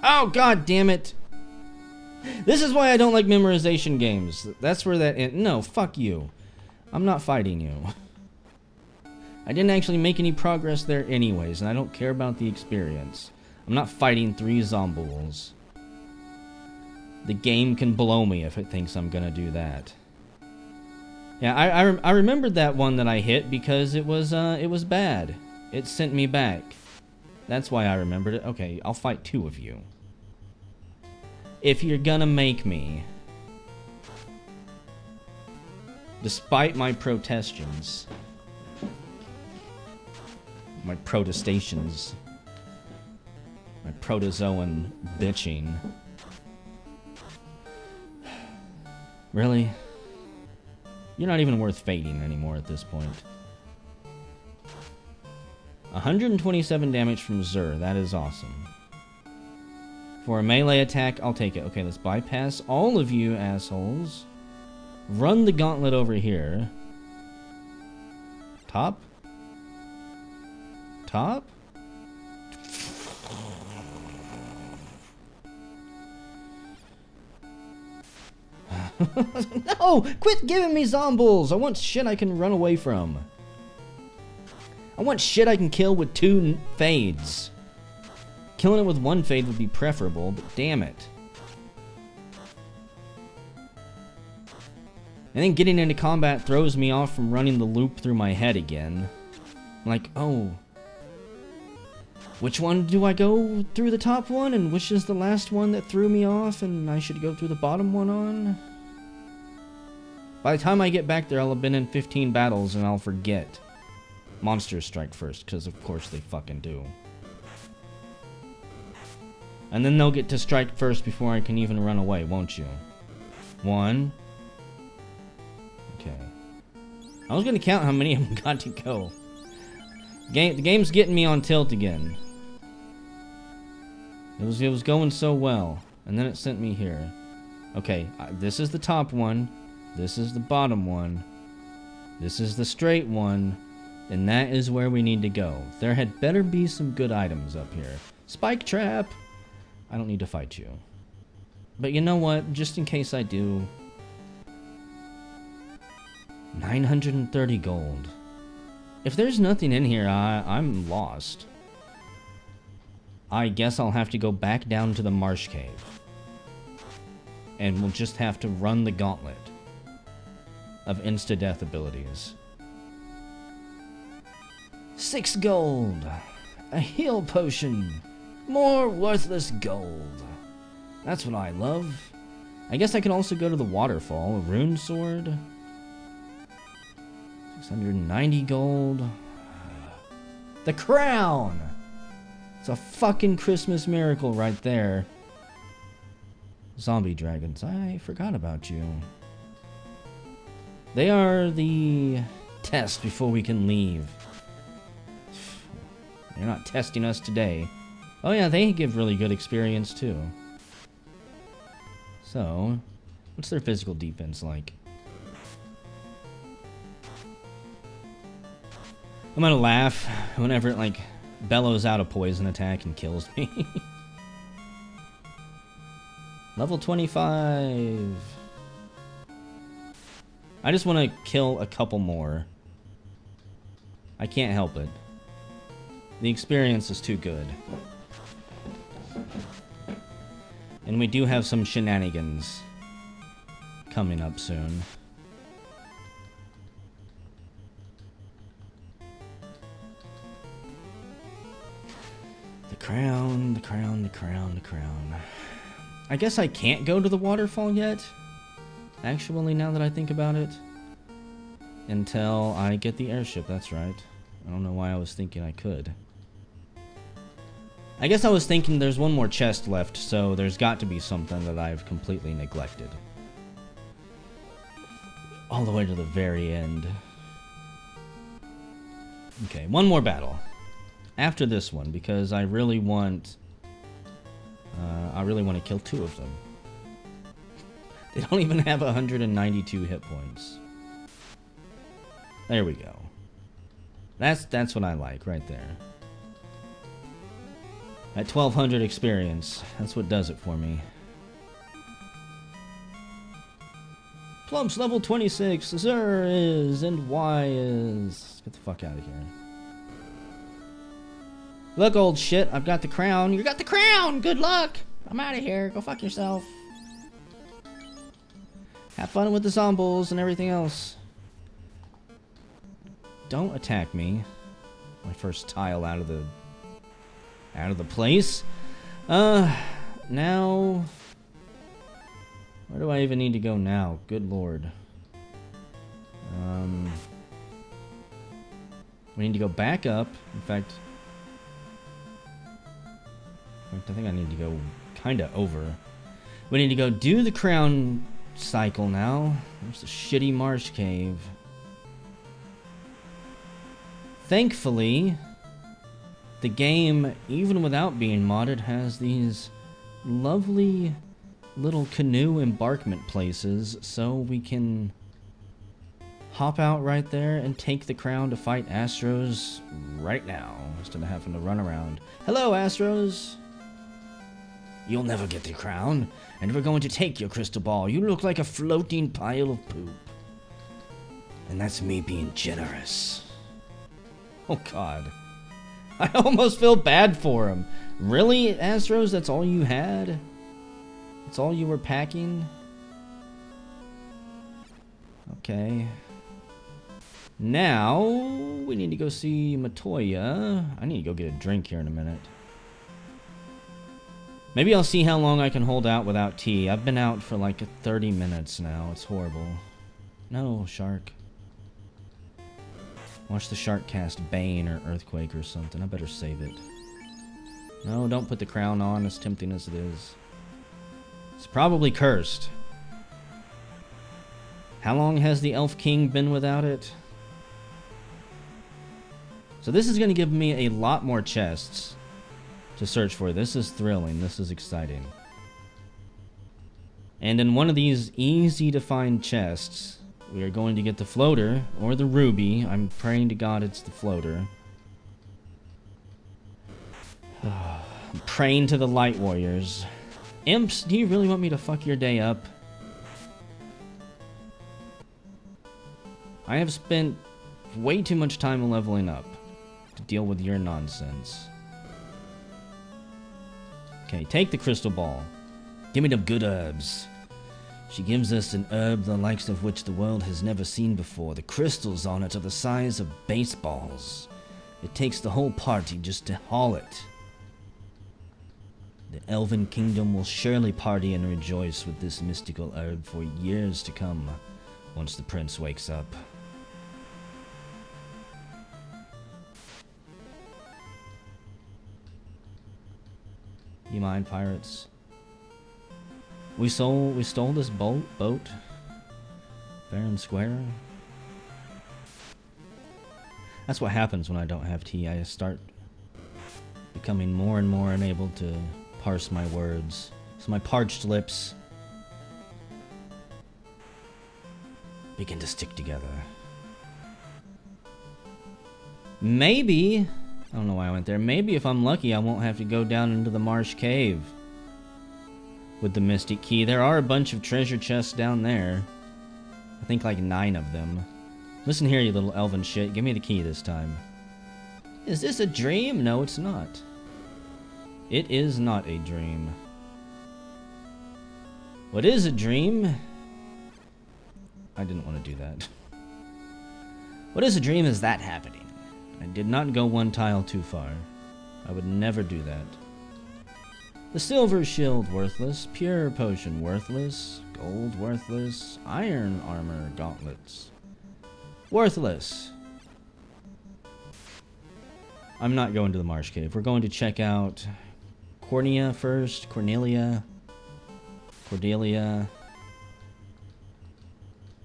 Oh, god damn it! This is why I don't like memorization games. That's where that... No, fuck you. I'm not fighting you. I didn't actually make any progress there anyways, and I don't care about the experience. I'm not fighting 3 Zombuls. The game can blow me if it thinks I'm gonna do that. Yeah, I remembered that one that I hit because it was bad. It sent me back. That's why I remembered it. Okay, I'll fight 2 of you. If you're gonna make me. Despite my protestations. My protestations. My protozoan bitching. Really? You're not even worth fading anymore at this point. 127 damage from Zur. That is awesome. For a melee attack, I'll take it. Okay, let's bypass all of you assholes. run the gauntlet over here. Top? Top? No! Quit giving me zombies! I want shit I can run away from. I want shit I can kill with 2 fades. Killing it with 1 fade would be preferable, but damn it. And then getting into combat throws me off from running the loop through my head again. I'm like, oh. Which one do I go through the top one, and which is the last one that threw me off, and I should go through the bottom one on? By the time I get back there, I'll have been in 15 battles, and I'll forget. Monsters strike first, because of course they fucking do. And then they'll get to strike first before I can even run away, won't you? 1. Okay. I was gonna count how many of them got to go. The game's getting me on tilt again. It was going so well, and then it sent me here. Okay, this is the top one. This is the bottom one. This is the straight one. And that is where we need to go. There had better be some good items up here. Spike trap! I don't need to fight you. But you know what? Just in case I do. 930 gold. If there's nothing in here, I'm lost. I guess I'll have to go back down to the marsh cave. And we'll just have to run the gauntlet of insta-death abilities. 6 gold. A heal potion. More worthless gold. That's what I love. I guess I can also go to the waterfall. A rune sword. 690 gold. The crown! It's a fucking Christmas miracle right there. Zombie dragons. I forgot about you. They are the test before we can leave. They're not testing us today. Oh yeah, they give really good experience too. So, what's their physical defense like? I'm gonna laugh whenever it like bellows out a poison attack and kills me. Level 25. I just want to kill a couple more. I can't help it. The experience is too good. And we do have some shenanigans coming up soon. The crown, the crown, the crown, the crown. I guess I can't go to the waterfall yet. Actually, now that I think about it. Until I get the airship, that's right. I don't know why I was thinking I could. I guess I was thinking there's one more chest left, so there's got to be something that I've completely neglected. All the way to the very end. Okay, one more battle. After this one, because I really want... to kill 2 of them. They don't even have 192 hit points. There we go. That's what I like right there. At 1200 experience, that's what does it for me. Plump's level 26, Zer is, and Y is... Get the fuck out of here. Look, old shit, I've got the crown. You got the crown! Good luck! I'm out of here. Go fuck yourself. Have fun with the zombies and everything else. Don't attack me. My first tile out of the place. Now... Where do I even need to go now? Good lord. We need to go back up. In fact, I think I need to go kinda over. We need to go do the crown cycle now. There's the shitty marsh cave. Thankfully, the game, even without being modded, has these lovely little canoe embarkment places so we can hop out right there and take the crown to fight Astros right now, instead of having to run around. Hello, Astros! You'll never get the crown, and we're going to take your crystal ball. You look like a floating pile of poop. And that's me being generous. Oh, God. I almost feel bad for him. Really, Astros? That's all you had? That's all you were packing? Okay. Now, we need to go see Matoya. I need to go get a drink here in a minute. Maybe I'll see how long I can hold out without tea. I've been out for like 30 minutes now. It's horrible. No, shark. Watch the shark cast Bane or Earthquake or something. I better save it. No, don't put the crown on, as tempting as it is. It's probably cursed. How long has the Elf King been without it? So this is going to give me a lot more chests to search for. This is thrilling. This is exciting. And in one of these easy to find chests, we are going to get the floater or the ruby. I'm praying to God it's the floater. I'm praying to the light warriors. Imps, do you really want me to fuck your day up? I have spent way too much time leveling up to deal with your nonsense. Okay, take the crystal ball. Give me the good herbs. She gives us an herb the likes of which the world has never seen before. The crystals on it are the size of baseballs. It takes the whole party just to haul it. The Elven Kingdom will surely party and rejoice with this mystical herb for years to come, once the prince wakes up. You mind, pirates? We stole this boat? Fair and square? That's what happens when I don't have tea. I start becoming more and more unable to parse my words. So my parched lips begin to stick together. Maybe, I don't know why I went there, maybe if I'm lucky I won't have to go down into the marsh cave with the Mystic Key. There are a bunch of treasure chests down there. I think like 9 of them. Listen here, you little elven shit. Give me the key this time. Is this a dream? No, it's not. It is not a dream. What is a dream? I didn't want to do that. What is a dream is that happening. I did not go one tile too far. I would never do that. The silver shield worthless, pure potion worthless, gold worthless, iron armor gauntlets worthless. I'm not going to the marsh cave. We're going to check out Cornelia first. Cordelia.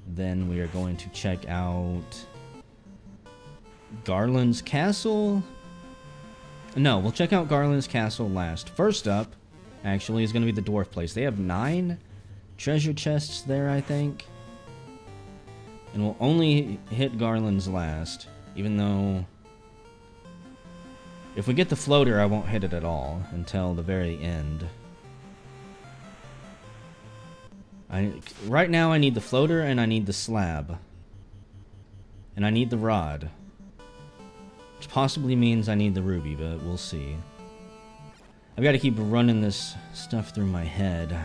Then we are going to check out Garland's Castle. No, we'll check out Garland's Castle last. First up, actually, is going to be the dwarf place. They have 9 treasure chests there, I think. And we'll only hit Garland's last, even though if we get the floater, I won't hit it at all until the very end. Right now, I need the floater and I need the slab. And I need the rod. Which possibly means I need the ruby, but we'll see. I've got to keep running this stuff through my head.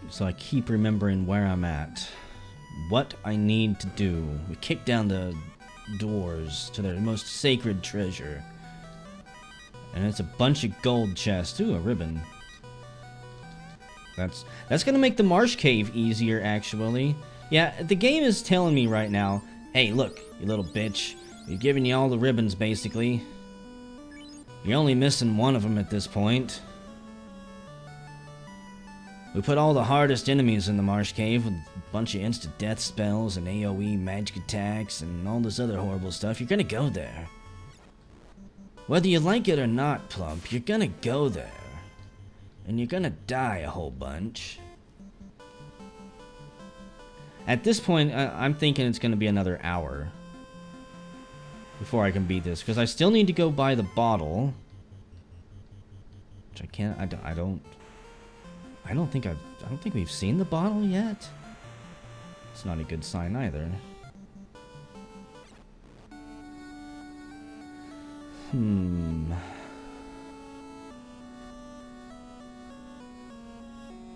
So I keep remembering where I'm at. What I need to do. We kick down the doors to their most sacred treasure. And it's a bunch of gold chests. Ooh, a ribbon. That's gonna make the marsh cave easier, actually. Yeah, the game is telling me right now, hey, look, you little bitch. We've given you all the ribbons, basically. You're only missing one of them at this point. We put all the hardest enemies in the marsh cave with a bunch of insta-death spells and AoE magic attacks and all this other horrible stuff. You're gonna go there. Whether you like it or not, Plump, you're gonna go there. And you're gonna die a whole bunch. At this point, I'm thinking it's gonna be another hour before I can beat this, because I still need to go buy the bottle. Which I can't, I don't think we've seen the bottle yet. It's not a good sign either.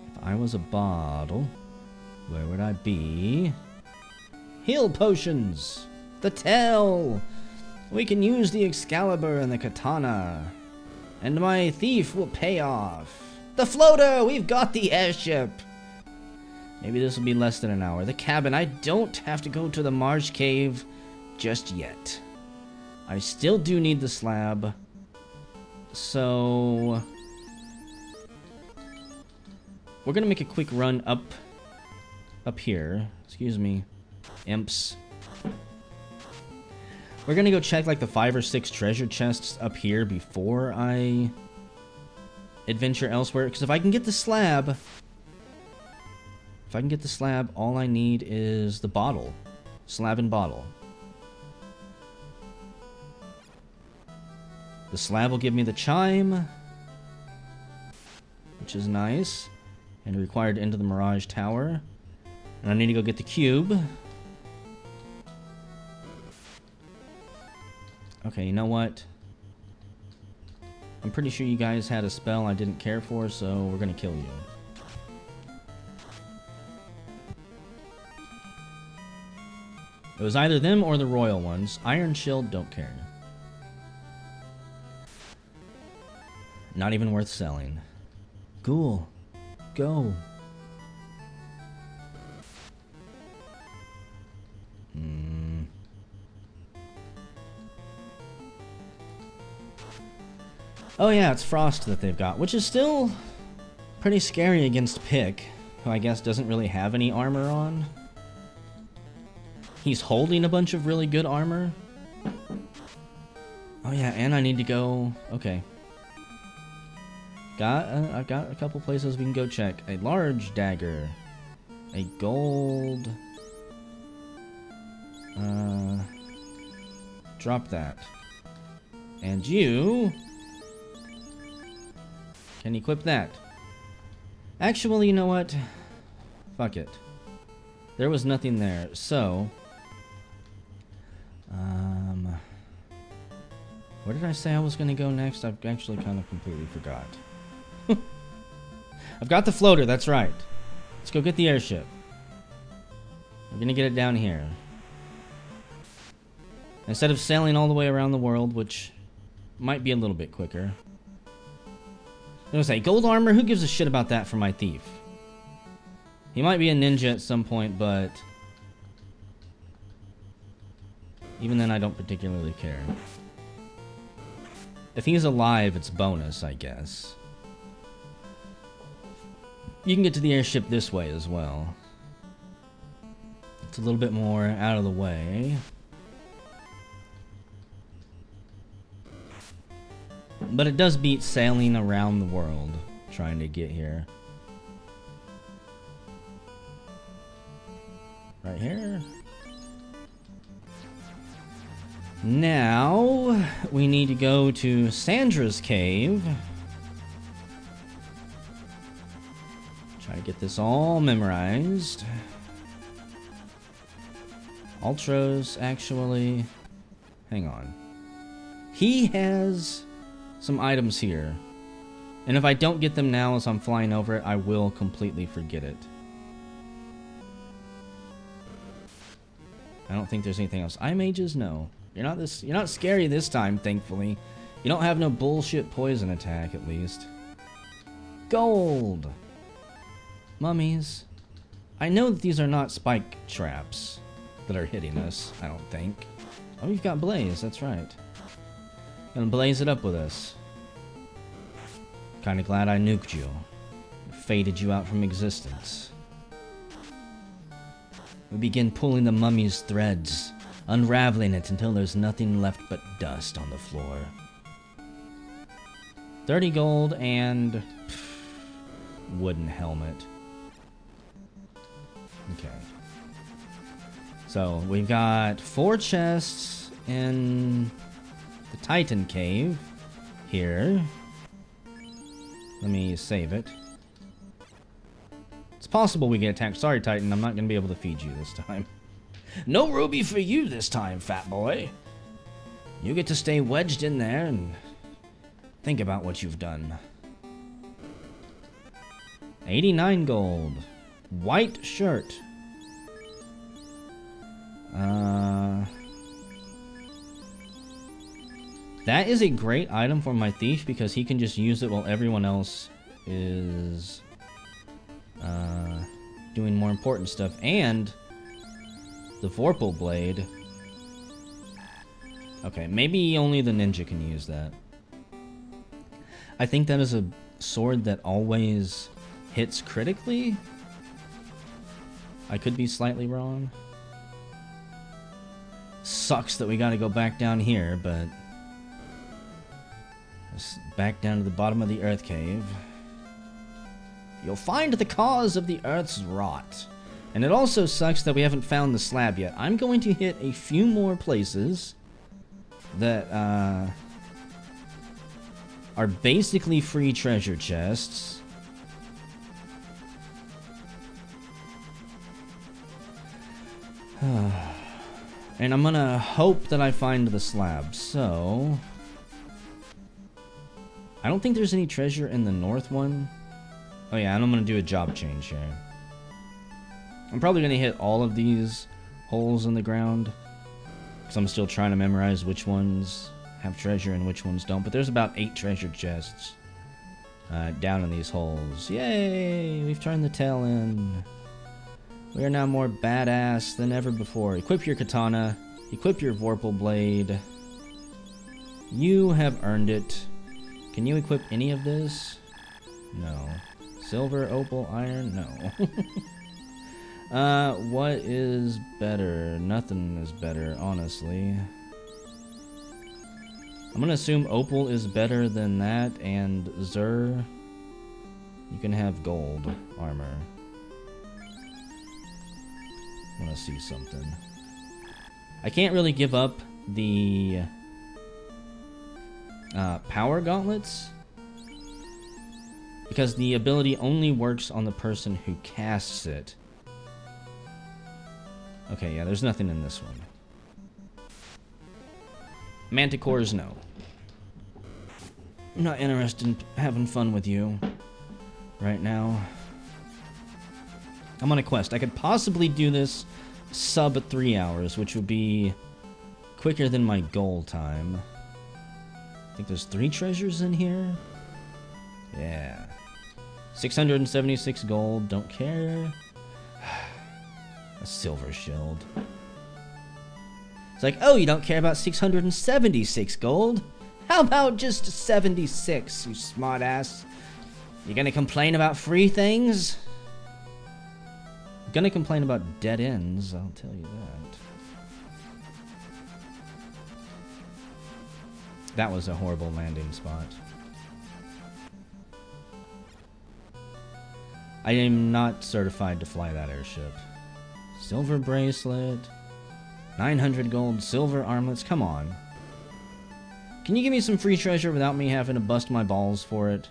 If I was a bottle, where would I be? Heal potions! The tail! We can use the Excalibur and the katana. And my thief will pay off. The floater! We've got the airship! Maybe this will be less than an hour. The cabin. I don't have to go to the Marsh Cave just yet. I still do need the slab. So we're gonna make a quick run up here. Excuse me, imps. We're gonna go check like the 5 or 6 treasure chests up here before I adventure elsewhere. Because if I can get the slab, all I need is the bottle. Slab and bottle. The slab will give me the chime, which is nice, and required to enter the Mirage Tower. And I need to go get the cube. Okay, you know what? I'm pretty sure you guys had a spell I didn't care for, so we're gonna kill you. It was either them or the royal ones. Iron Shield, don't care. Not even worth selling. Ghoul, go. Oh yeah, it's Frost that they've got, which is still pretty scary against Pick, who I guess doesn't really have any armor on. He's holding a bunch of really good armor. Oh yeah, and I need to go... Okay. I've got a couple places we can go check. A large dagger. A gold... Drop that. And you... Can equip that. Actually, you know what? Fuck it. There was nothing there, so... Where did I say I was gonna go next? I've actually kind of completely forgot. I've got the floater, that's right. Let's go get the airship. We're gonna get it down here. Instead of sailing all the way around the world, which might be a little bit quicker. I'm gonna say, gold armor? Who gives a shit about that for my thief? He might be a ninja at some point, but... even then, I don't particularly care. If he's alive, it's bonus, I guess. You can get to the airship this way as well. It's a little bit more out of the way. But it does beat sailing around the world, trying to get here. Right here. Now, we need to go to Sandra's cave. Try to get this all memorized. Ultros, actually... Hang on. He has some items here. And if I don't get them now as I'm flying over it, I will completely forget it. I don't think there's anything else. Eye mages? No. You're not scary this time, thankfully. You don't have no bullshit poison attack, at least. Gold! Mummies. I know that these are not spike traps that are hitting us, I don't think. Oh, you've got Blaze, that's right. Gonna blaze it up with us. Kinda glad I nuked you. Faded you out from existence. We begin pulling the mummy's threads, unraveling it until there's nothing left but dust on the floor. 30 gold and wooden helmet. Okay. So we've got 4 chests in the Titan Cave here. Let me save it. It's possible we get attacked. Sorry, Titan, I'm not going to be able to feed you this time. No ruby for you this time, fat boy. You get to stay wedged in there and think about what you've done. 89 gold. White shirt. That is a great item for my thief because he can just use it while everyone else is doing more important stuff. And the Vorpal blade. Okay, maybe only the ninja can use that. I think that is a sword that always hits critically. I could be slightly wrong. Sucks that we gotta go back down here, but back down to the bottom of the earth cave. You'll find the cause of the earth's rot. And it also sucks that we haven't found the slab yet. I'm going to hit a few more places that are basically free treasure chests. And I'm gonna hope that I find the slab. So I don't think there's any treasure in the north one. Oh yeah, and I'm gonna do a job change here. I'm probably gonna hit all of these holes in the ground because I'm still trying to memorize which ones have treasure and which ones don't. But there's about 8 treasure chests down in these holes. Yay! We've turned the tail in. We are now more badass than ever before. Equip your katana. Equip your Vorpal blade. You have earned it. Can you equip any of this? No. Silver, opal, iron? No. What is better? Nothing is better, honestly. I'm gonna assume opal is better than that, and Zur, you can have gold armor. I want to see something. I can't really give up the power gauntlets because the ability only works on the person who casts it. Okay, yeah, there's nothing in this one. Manticores, no. I'm not interested in having fun with you right now. I'm on a quest. I could possibly do this sub 3 hours, which would be quicker than my goal time. I think there's 3 treasures in here. Yeah. 676 gold, don't care. A silver shield. It's like, oh, you don't care about 676 gold? How about just 76, you smartass? You gonna complain about free things? Gonna complain about dead ends, I'll tell you that. That was a horrible landing spot. I am not certified to fly that airship. Silver bracelet, 900 gold, silver armlets, come on. Can you give me some free treasure without me having to bust my balls for it?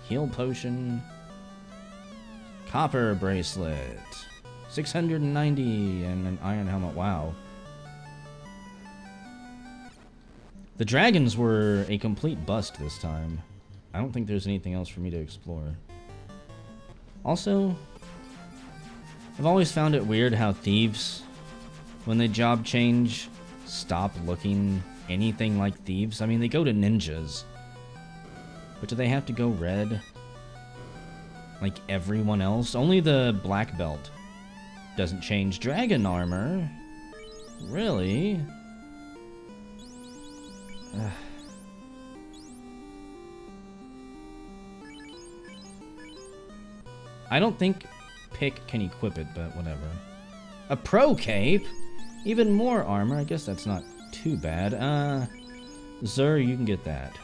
Heal potion. Copper bracelet. 690 and an iron helmet. Wow. The dragons were a complete bust this time. I don't think there's anything else for me to explore. Also, I've always found it weird how thieves, when they job change, stop looking anything like thieves. I mean, they go to ninjas. But do they have to go red? Like everyone else? Only the black belt doesn't change dragon armor. Really? I don't think Pick can equip it, but whatever. A pro cape? Even more armor? I guess that's not too bad. Zur, you can get that.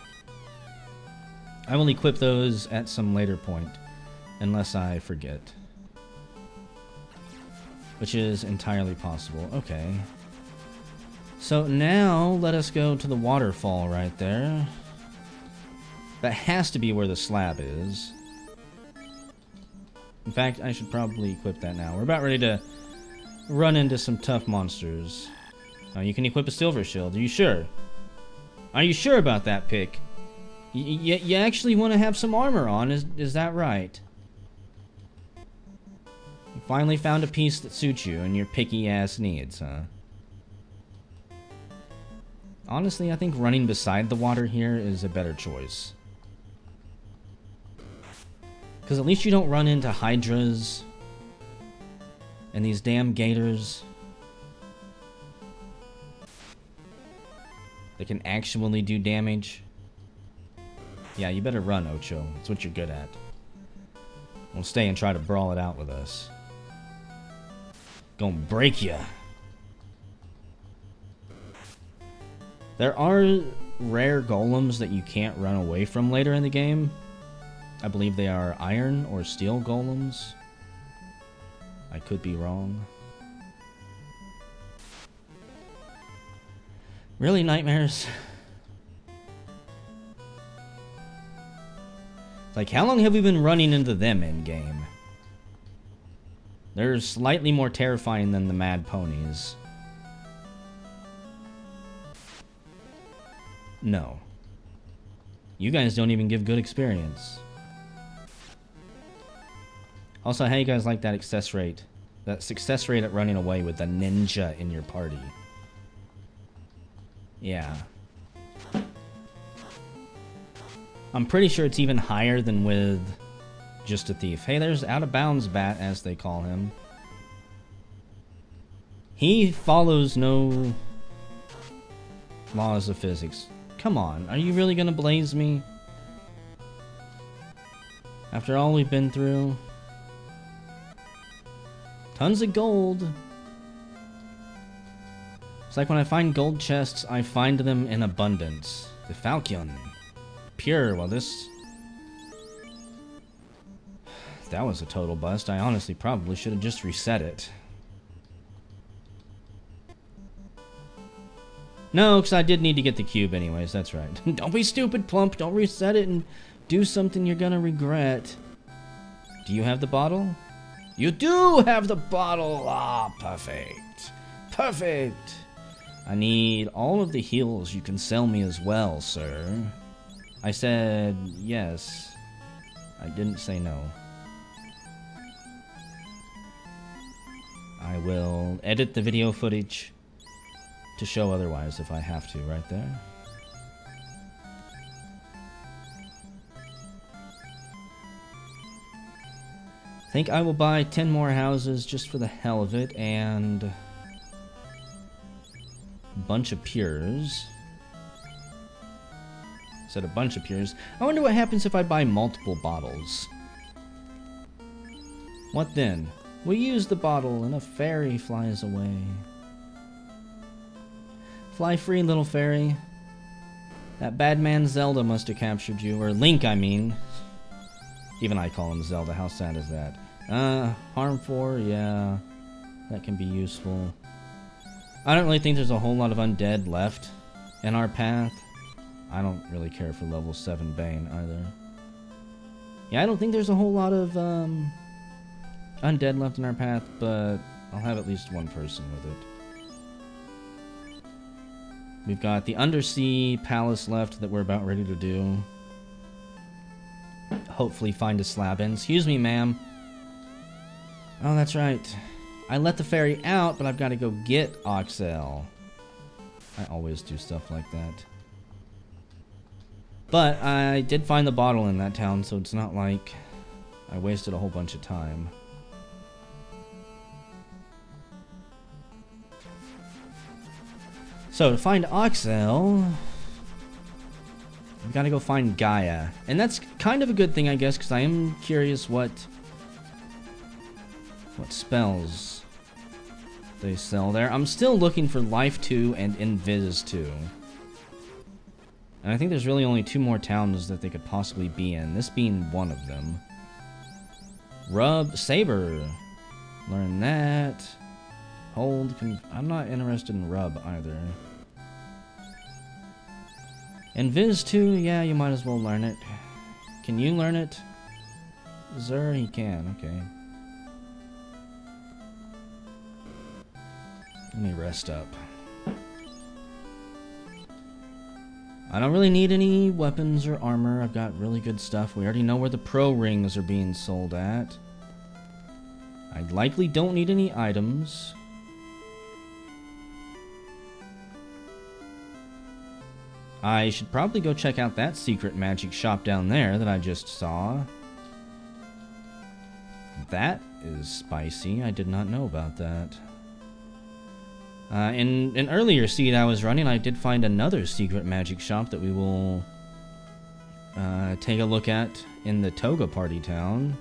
I will equip those at some later point, unless I forget. Which is entirely possible. Okay. So now, let us go to the waterfall right there. That has to be where the slab is. In fact, I should probably equip that now. We're about ready to run into some tough monsters. You can equip a silver shield. Are you sure? Are you sure about that, Pick? You actually want to have some armor on, is that right? You finally found a piece that suits you and your picky ass needs, huh? Honestly, I think running beside the water here is a better choice. Because at least you don't run into hydras and these damn gators that can actually do damage. Yeah, you better run, Ocho. That's what you're good at. Don't stay and try to brawl it out with us. Gonna break ya. There are rare golems that you can't run away from later in the game. I believe they are iron or steel golems. I could be wrong. Really, nightmares? Like, how long have we been running into them in game? They're slightly more terrifying than the mad ponies. No. You guys don't even give good experience. Also, how you guys like that success rate? That success rate at running away with a ninja in your party. Yeah. I'm pretty sure it's even higher than with just a thief. Hey, there's Out of Bounds Bat, as they call him. He follows no laws of physics. Come on, are you really gonna blaze me? After all we've been through? Tons of gold. It's like when I find gold chests, I find them in abundance. The Falcon. Pure, well this... That was a total bust. I honestly probably should have just reset it. No, because I did need to get the cube anyways, that's right. Don't be stupid, Plump. Don't reset it and do something you're gonna regret. Do you have the bottle? You do have the bottle! Ah, perfect. Perfect! I need all of the heals you can sell me as well, sir. I said yes. I didn't say no. I will edit the video footage to show otherwise if I have to, right there. I think I will buy 10 more houses just for the hell of it, and a bunch of pures. Said a bunch of pures. I wonder what happens if I buy multiple bottles. What then? We use the bottle and a fairy flies away. Fly free, little fairy. That bad man Zelda must have captured you. Or Link, I mean. Even I call him Zelda. How sad is that? Harm 4, yeah. That can be useful. I don't really think there's a whole lot of undead left in our path. I don't really care for level 7 Bane either. Yeah, I don't think there's a whole lot of undead left in our path, but I'll have at least one person with it. We've got the Undersea Palace left that we're about ready to do. Hopefully find a slab in. Excuse me, ma'am. Oh, that's right. I let the fairy out, but I've got to go get Oxel. I always do stuff like that. But I did find the bottle in that town, so it's not like I wasted a whole bunch of time. So, to find Oxel, we've got to go find Gaia. And that's kind of a good thing, I guess, because I am curious what spells they sell there. I'm still looking for Life 2 and Invis 2. And I think there's really only 2 more towns that they could possibly be in, this being one of them. Rub, Saber. Learn that. Hold, I'm not interested in Rub either. And Viz 2, yeah, you might as well learn it. Can you learn it? Zer, he can, okay. Let me rest up. I don't really need any weapons or armor. I've got really good stuff. We already know where the pro rings are being sold at. I likely don't need any items. I should probably go check out that secret magic shop down there that I just saw. That is spicy. I did not know about that. In an earlier seed I was running, I did find another secret magic shop that we will take a look at in the Toga Party Town,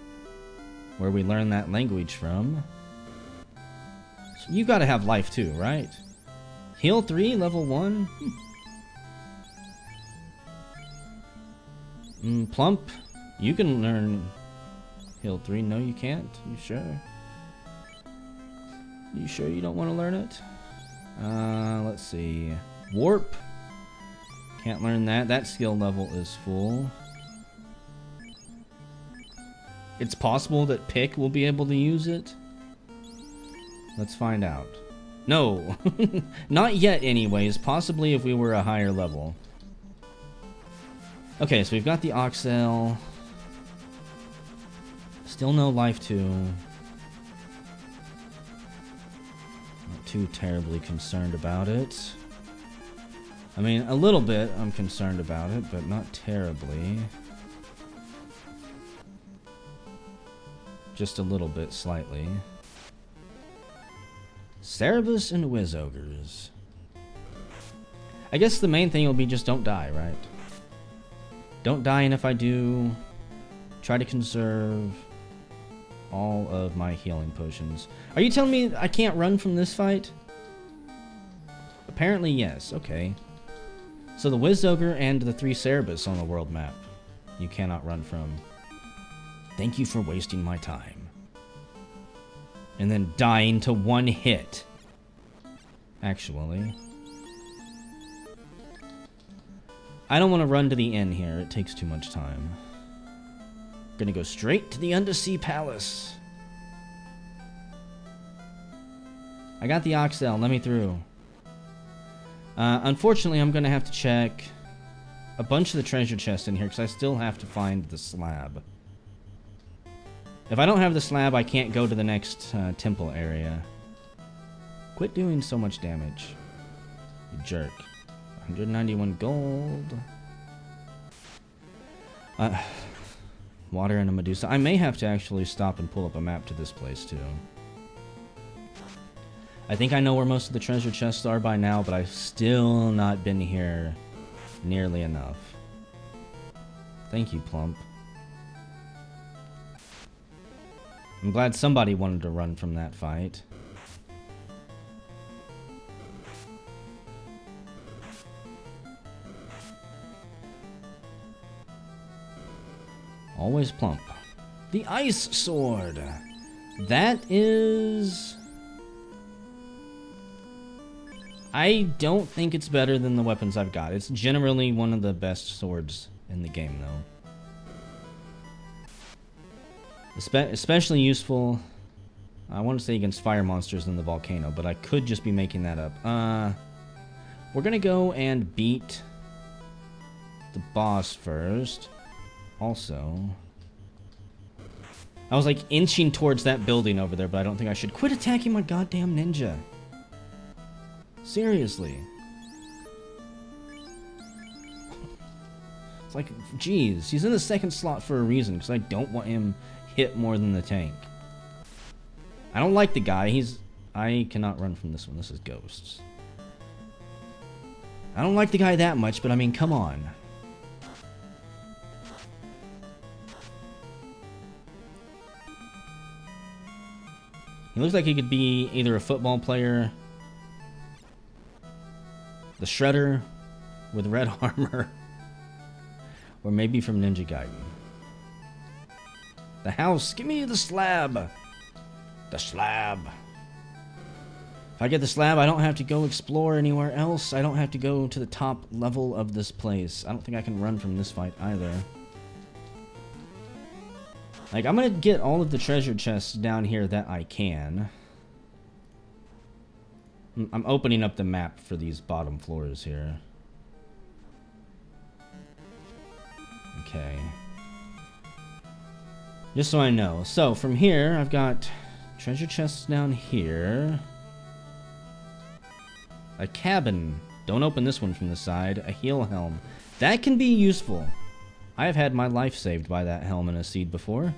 where we learn that language from. So you gotta have life too, right? Heal 3, level 1? Plump, you can learn Heal 3. No, you can't. You sure? You sure you don't want to learn it? Let's see. Warp. Can't learn that. That skill level is full. It's possible that Pick will be able to use it. Let's find out. No. Not yet anyways. Possibly if we were a higher level. Okay, so we've got the Oxel. Still no life 2. Not too terribly concerned about it. I mean, a little bit I'm concerned about it, but not terribly. Just a little bit, slightly. Cerebus and Wiz Ogres. I guess the main thing will be just don't die, right? Don't die, and if I do, try to conserve all of my healing potions. Are you telling me I can't run from this fight? Apparently, yes. Okay. So the Wiz Ogre and the 3 Cerebus on the world map, you cannot run from. Thank you for wasting my time. And then dying to 1 hit. Actually. I don't want to run to the inn here. It takes too much time. Gonna go straight to the Undersea Palace. I got the Oxel. Let me through. Unfortunately, I'm gonna have to check a bunch of the treasure chests in here because I still have to find the slab. If I don't have the slab, I can't go to the next temple area. Quit doing so much damage, you jerk. 191 gold. Water and a Medusa. I may have to actually stop and pull up a map to this place too. I think I know where most of the treasure chests are by now, but I've still not been here nearly enough. Thank you, Plump. I'm glad somebody wanted to run from that fight. Always Plump. The Ice Sword. That is... I don't think it's better than the weapons I've got. It's generally one of the best swords in the game, though. Especially useful, I want to say against fire monsters in the volcano, but I could just be making that up. We're gonna go and beat the boss first. Also, I was like inching towards that building over there, but I don't think I should. Quit attacking my goddamn ninja. Seriously. It's like, geez, he's in the second slot for a reason, because I don't want him hit more than the tank. I don't like the guy. I cannot run from this one. This is Ghosts. I don't like the guy that much, but I mean, come on. He looks like he could be either a football player, the Shredder with red armor, Or maybe from Ninja Gaiden. The house! Give me the slab! The slab! If I get the slab, I don't have to go explore anywhere else. I don't have to go to the top level of this place. I don't think I can run from this fight either. Like, I'm gonna get all of the treasure chests down here that I can. I'm opening up the map for these bottom floors here. Okay. Just so I know. So, from here, I've got treasure chests down here. A cabin. Don't open this one from the side. A heal helm. That can be useful. I have had my life saved by that helm in a seed before.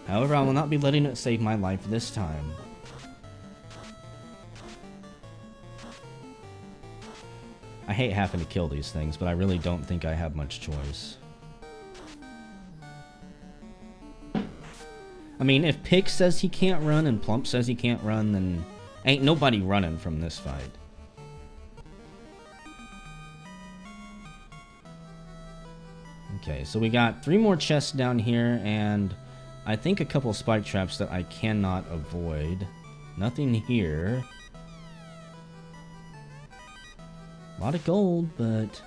However, I will not be letting it save my life this time. I hate having to kill these things, but I really don't think I have much choice. I mean, if Pick says he can't run and Plump says he can't run, then ain't nobody running from this fight. Okay, so we got 3 more chests down here, and I think a couple spike traps that I cannot avoid. Nothing here. A lot of gold, but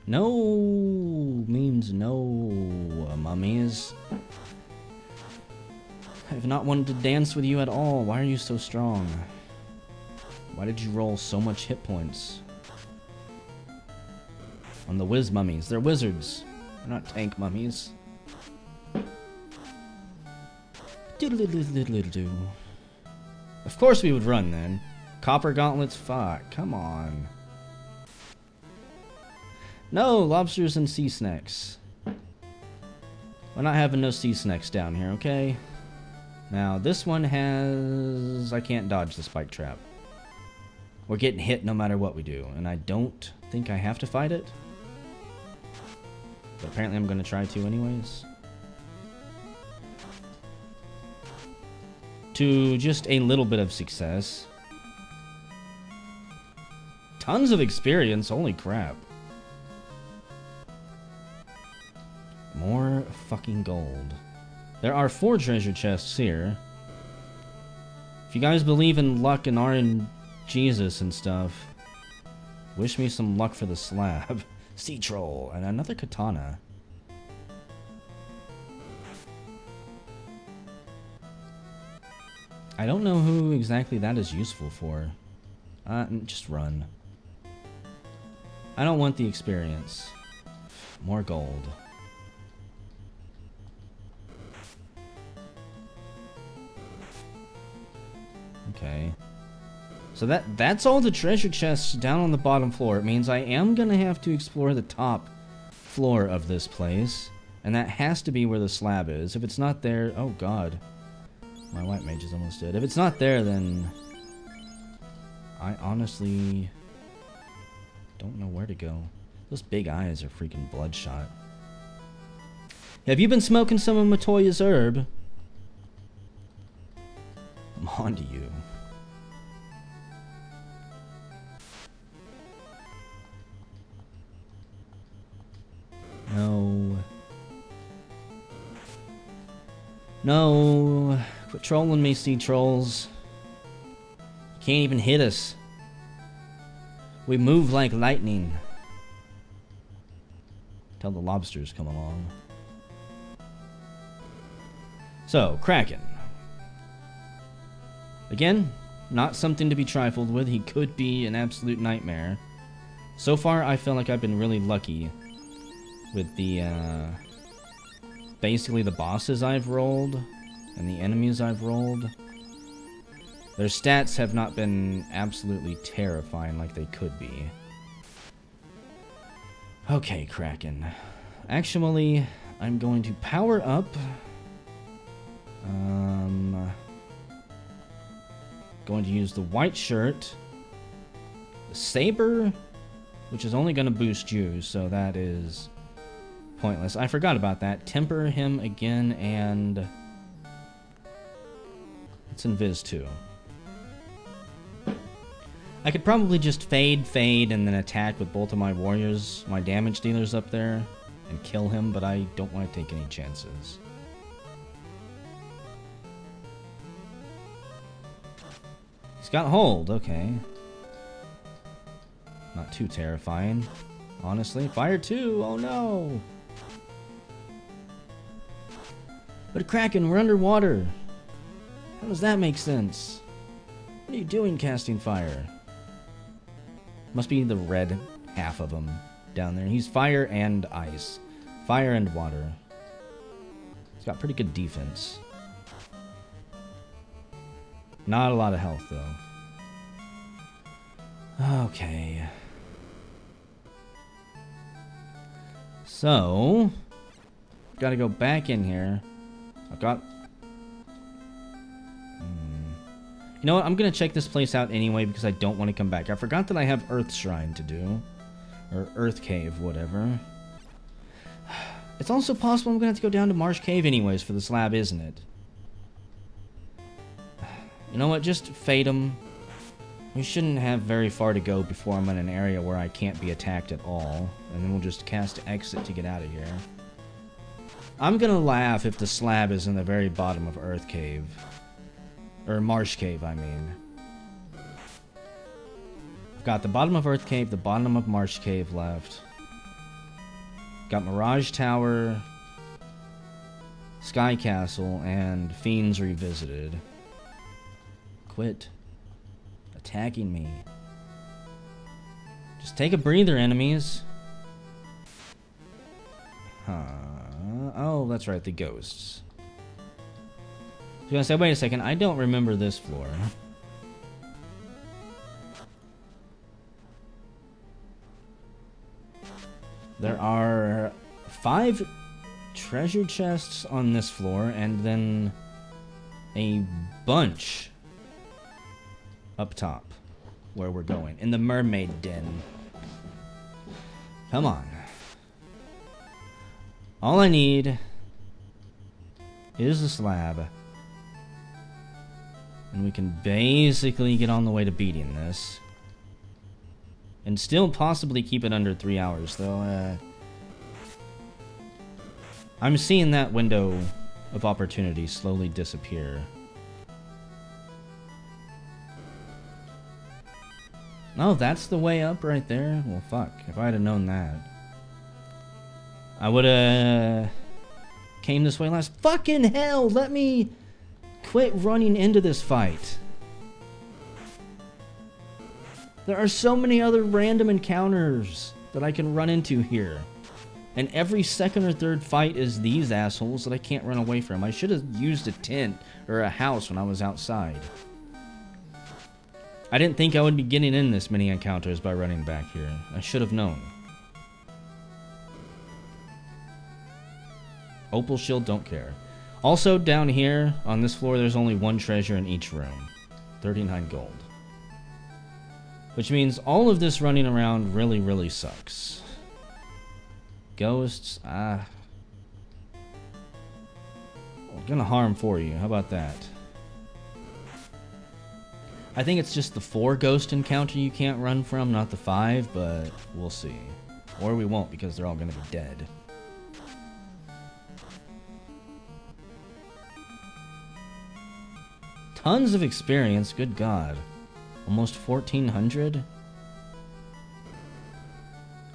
no means no, mummies. I have not wanted to dance with you at all. Why are you so strong? Why did you roll so much hit points? On the whiz mummies. They're wizards. They're not tank mummies. Of course we would run then. Copper gauntlets, fuck. Come on. No, lobsters and sea snakes. We're not having no sea snakes down here, okay? Now, this one has... I can't dodge the spike trap. We're getting hit no matter what we do, and I don't think I have to fight it. But apparently I'm going to try to anyways. To just a little bit of success. Tons of experience, holy crap. More fucking gold. There are 4 treasure chests here. If you guys believe in luck and are in Jesus and stuff, wish me some luck for the slab. Sea troll and another katana. I don't know who exactly that is useful for. Just run. I don't want the experience. More gold. Okay. So that's all the treasure chests down on the bottom floor. It means I am gonna have to explore the top floor of this place. And that has to be where the slab is. If it's not there... Oh god. My white mage is almost dead. If it's not there, then... I honestly... don't know where to go. Those big eyes are freaking bloodshot. Have you been smoking some of Matoya's herb? I'm on to you. No. No. Quit trolling me, sea trolls. You can't even hit us. We move like lightning. Tell the lobsters come along. So, Kraken. Again, not something to be trifled with. He could be an absolute nightmare. So far, I feel like I've been really lucky with the, basically the bosses I've rolled and the enemies I've rolled. Their stats have not been absolutely terrifying like they could be. Okay, Kraken. Actually, I'm going to power up. Going to use the white shirt, the saber, which is only going to boost you, so that is pointless. I forgot about that. Temper him again, and it's Invis too. I could probably just fade, and then attack with both of my warriors, my damage dealers up there, and kill him, but I don't want to take any chances. He's got hold, okay. Not too terrifying, honestly. Fire 2, oh no! But Kraken, we're underwater. How does that make sense? What are you doing casting fire? Must be the red half of him down there. He's fire and ice. Fire and water. He's got pretty good defense. Not a lot of health, though. Okay. So, gotta go back in here. I've got... You know what? I'm gonna check this place out anyway because I don't want to come back. I forgot that I have Earth Shrine to do. Or Earth Cave, whatever. It's also possible I'm gonna have to go down to Marsh Cave anyways for the slab, isn't it? You know what? Just fade him. We shouldn't have very far to go before I'm in an area where I can't be attacked at all. And then we'll just cast exit to get out of here. I'm gonna laugh if the slab is in the very bottom of Earth Cave. Or Marsh Cave, I mean. I've got the bottom of Earth Cave, the bottom of Marsh Cave left. Got Mirage Tower, Sky Castle, and Fiends Revisited. Quit attacking me. Just take a breather, enemies. Huh. Oh, that's right, the ghosts. I was gonna say, wait a second, I don't remember this floor. There are 5 treasure chests on this floor, and then a bunch up top where we're going, in the mermaid den. Come on. All I need is a slab. And we can basically get on the way to beating this. And still possibly keep it under 3 hours, though. I'm seeing that window of opportunity slowly disappear. Oh, that's the way up right there? Well, fuck. If I had known that, I would have came this way last. Fucking hell! Let me quit running into this fight. There are so many other random encounters that I can run into here. And every second or third fight is these assholes that I can't run away from. I should have used a tent or a house when I was outside. I didn't think I would be getting in this many encounters by running back here. I should have known. Opal Shield, don't care. Also, down here, on this floor, there's only 1 treasure in each room. 39 gold. Which means all of this running around really, really sucks. Ghosts, I'm gonna harm for you. How about that? I think it's just the 4 ghost encounter you can't run from, not the 5, but we'll see. Or we won't, because they're all gonna be dead. Tons of experience, good god. Almost 1400?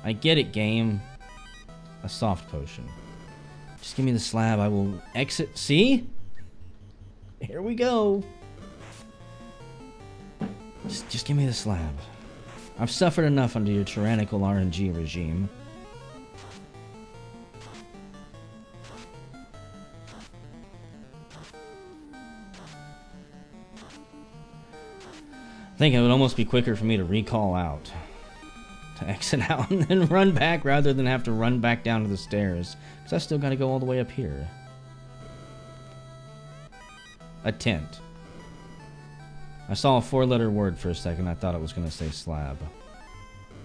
I get it, game. A soft potion. Just give me the slab, I will exit. See? Here we go. Just give me the slab. I've suffered enough under your tyrannical RNG regime. I think it would almost be quicker for me to recall out. To exit out and then run back rather than have to run back down to the stairs. Because I still gotta go all the way up here. A tent. I saw a 4-letter word for a second. I thought it was gonna say slab.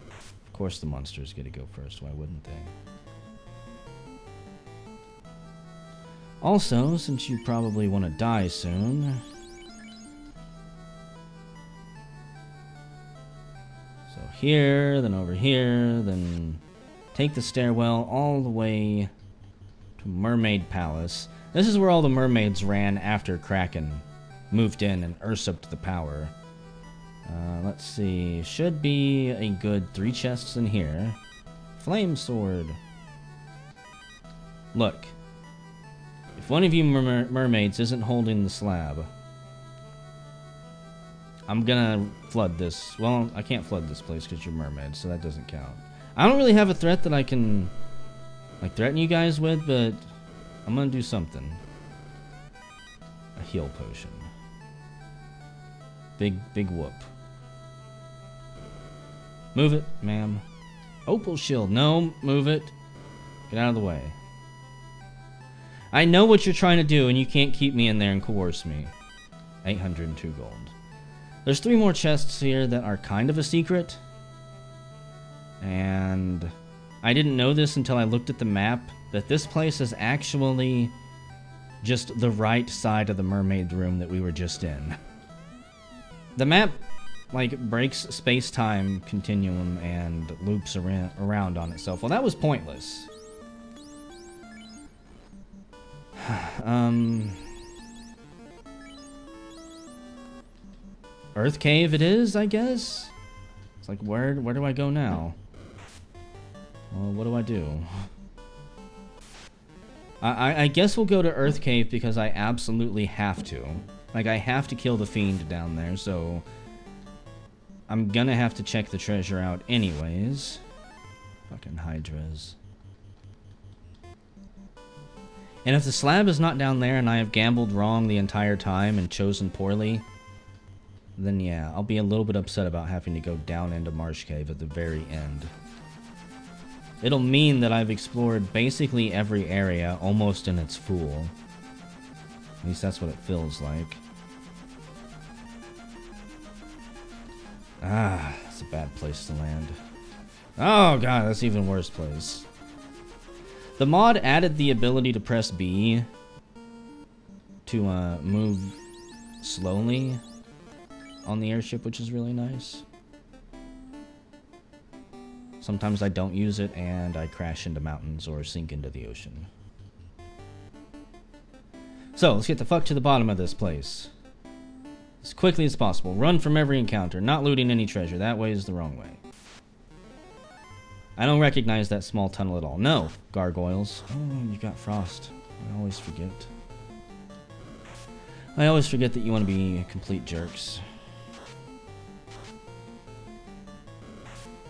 Of course the monsters get to go first. Why wouldn't they? Also, since you probably want to die soon... So here, then over here, then take the stairwell all the way to Mermaid Palace. This is where all the mermaids ran after Kraken moved in and usurped the power. Let's see. Should be a good 3 chests in here. Flame sword. Look. If one of you mermaids isn't holding the slab, I'm gonna flood this. Well, I can't flood this place because you're mermaids, so that doesn't count. I don't really have a threat that I can, like, threaten you guys with, but I'm gonna do something. A heal potion. Big whoop. Move it, ma'am. Opal shield. No, move it. Get out of the way. I know what you're trying to do, and you can't keep me in there and coerce me. 802 gold. There's 3 more chests here that are kind of a secret. And I didn't know this until I looked at the map, that this place is actually just the right side of the mermaid room that we were just in. The map, like, breaks space-time continuum and loops around on itself. Well, that was pointless. Earth Cave it is, I guess? It's like, where do I go now? Well, what do I do? I guess we'll go to Earth Cave because I absolutely have to. Like, I have to kill the fiend down there, so I'm gonna have to check the treasure out anyways. Fucking hydras. And if the slab is not down there and I have gambled wrong the entire time and chosen poorly, then yeah, I'll be a little bit upset about having to go down into Marsh Cave at the very end. It'll mean that I've explored basically every area almost in its full. At least that's what it feels like. Ah, that's a bad place to land. Oh god, that's an even worse place. The mod added the ability to press B to move slowly on the airship, which is really nice. Sometimes I don't use it and I crash into mountains or sink into the ocean. So, let's get the fuck to the bottom of this place. As quickly as possible. Run from every encounter, not looting any treasure. That way is the wrong way. I don't recognize that small tunnel at all. No, gargoyles. Oh, you got frost. I always forget. I always forget that you want to be complete jerks.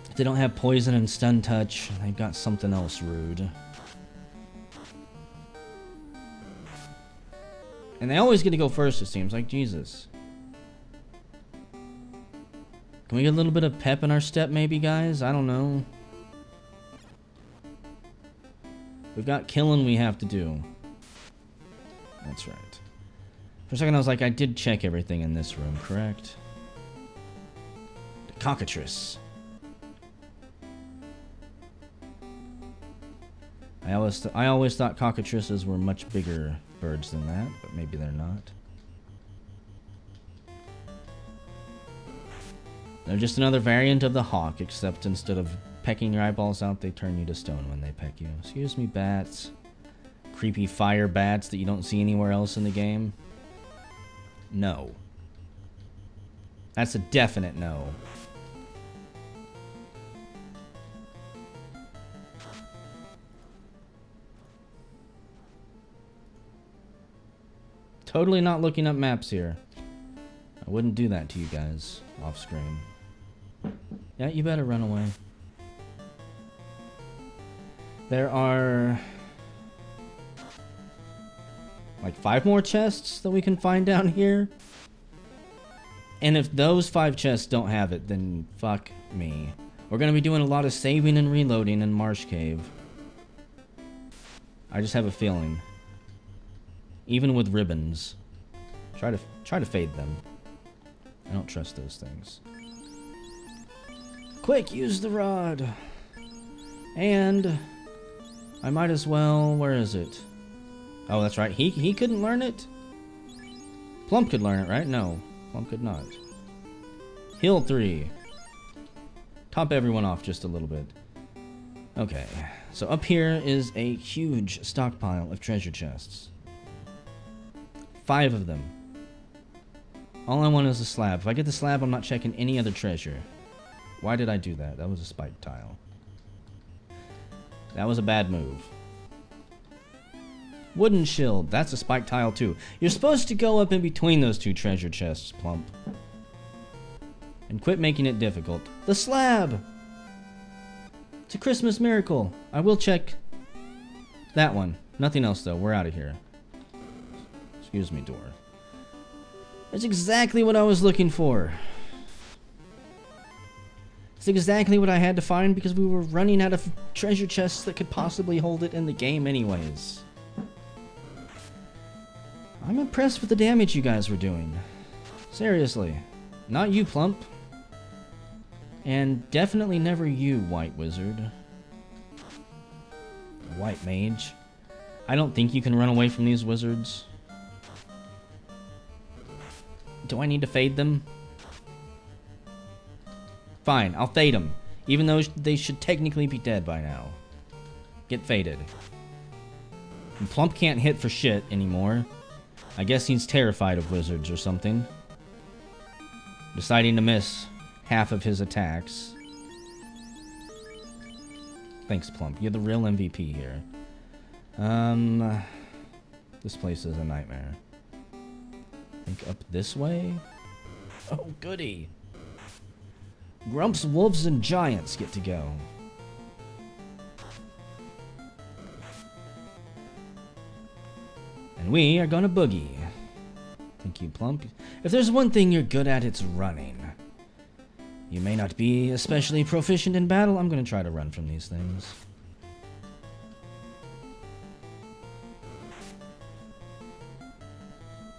If they don't have poison and stun touch, they've got something else rude. And they always get to go first, it seems like. Jesus. Can we get a little bit of pep in our step, maybe, guys? I don't know. We've got killing we have to do. That's right. For a second I was like, I did check everything in this room, correct? The cockatrice. I always thought cockatrices were much bigger birds than that, but maybe they're not. They're just another variant of the hawk, except instead of pecking your eyeballs out, they turn you to stone when they peck you. Excuse me, bats. Creepy fire bats that you don't see anywhere else in the game. No. That's a definite no. Totally not looking up maps here. I wouldn't do that to you guys off screen. Yeah, you better run away. There are like 5 more chests that we can find down here. And if those 5 chests don't have it, then fuck me. We're going to be doing a lot of saving and reloading in Marsh Cave. I just have a feeling. Even with ribbons. Try to fade them. I don't trust those things. Quick, use the rod. And I might as well, where is it? Oh, that's right. He couldn't learn it? Plump could learn it, right? No, Plump could not. Heal 3. Top everyone off just a little bit. Okay, so up here is a huge stockpile of treasure chests. 5 of them. All I want is a slab. If I get the slab, I'm not checking any other treasure. Why did I do that? That was a spike tile. That was a bad move. Wooden shield. That's a spike tile too. You're supposed to go up in between those 2 treasure chests, Plump. And quit making it difficult. The slab! It's a Christmas miracle. I will check that one. Nothing else though. We're out of here. Excuse me, door. That's exactly what I was looking for. It's exactly what I had to find because we were running out of treasure chests that could possibly hold it in the game anyways. I'm impressed with the damage you guys were doing. Seriously. Not you, Plump. And definitely never you, White Wizard. White Mage. I don't think you can run away from these wizards. Do I need to fade them? Fine, I'll fade them. Even though they should technically be dead by now. Get faded. And Plump can't hit for shit anymore. I guess he's terrified of wizards or something. Deciding to miss half of his attacks. Thanks, Plump. You're the real MVP here. This place is a nightmare. I think up this way? Oh, goody. Grumps, wolves, and giants get to go. And we are gonna boogie. Thank you, Plump. If there's one thing you're good at, it's running. You may not be especially proficient in battle. I'm gonna try to run from these things.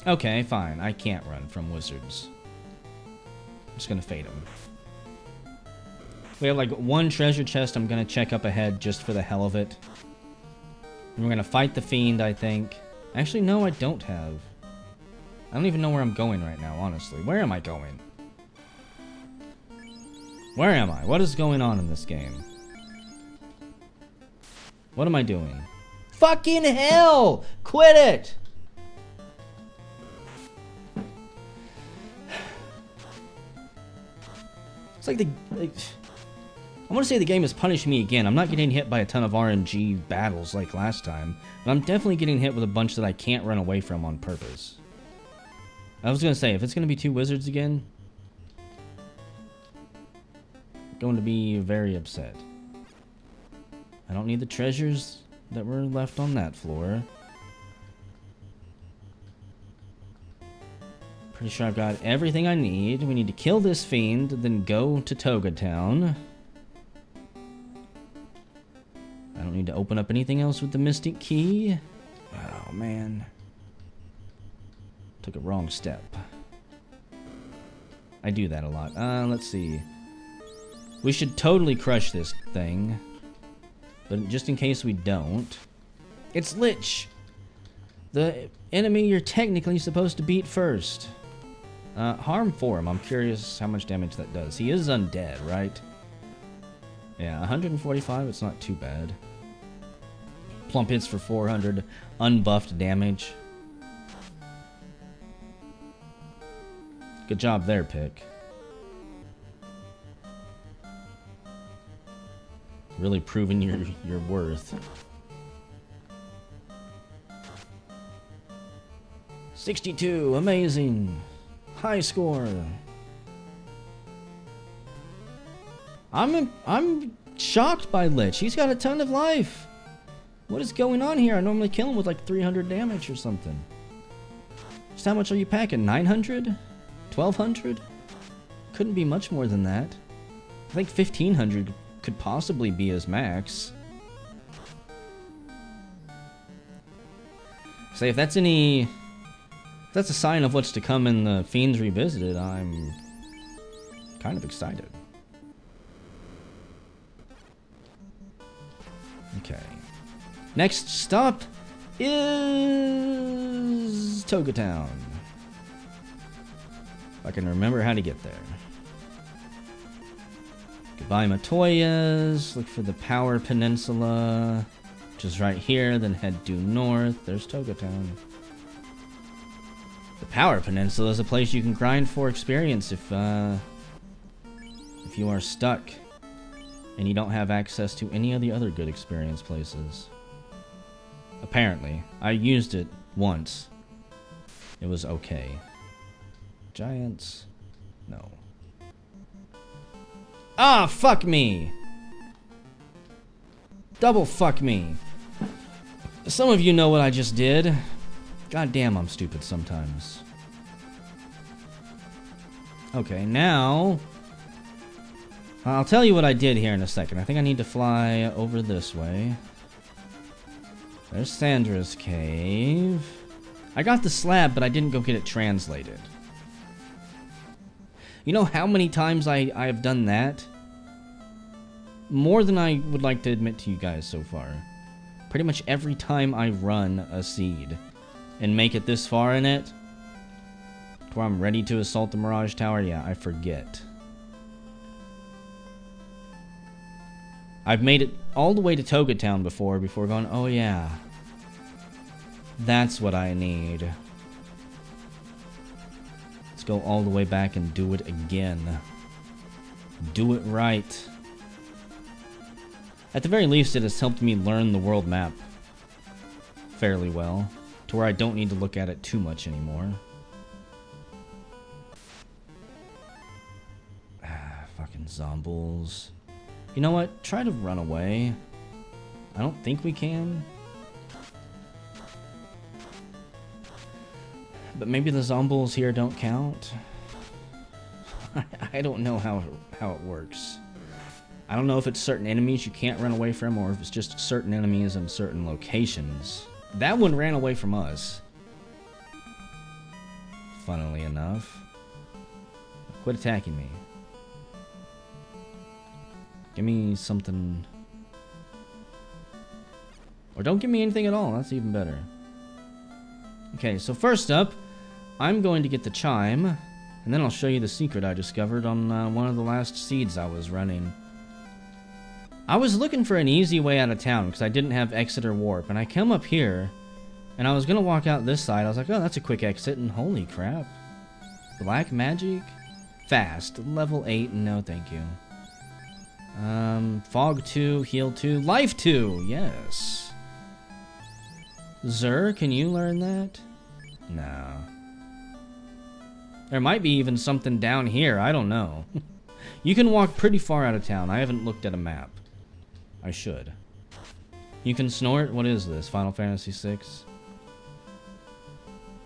Okay, fine. I can't run from wizards. I'm just gonna fade them. We have like 1 treasure chest I'm gonna check up ahead just for the hell of it. And we're gonna fight the fiend, I think. Actually, no, I don't have. I don't even know where I'm going right now, honestly. Where am I going? Where am I? What is going on in this game? What am I doing? Fucking hell! Quit it! It's like I want to say the game is punishing me again. I'm not getting hit by a ton of RNG battles like last time, but I'm definitely getting hit with a bunch that I can't run away from on purpose. I was going to say, if it's going to be 2 wizards again, I'm going to be very upset. I don't need the treasures that were left on that floor. Pretty sure I've got everything I need. We need to kill this fiend, then go to Toga Town. I don't need to open up anything else with the Mystic Key. Oh, man. Took a wrong step. I do that a lot. Let's see. We should totally crush this thing. But just in case we don't. It's Lich! The enemy you're technically supposed to beat first. Harm 4 him. I'm curious how much damage that does. He is undead, right? Yeah, 145, it's not too bad. Plump hits for 400, unbuffed damage. Good job there, Pick. Really proving your worth. 62, amazing. High score. I'm shocked by Lich. He's got a ton of life. What is going on here? I normally kill him with like 300 damage or something. Just how much are you packing? 900? 1200? Couldn't be much more than that. I think 1500 could possibly be his max. Say if that's any... If that's a sign of what's to come in the Fiends Revisited, I'm kind of excited. Okay. Next stop is Toga Town. If I can remember how to get there. Buy Matoyas, look for the Power Peninsula, which is right here, then head due north. There's Toga Town. The Power Peninsula is a place you can grind for experience if you are stuck and you don't have access to any of the other good experience places. Apparently. I used it once. It was okay. Giants? No. Ah, fuck me! Double fuck me. Some of you know what I just did. God damn, I'm stupid sometimes. Okay, now... I'll tell you what I did here in a second. I think I need to fly over this way. There's Sandra's cave. I got the slab, but I didn't go get it translated. You know how many times I have done that? More than I would like to admit to you guys so far. Pretty much every time I run a seed and make it this far in it, to where I'm ready to assault the Mirage Tower, yeah, I forget. I've made it all the way to Toga Town before going, oh yeah, that's what I need. Let's go all the way back and do it again. Do it right. At the very least, it has helped me learn the world map fairly well, to where I don't need to look at it too much anymore. Fucking zombies. You know what? Try to run away. I don't think we can. But maybe the zombies here don't count. I don't know how it works. I don't know if it's certain enemies you can't run away from, or if it's just certain enemies in certain locations. That one ran away from us. Funnily enough. Quit attacking me. Give me something. Or don't give me anything at all. That's even better. Okay, so first up, I'm going to get the chime, and then I'll show you the secret I discovered on one of the last seeds I was running. I was looking for an easy way out of town because I didn't have exit or warp, and I come up here, and I was going to walk out this side. I was like, oh, that's a quick exit, and holy crap. Black magic? Fast. Level 8, no thank you. Fog 2, heal 2, life 2, yes. Zur, can you learn that? No. There might be even something down here, I don't know. You can walk pretty far out of town. I haven't looked at a map. I should. You can snort? What is this? Final Fantasy VI?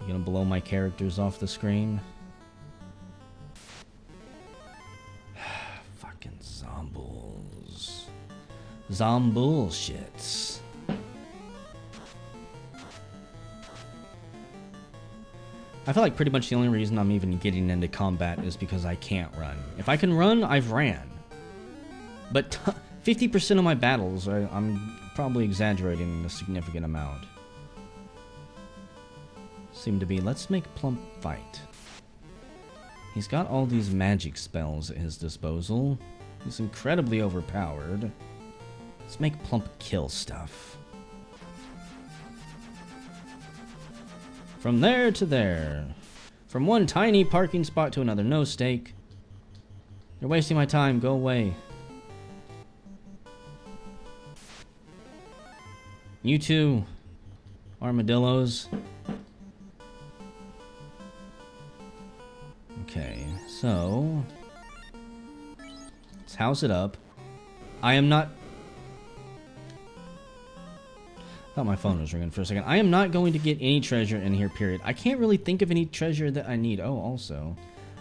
You gonna blow my characters off the screen? Fucking zombies. Zombullshits. I feel like pretty much the only reason I'm even getting into combat is because I can't run. If I can run, I've ran. But 50% of my battles, I'm probably exaggerating a significant amount, seem to be, let's make Plump fight. He's got all these magic spells at his disposal. He's incredibly overpowered. Let's make Plump kill stuff. From there to there. From one tiny parking spot to another. No stake. You're wasting my time. Go away. You two armadillos. Okay, so let's house it up. I am not... I thought my phone was ringing for a second. I am not going to get any treasure in here, period. I can't really think of any treasure that I need. Oh, also,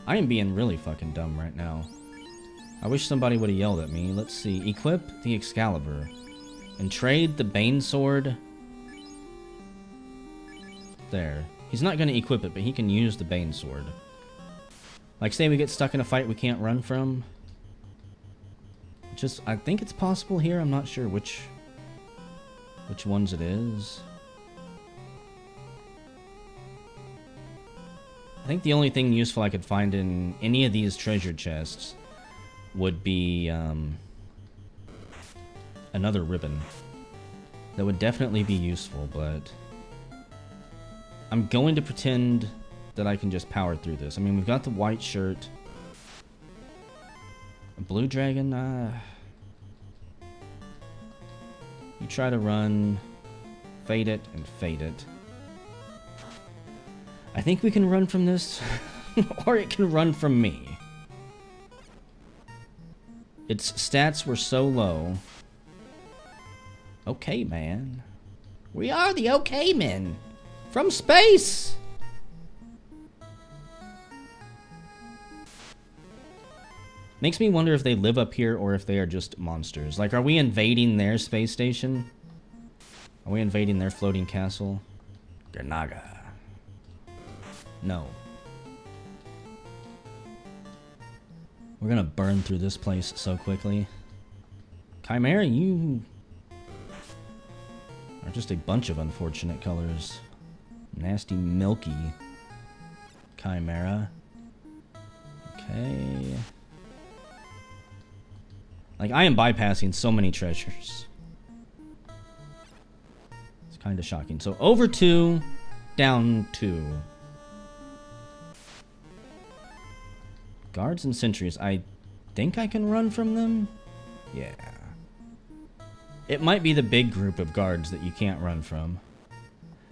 I am being really fucking dumb right now. I wish somebody would have yelled at me. Let's see. Equip the Excalibur. And trade the Bane Sword. There. He's not going to equip it, but he can use the Bane Sword. Like, say we get stuck in a fight we can't run from. Just, I think it's possible here. I'm not sure which ones it is. I think the only thing useful I could find in any of these treasure chests would be another ribbon. That would definitely be useful, but I'm going to pretend that I can just power through this. I mean, we've got the white shirt. A blue dragon, you try to run, fade it, and fade it. I think we can run from this, or it can run from me. Its stats were so low. Okay, man. We are the okay men. From space! Makes me wonder if they live up here or if they are just monsters. Like, are we invading their space station? Are we invading their floating castle? Gernaga. No. We're gonna burn through this place so quickly. Chimera, you are just a bunch of unfortunate colors. Nasty, milky Chimera. Okay. Like, I am bypassing so many treasures. It's kind of shocking. So, over 2, down 2. Guards and sentries. I think I can run from them? Yeah. It might be the big group of guards that you can't run from.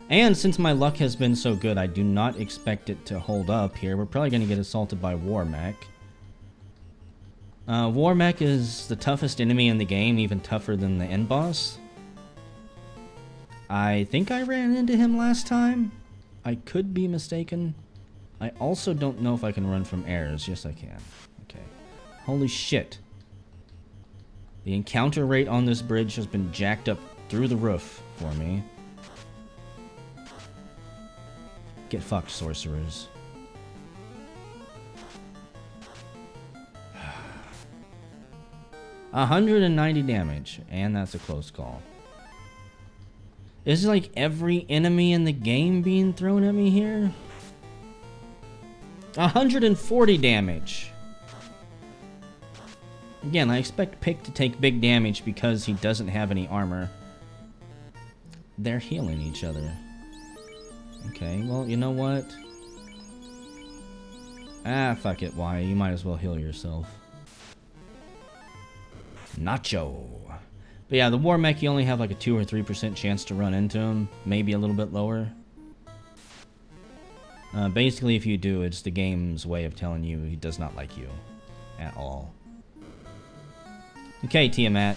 And since my luck has been so good, I do not expect it to hold up here. We're probably going to get assaulted by Warmech. Warmech is the toughest enemy in the game, even tougher than the end boss. I think I ran into him last time. I could be mistaken. I also don't know if I can run from airs. Yes, I can. Okay. Holy shit. The encounter rate on this bridge has been jacked up through the roof for me. Get fucked, sorcerers. 190 damage, and that's a close call. Is like every enemy in the game being thrown at me here? 140 damage. Again, I expect Pick to take big damage because he doesn't have any armor. They're healing each other. Okay, well, you know what? Ah, fuck it, why? You might as well heal yourself. Nacho. But yeah, the Warmech, you only have like a 2 or 3% chance to run into him. Maybe a little bit lower. Basically, if you do, it's the game's way of telling you he does not like you. At all. Okay, Tiamat.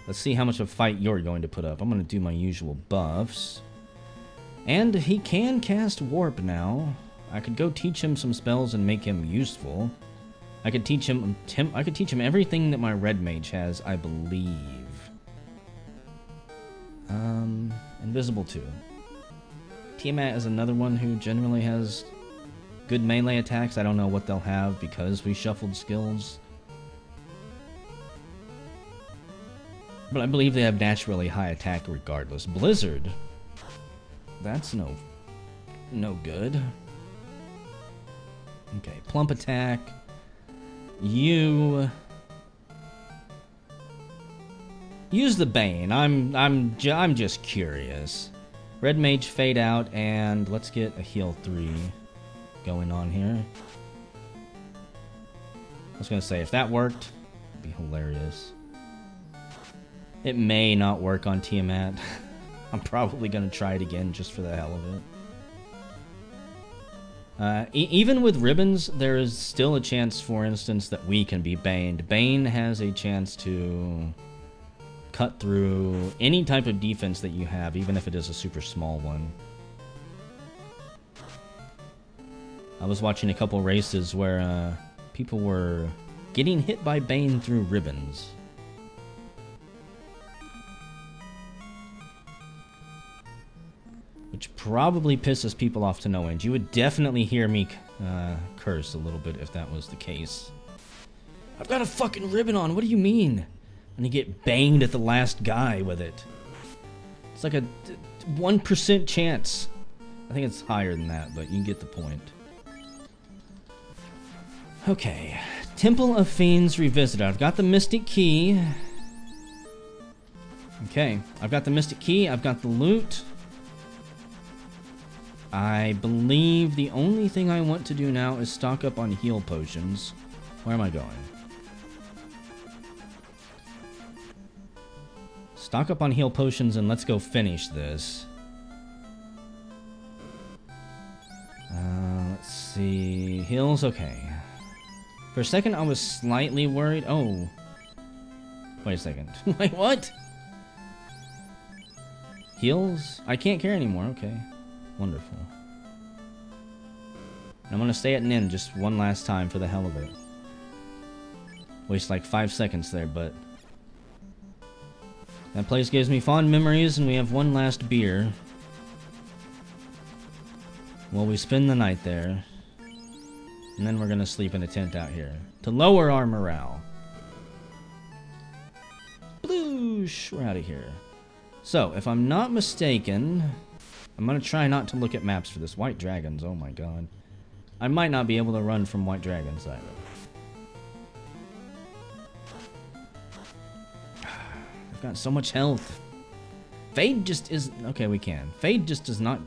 Let's see how much of a fight you're going to put up. I'm going to do my usual buffs. And he can cast Warp now. I could go teach him some spells and make him useful. I could teach him everything that my red mage has, I believe. Invisible too. Tiamat is another one who generally has good melee attacks. I don't know what they'll have because we shuffled skills. But I believe they have naturally high attack regardless. Blizzard. That's no good. Okay, plump attack. You use the Bane. I'm just curious. Red Mage fade out, and let's get a heal 3 going on here. I was gonna say if that worked, it'd be hilarious. It may not work on Tiamat. I'm probably gonna try it again just for the hell of it. Even with ribbons, there is still a chance, for instance, that we can be baned. Bane has a chance to cut through any type of defense that you have, even if it is a super small one. I was watching a couple races where people were getting hit by Bane through ribbons. Which probably pisses people off to no end. You would definitely hear me curse a little bit if that was the case. I've got a fucking ribbon on, what do you mean? And you get banged at the last guy with it. It's like a 1% chance. I think it's higher than that, but you get the point. Okay, Temple of Fiends Revisited. I've got the Mystic Key. Okay, I've got the Mystic Key. I've got the loot. I believe the only thing I want to do now is stock up on heal potions. Where am I going? Stock up on heal potions and let's go finish this. Let's see. Heals, okay. For a second, I was slightly worried. Oh. Wait a second. Wait, what? Heals? I can't care anymore. Okay. Wonderful. I'm gonna stay at an inn just one last time for the hell of it. Waste like 5 seconds there, but... that place gives me fond memories, and we have one last beer. Well, we spend the night there. And then we're gonna sleep in a tent out here. To lower our morale. Bloosh! We're out of here. So, if I'm not mistaken... I'm gonna try not to look at maps for this. White dragons, oh my god. I might not be able to run from white dragons either. I've got so much health. Fade just is... okay, we can. Fade just does not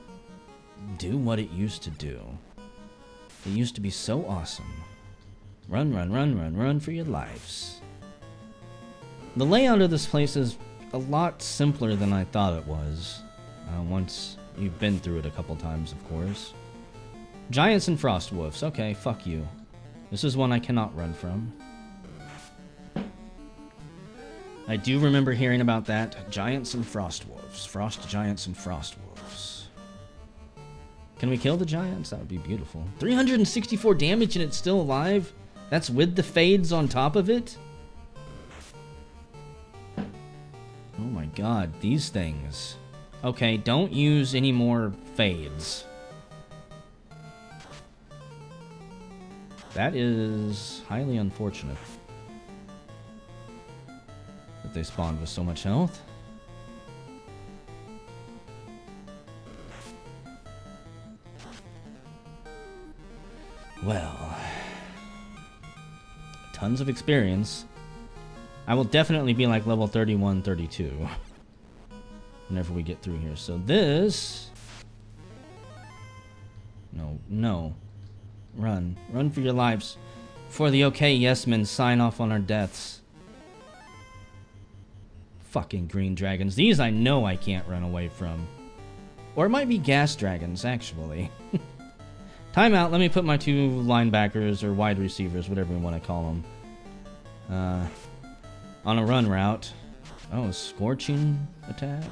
do what it used to do. It used to be so awesome. Run, run, run, run, run for your lives. The layout of this place is a lot simpler than I thought it was. Once you've been through it a couple times, of course. Giants and frost wolves. Okay, fuck you. This is one I cannot run from. I do remember hearing about that. Giants and frost wolves. Frost giants and frost wolves. Can we kill the giants? That would be beautiful. 364 damage and it's still alive? That's with the fades on top of it? Oh my god, these things. Okay, don't use any more fades. That is highly unfortunate. That they spawned with so much health. Well, tons of experience. I will definitely be like level 31, 32 whenever we get through here. So this... No. Run. Run for your lives. Before the okay yes men sign off on our deaths. Fucking green dragons. These I know I can't run away from. Or it might be gas dragons, actually. Time out. Let me put my two linebackers or wide receivers, whatever you want to call them, on a run route. Oh, scorching attack.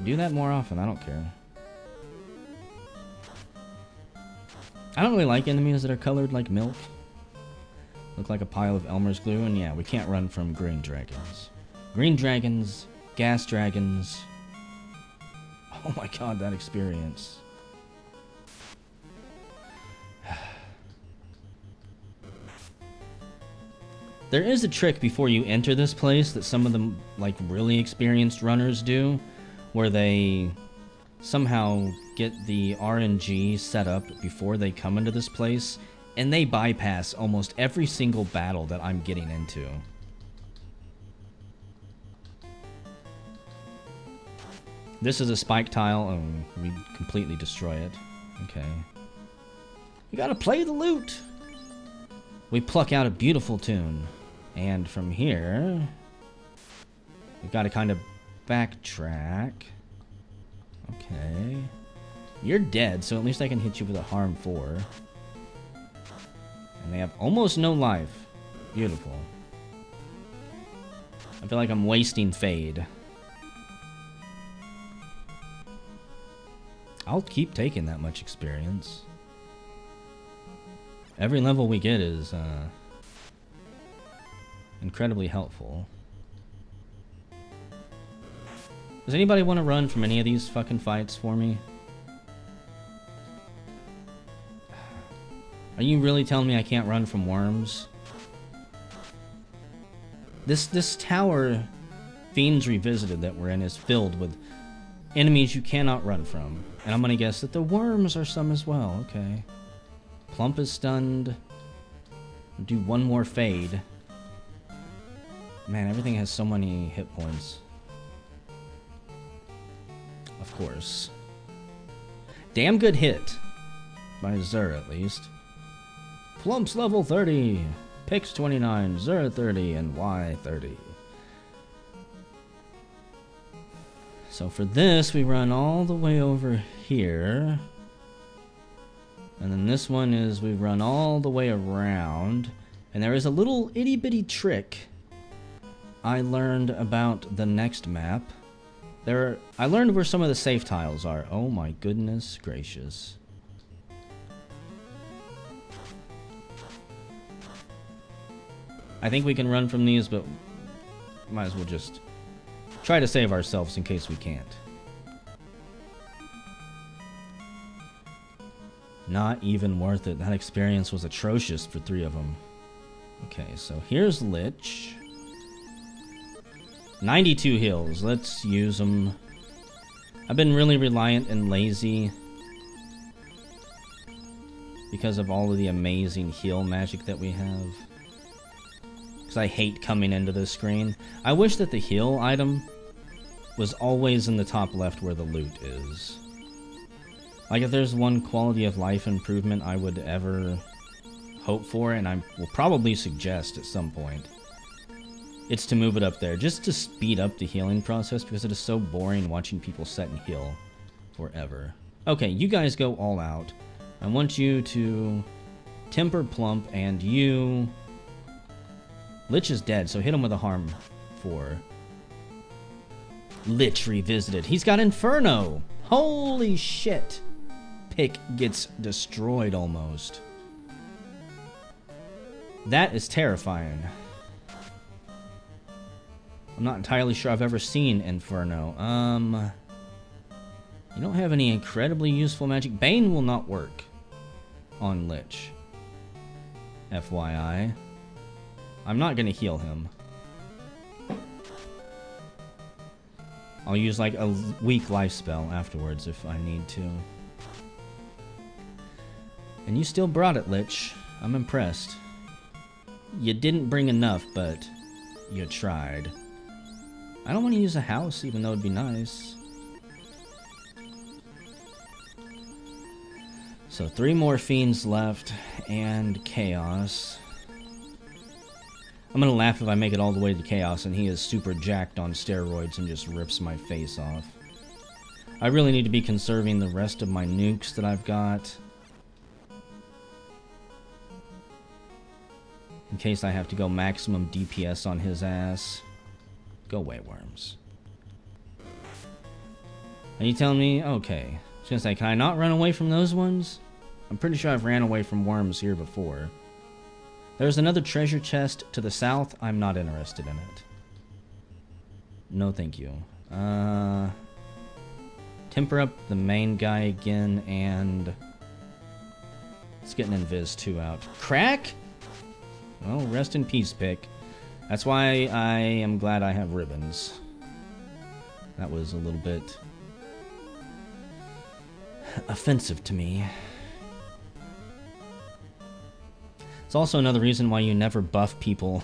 Do that more often. I don't care. I don't really like enemies that are colored like milk. Look like a pile of Elmer's glue, and yeah, we can't run from green dragons. Green dragons, gas dragons. Oh my god, that experience. There is a trick before you enter this place that some of the like really experienced runners do, where they somehow get the RNG set up before they come into this place, and they bypass almost every single battle that I'm getting into. This is a spike tile. Oh, we completely destroy it. Okay. We gotta play the loot! We pluck out a beautiful tune. And from here, we've got to kind of backtrack. Okay. You're dead, so at least I can hit you with a harm 4. And they have almost no life. Beautiful. I feel like I'm wasting Fade. I'll keep taking that much experience. Every level we get is incredibly helpful. Does anybody want to run from any of these fucking fights for me? Are you really telling me I can't run from worms? This tower, Fiends Revisited, that we're in is filled with enemies you cannot run from. And I'm gonna guess that the worms are some as well. Okay. Plump is stunned. Do one more fade. Man, everything has so many hit points. Of course. Damn good hit. By Zur, at least. Plumps level 30. Pix 29. Zur 30. And Y 30. So for this, we run all the way over here. And then this one is we run all the way around. And there is a little itty bitty trick I learned about the next map. I learned where some of the safe tiles are. Oh my goodness gracious. I think we can run from these, but might as well just try to save ourselves in case we can't. Not even worth it. That experience was atrocious for 3 of them. Okay, so here's Lich. 92 heals. Let's use them. I've been really reliant and lazy because of all of the amazing heal magic that we have. Because I hate coming into this screen. I wish that the heal item was always in the top left where the loot is. Like, if there's one quality of life improvement I would ever hope for, and I will probably suggest at some point, it's to move it up there, just to speed up the healing process, because it is so boring watching people set and heal forever. Okay, you guys go all out. I want you to temper Plump, and you... Lich is dead, so hit him with a harm 4. Lich revisited. He's got Inferno! Holy shit! Pick gets destroyed almost. That is terrifying. I'm not entirely sure I've ever seen Inferno. You don't have any incredibly useful magic. Bane will not work on Lich. FYI. I'm not gonna heal him. I'll use like a weak life spell afterwards if I need to. And you still brought it, Lich. I'm impressed. You didn't bring enough, but you tried. I don't want to use a house, even though it'd be nice. So 3 more fiends left, and chaos. I'm gonna laugh if I make it all the way to chaos and he is super jacked on steroids and just rips my face off. I really need to be conserving the rest of my nukes that I've got, in case I have to go maximum DPS on his ass. Go away, worms. Are you telling me? Okay. I was gonna say, can I not run away from those ones? I'm pretty sure I've ran away from worms here before. There's another treasure chest to the south. I'm not interested in it. No, thank you. Temper up the main guy again, and let's get an Invis 2 out. Crack? Well, rest in peace, Pick. That's why I am glad I have ribbons. That was a little bit offensive to me. It's also another reason why you never buff people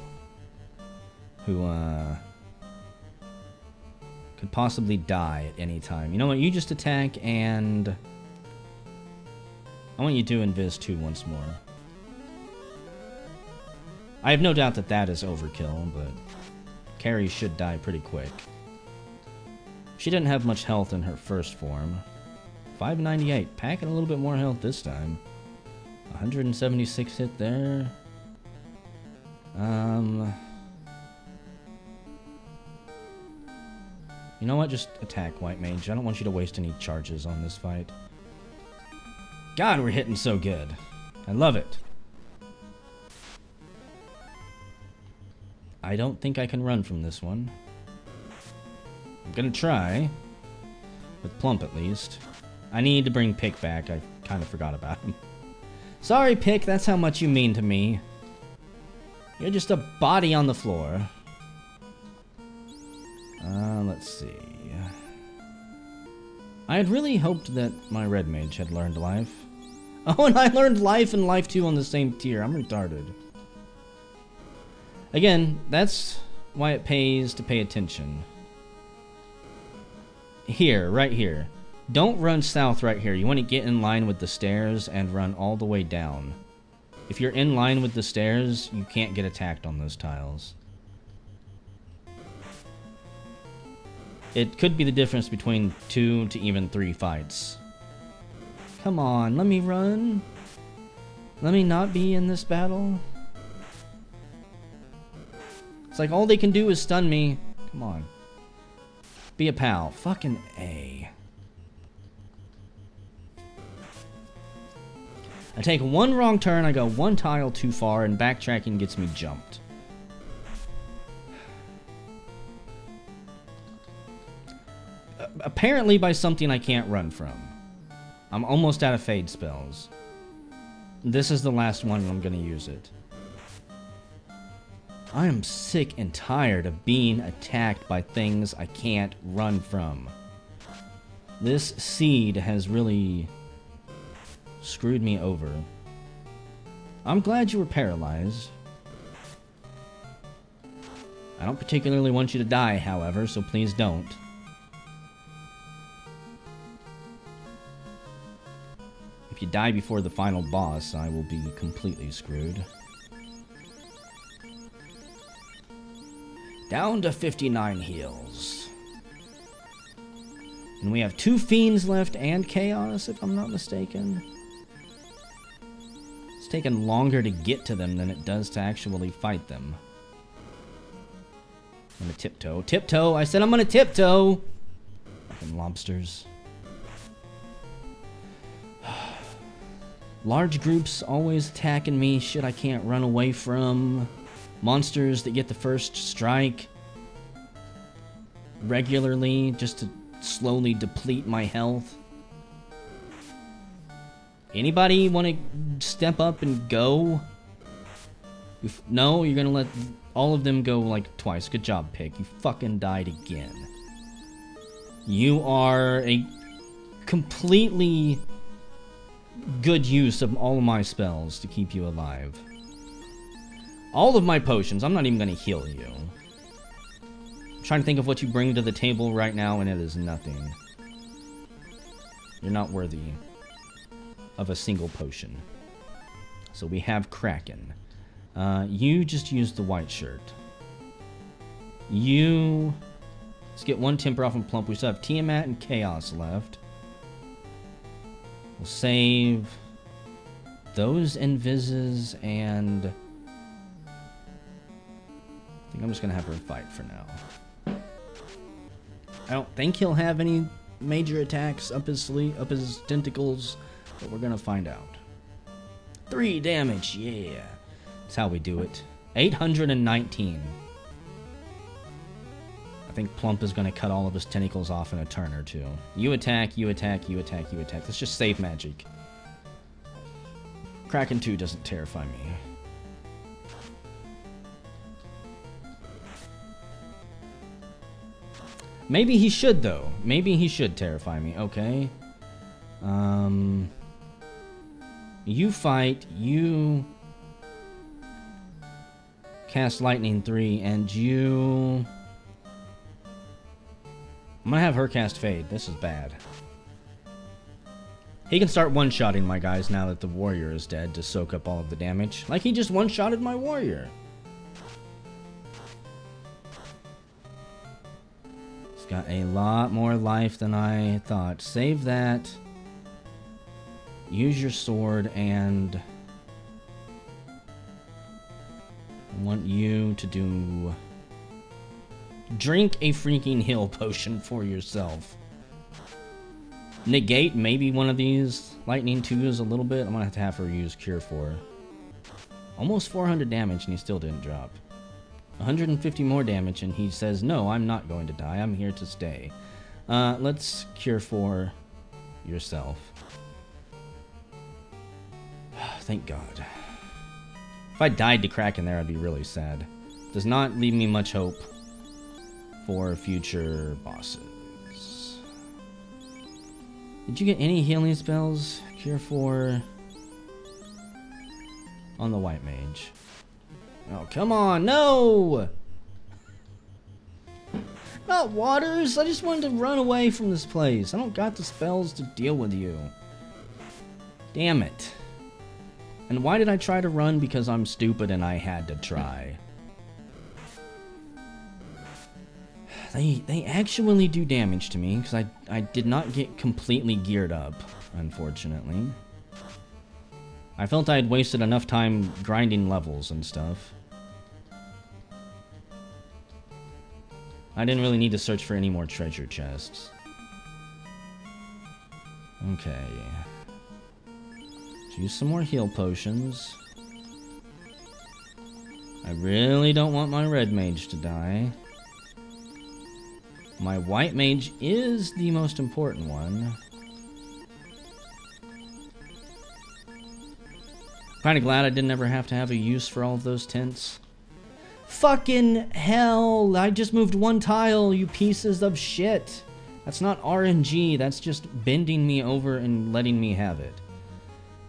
who could possibly die at any time. You know what? You just attack, and I want you to Invis 2 once more. I have no doubt that that is overkill, but Carrie should die pretty quick. She didn't have much health in her first form. 598, packing a little bit more health this time. 176 hit there. You know what? Just attack, White Mage. I don't want you to waste any charges on this fight. God, we're hitting so good. I love it. I don't think I can run from this one. I'm gonna try. With Plump, at least. I need to bring Pick back. I kind of forgot about him. Sorry, Pick. That's how much you mean to me. You're just a body on the floor. Let's see. I had really hoped that my Red Mage had learned life. Oh, and I learned life and life 2 on the same tier. I'm retarded. Again, that's why it pays to pay attention. Here, right here. Don't run south right here. You want to get in line with the stairs and run all the way down. If you're in line with the stairs, you can't get attacked on those tiles. It could be the difference between 2 to even 3 fights. Come on, let me run. Let me not be in this battle. It's like all they can do is stun me. Come on. Be a pal. Fucking A. I take one wrong turn, I go one tile too far, and backtracking gets me jumped. Apparently by something I can't run from. I'm almost out of fade spells. This is the last one and I'm gonna use it. I am sick and tired of being attacked by things I can't run from. This seed has really screwed me over. I'm glad you were paralyzed. I don't particularly want you to die, however, so please don't. If you die before the final boss, I will be completely screwed. Down to 59 heals. And we have 2 fiends left and chaos, if I'm not mistaken. It's taken longer to get to them than it does to actually fight them. I'm gonna tiptoe. Tiptoe! I said I'm gonna tiptoe! Fucking lobsters. Large groups always attacking me, shit I can't run away from. Monsters that get the first strike regularly just to slowly deplete my health. Anybody want to step up and go? No, you're gonna let all of them go like twice. Good job, Pig. You fucking died again. You are a completely good use of all of my spells to keep you alive. All of my potions, I'm not even going to heal you. I'm trying to think of what you bring to the table right now, and it is nothing. You're not worthy of a single potion. So we have Kraken. You just use the white shirt. You... Let's get one temper off and plump. We still have Tiamat and Chaos left. We'll save those invises and... I think I'm just gonna have her fight for now. I don't think he'll have any major attacks up his sleeve, up his tentacles, but we're gonna find out. 3 damage, yeah. That's how we do it. 819. I think Plump is gonna cut all of his tentacles off in a turn or two. You attack, you attack, you attack, you attack. Let's just save magic. Kraken 2 doesn't terrify me. Maybe he should, though. Maybe he should terrify me. Okay. You fight. You cast Lightning 3, and you... I'm gonna have her cast Fade. This is bad. He can start one-shotting my guys now that the warrior is dead to soak up all of the damage. Like he just one-shotted my warrior. Got a lot more life than I thought. Save that. Use your sword, and I want you to do... Drink a freaking heal potion for yourself. Negate maybe one of these Lightning 2s a little bit. I'm gonna have her use Cure 4. Almost 400 damage and he still didn't drop. 150 more damage, and he says, no, I'm not going to die. I'm here to stay. Let's Cure 4 yourself. Thank God. If I died to Kraken there, I'd be really sad. Does not leave me much hope for future bosses. Did you get any healing spells? Cure 4 on the White Mage. Oh, come on, no! Not Waters, I just wanted to run away from this place. I don't got the spells to deal with you. Damn it. And why did I try to run? Because I'm stupid and I had to try. They actually do damage to me, because I did not get completely geared up, unfortunately. I felt I had wasted enough time grinding levels and stuff. I didn't really need to search for any more treasure chests. Okay. Let's use some more heal potions. I really don't want my red mage to die. My white mage is the most important one. Kinda glad I didn't ever have to have a use for all of those tents. Fucking hell! I just moved one tile, you pieces of shit! That's not RNG, that's just bending me over and letting me have it.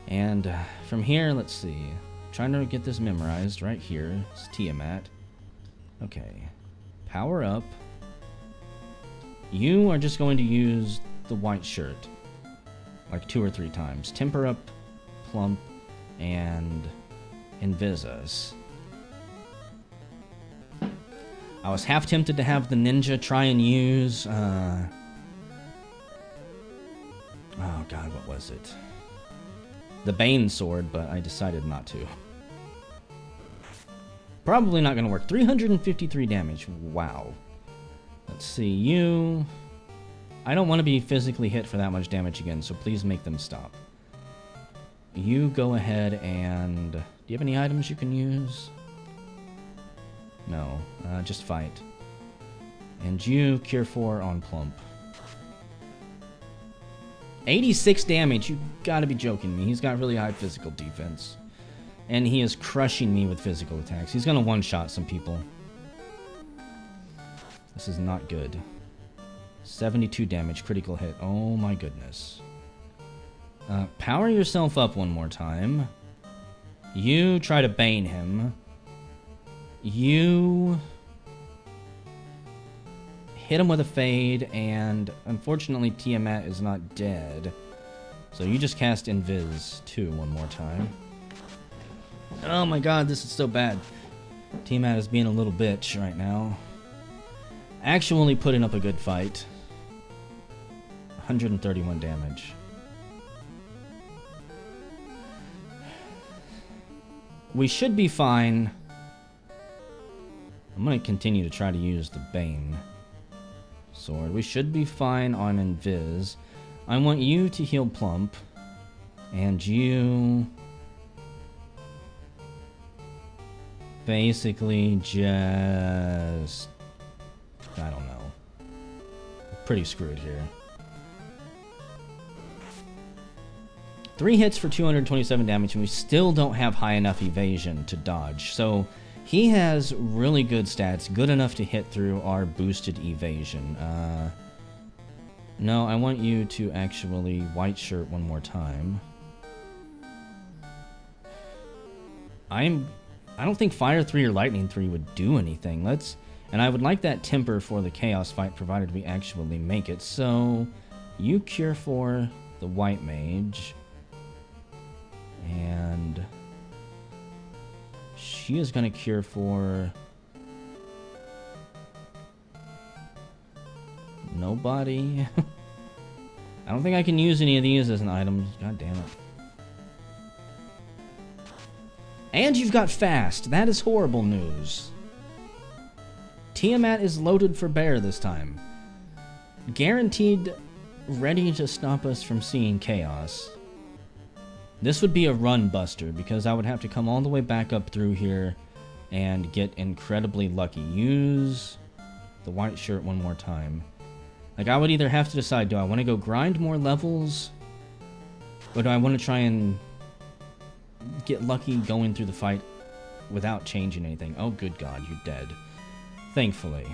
And from here, let's see. I'm trying to get this memorized right here. It's Tiamat. Okay. Power up. You are just going to use the white shirt. Like 2 or 3 times. Temper up, plump, and invis us. I was half tempted to have the ninja try and use, oh god, what was it? The Bane sword, but I decided not to. Probably not gonna work. 353 damage, wow. Let's see, you... I don't want to be physically hit for that much damage again, so please make them stop. You go ahead and... Do you have any items you can use? No, just fight. And you cure 4 on plump. 86 damage, you gotta be joking me. He's got really high physical defense. And he is crushing me with physical attacks. He's gonna one-shot some people. This is not good. 72 damage, critical hit. Oh my goodness. Power yourself up one more time. You try to bane him. You hit him with a fade, and unfortunately Tiamat is not dead. So you just cast Invis 2 one more time. Oh my god, this is so bad. Tiamat is being a little bitch right now. Actually putting up a good fight. 131 damage. We should be fine. I'm going to continue to try to use the Bane sword. We should be fine on Invis. I want you to heal plump. And you... basically just... I don't know. Pretty screwed here. 3 hits for 227 damage, and we still don't have high enough evasion to dodge. So he has really good stats, good enough to hit through our boosted evasion. No, I want you to actually white shirt one more time. I don't think Fire 3 or Lightning 3 would do anything. And I would like that temper for the Chaos fight, provided we actually make it. So, you cure for the White Mage. And she is going to cure for... nobody. I don't think I can use any of these as an item. God damn it. And you've got fast. That is horrible news. Tiamat is loaded for bear this time. Guaranteed ready to stop us from seeing chaos. This would be a run buster, because I would have to come all the way back up through here and get incredibly lucky. Use the white shirt one more time. Like, I would either have to decide, do I want to go grind more levels, or do I want to try and get lucky going through the fight without changing anything? Oh, good God, you're dead. Thankfully.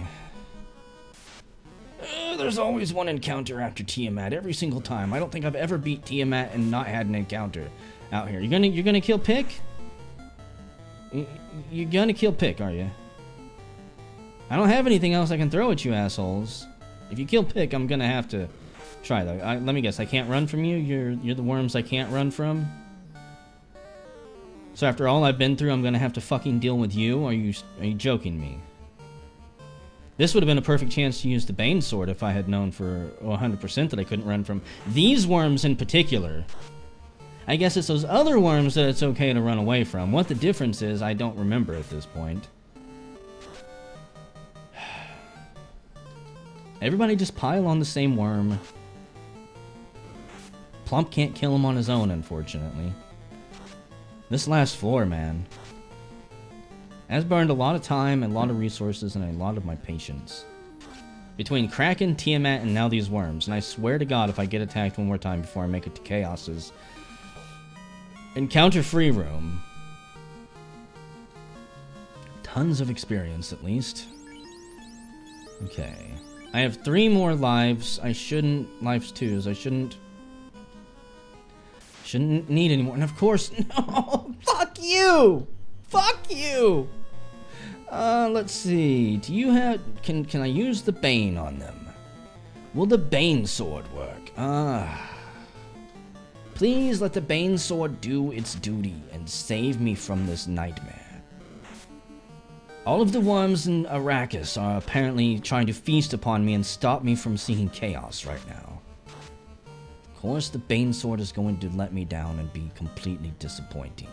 There's always one encounter after Tiamat, every single time. I don't think I've ever beat Tiamat and not had an encounter out here. You're gonna kill Pick? You're gonna kill Pick, are you? I don't have anything else I can throw at you, assholes. If you kill Pick, I'm gonna have to try, though. Let me guess, I can't run from you? You're the worms I can't run from? So after all I've been through, I'm gonna have to fucking deal with you? Are you joking me? This would have been a perfect chance to use the Bane Sword if I had known for 100% that I couldn't run from these worms in particular. I guess it's those other worms that it's okay to run away from. What the difference is, I don't remember at this point. Everybody just pile on the same worm. Plump can't kill him on his own, unfortunately. This last floor, man, has burned a lot of time, a lot of resources, and a lot of my patience. Between Kraken, Tiamat, and now these worms. And I swear to God, if I get attacked one more time before I make it to Chaos's encounter free room. Tons of experience, at least. Okay. I have 3 more lives. Lives 2s. I shouldn't need any more. And of course, no! Fuck you! Fuck you! Let's see. Do you have... Can I use the Bane on them? Will the Bane Sword work? Please let the Bane Sword do its duty and save me from this nightmare. All of the worms in Arrakis are apparently trying to feast upon me and stop me from seeing chaos right now. Of course, the Bane Sword is going to let me down and be completely disappointing.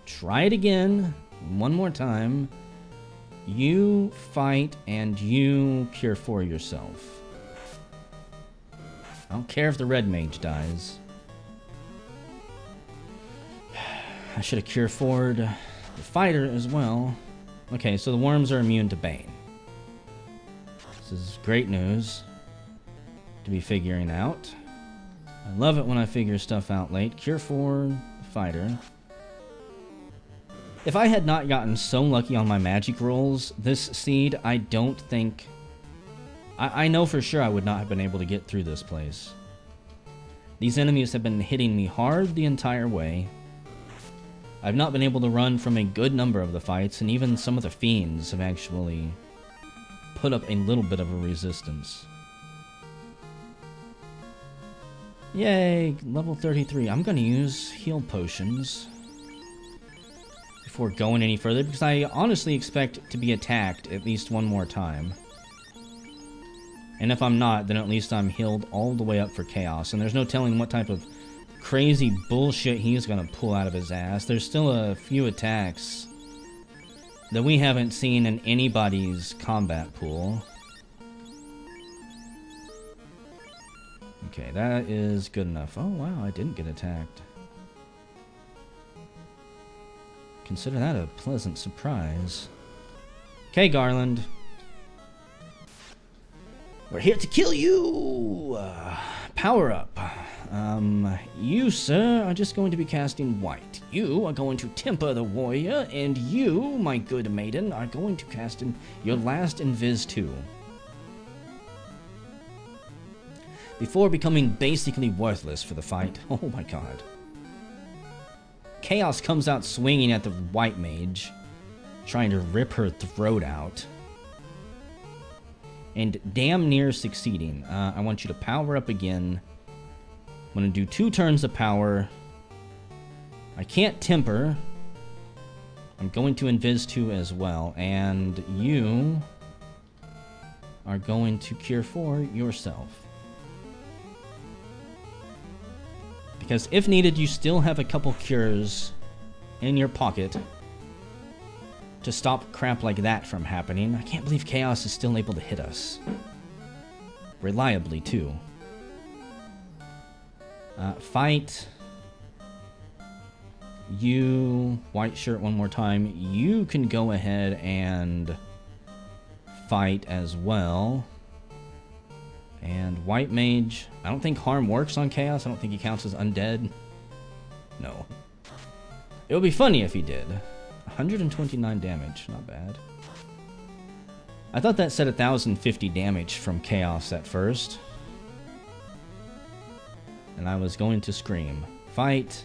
Try it again. One more time. You fight and you cure for yourself. I don't care if the red mage dies. I should have cure for'd the fighter as well. Okay, so the worms are immune to Bane. This is great news to be figuring out. I love it when I figure stuff out late. Cure for the fighter. If I had not gotten so lucky on my magic rolls this seed, I don't think... I know for sure I would not have been able to get through this place. These enemies have been hitting me hard the entire way. I've not been able to run from a good number of the fights, and even some of the fiends have actually put up a little bit of a resistance. Yay, level 33. I'm gonna use heal potions before going any further, because I honestly expect to be attacked at least one more time. And if I'm not, then at least I'm healed all the way up for Chaos. And there's no telling what type of crazy bullshit he's gonna pull out of his ass. There's still a few attacks that we haven't seen in anybody's combat pool. Okay, that is good enough. Oh wow, I didn't get attacked. Consider that a pleasant surprise. Okay, Garland. We're here to kill you! Power up. You, sir, are just going to be casting white. You are going to temper the warrior, and you, my good maiden, are going to cast in your last Invis 2. Before becoming basically worthless for the fight. Oh my god. Chaos comes out swinging at the white mage, trying to rip her throat out. And damn near succeeding. I want you to power up again. I'm going to do 2 turns of power. I can't temper. I'm going to Invis 2 as well. And you are going to cure for yourself. Because if needed, you still have a couple cures in your pocket to stop crap like that from happening. I can't believe Chaos is still able to hit us. Reliably, too. Fight. You, white shirt one more time. You can go ahead and fight as well. And white mage. I don't think harm works on Chaos. I don't think he counts as undead. No. It would be funny if he did. 129 damage, not bad. I thought that said 1050 damage from Chaos at first. And I was going to scream. Fight.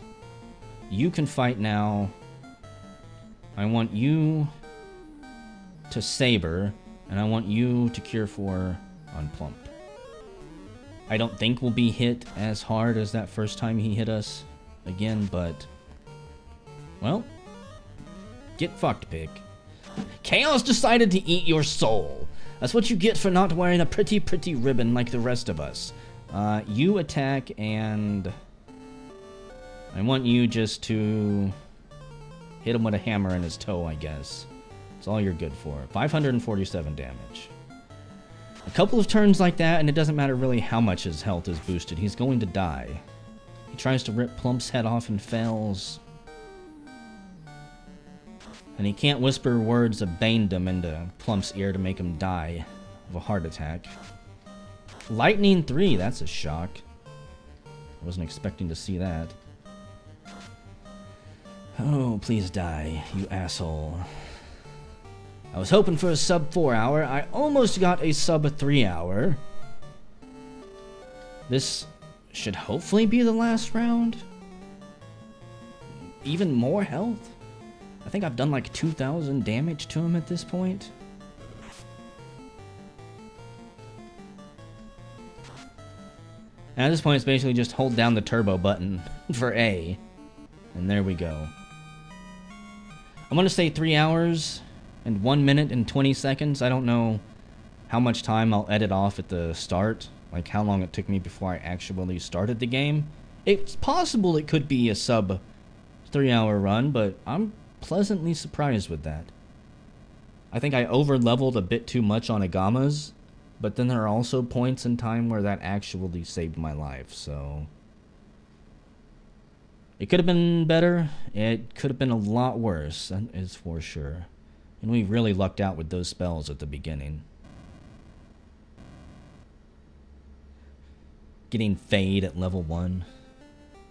You can fight now. I want you to Saber, and I want you to Cure 4 on Plump. I don't think we'll be hit as hard as that first time he hit us again, but... well, get fucked, pig. Chaos decided to eat your soul. That's what you get for not wearing a pretty ribbon like the rest of us. You attack, and I want you just to hit him with a hammer in his toe, I guess. That's all you're good for. 547 damage. A couple of turns like that, and it doesn't matter really how much his health is boosted. He's going to die. He tries to rip Plump's head off and fails. And he can't whisper words of banedom into Plump's ear to make him die of a heart attack. Lightning 3, that's a shock. I wasn't expecting to see that. Oh, please die, you asshole. I was hoping for a sub 4 hour. I almost got a sub 3 hour. This should hopefully be the last round. Even more health? I think I've done like 2,000 damage to him at this point. And at this point, it's basically just hold down the turbo button for A. And there we go. I'm going to say 3 hours and 1 minute and 20 seconds. I don't know how much time I'll edit off at the start. Like how long it took me before I actually started the game. It's possible it could be a sub 3 hour run, but I'm pleasantly surprised with that. I think I over-leveled a bit too much on Agamas, but then there are also points in time where that actually saved my life, so... it could have been better. It could have been a lot worse, that is for sure. And we really lucked out with those spells at the beginning. Getting Fade at level 1.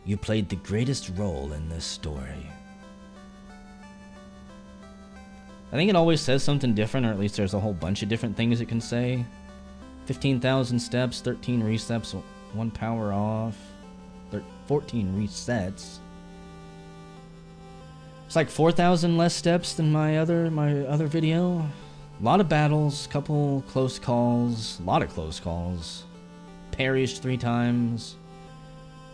You played the greatest role in this story. I think it always says something different, or at least there's a whole bunch of different things it can say. 15,000 steps, 13 resets, 1 power off, 14 resets. It's like 4,000 less steps than my other video. A lot of battles, couple close calls, a lot of close calls. Perished 3 times.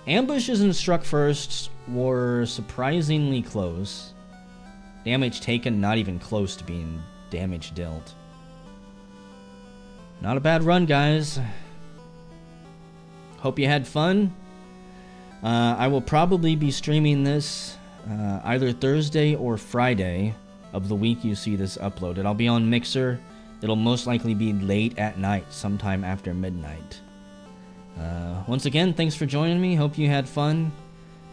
Ambushes and struck firsts were surprisingly close. Damage taken, not even close to being damage dealt. Not a bad run, guys. Hope you had fun. I will probably be streaming this either Thursday or Friday of the week you see this uploaded. I'll be on Mixer. It'll most likely be late at night, sometime after midnight. Once again, thanks for joining me. Hope you had fun.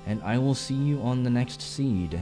And I will see you on the next seed.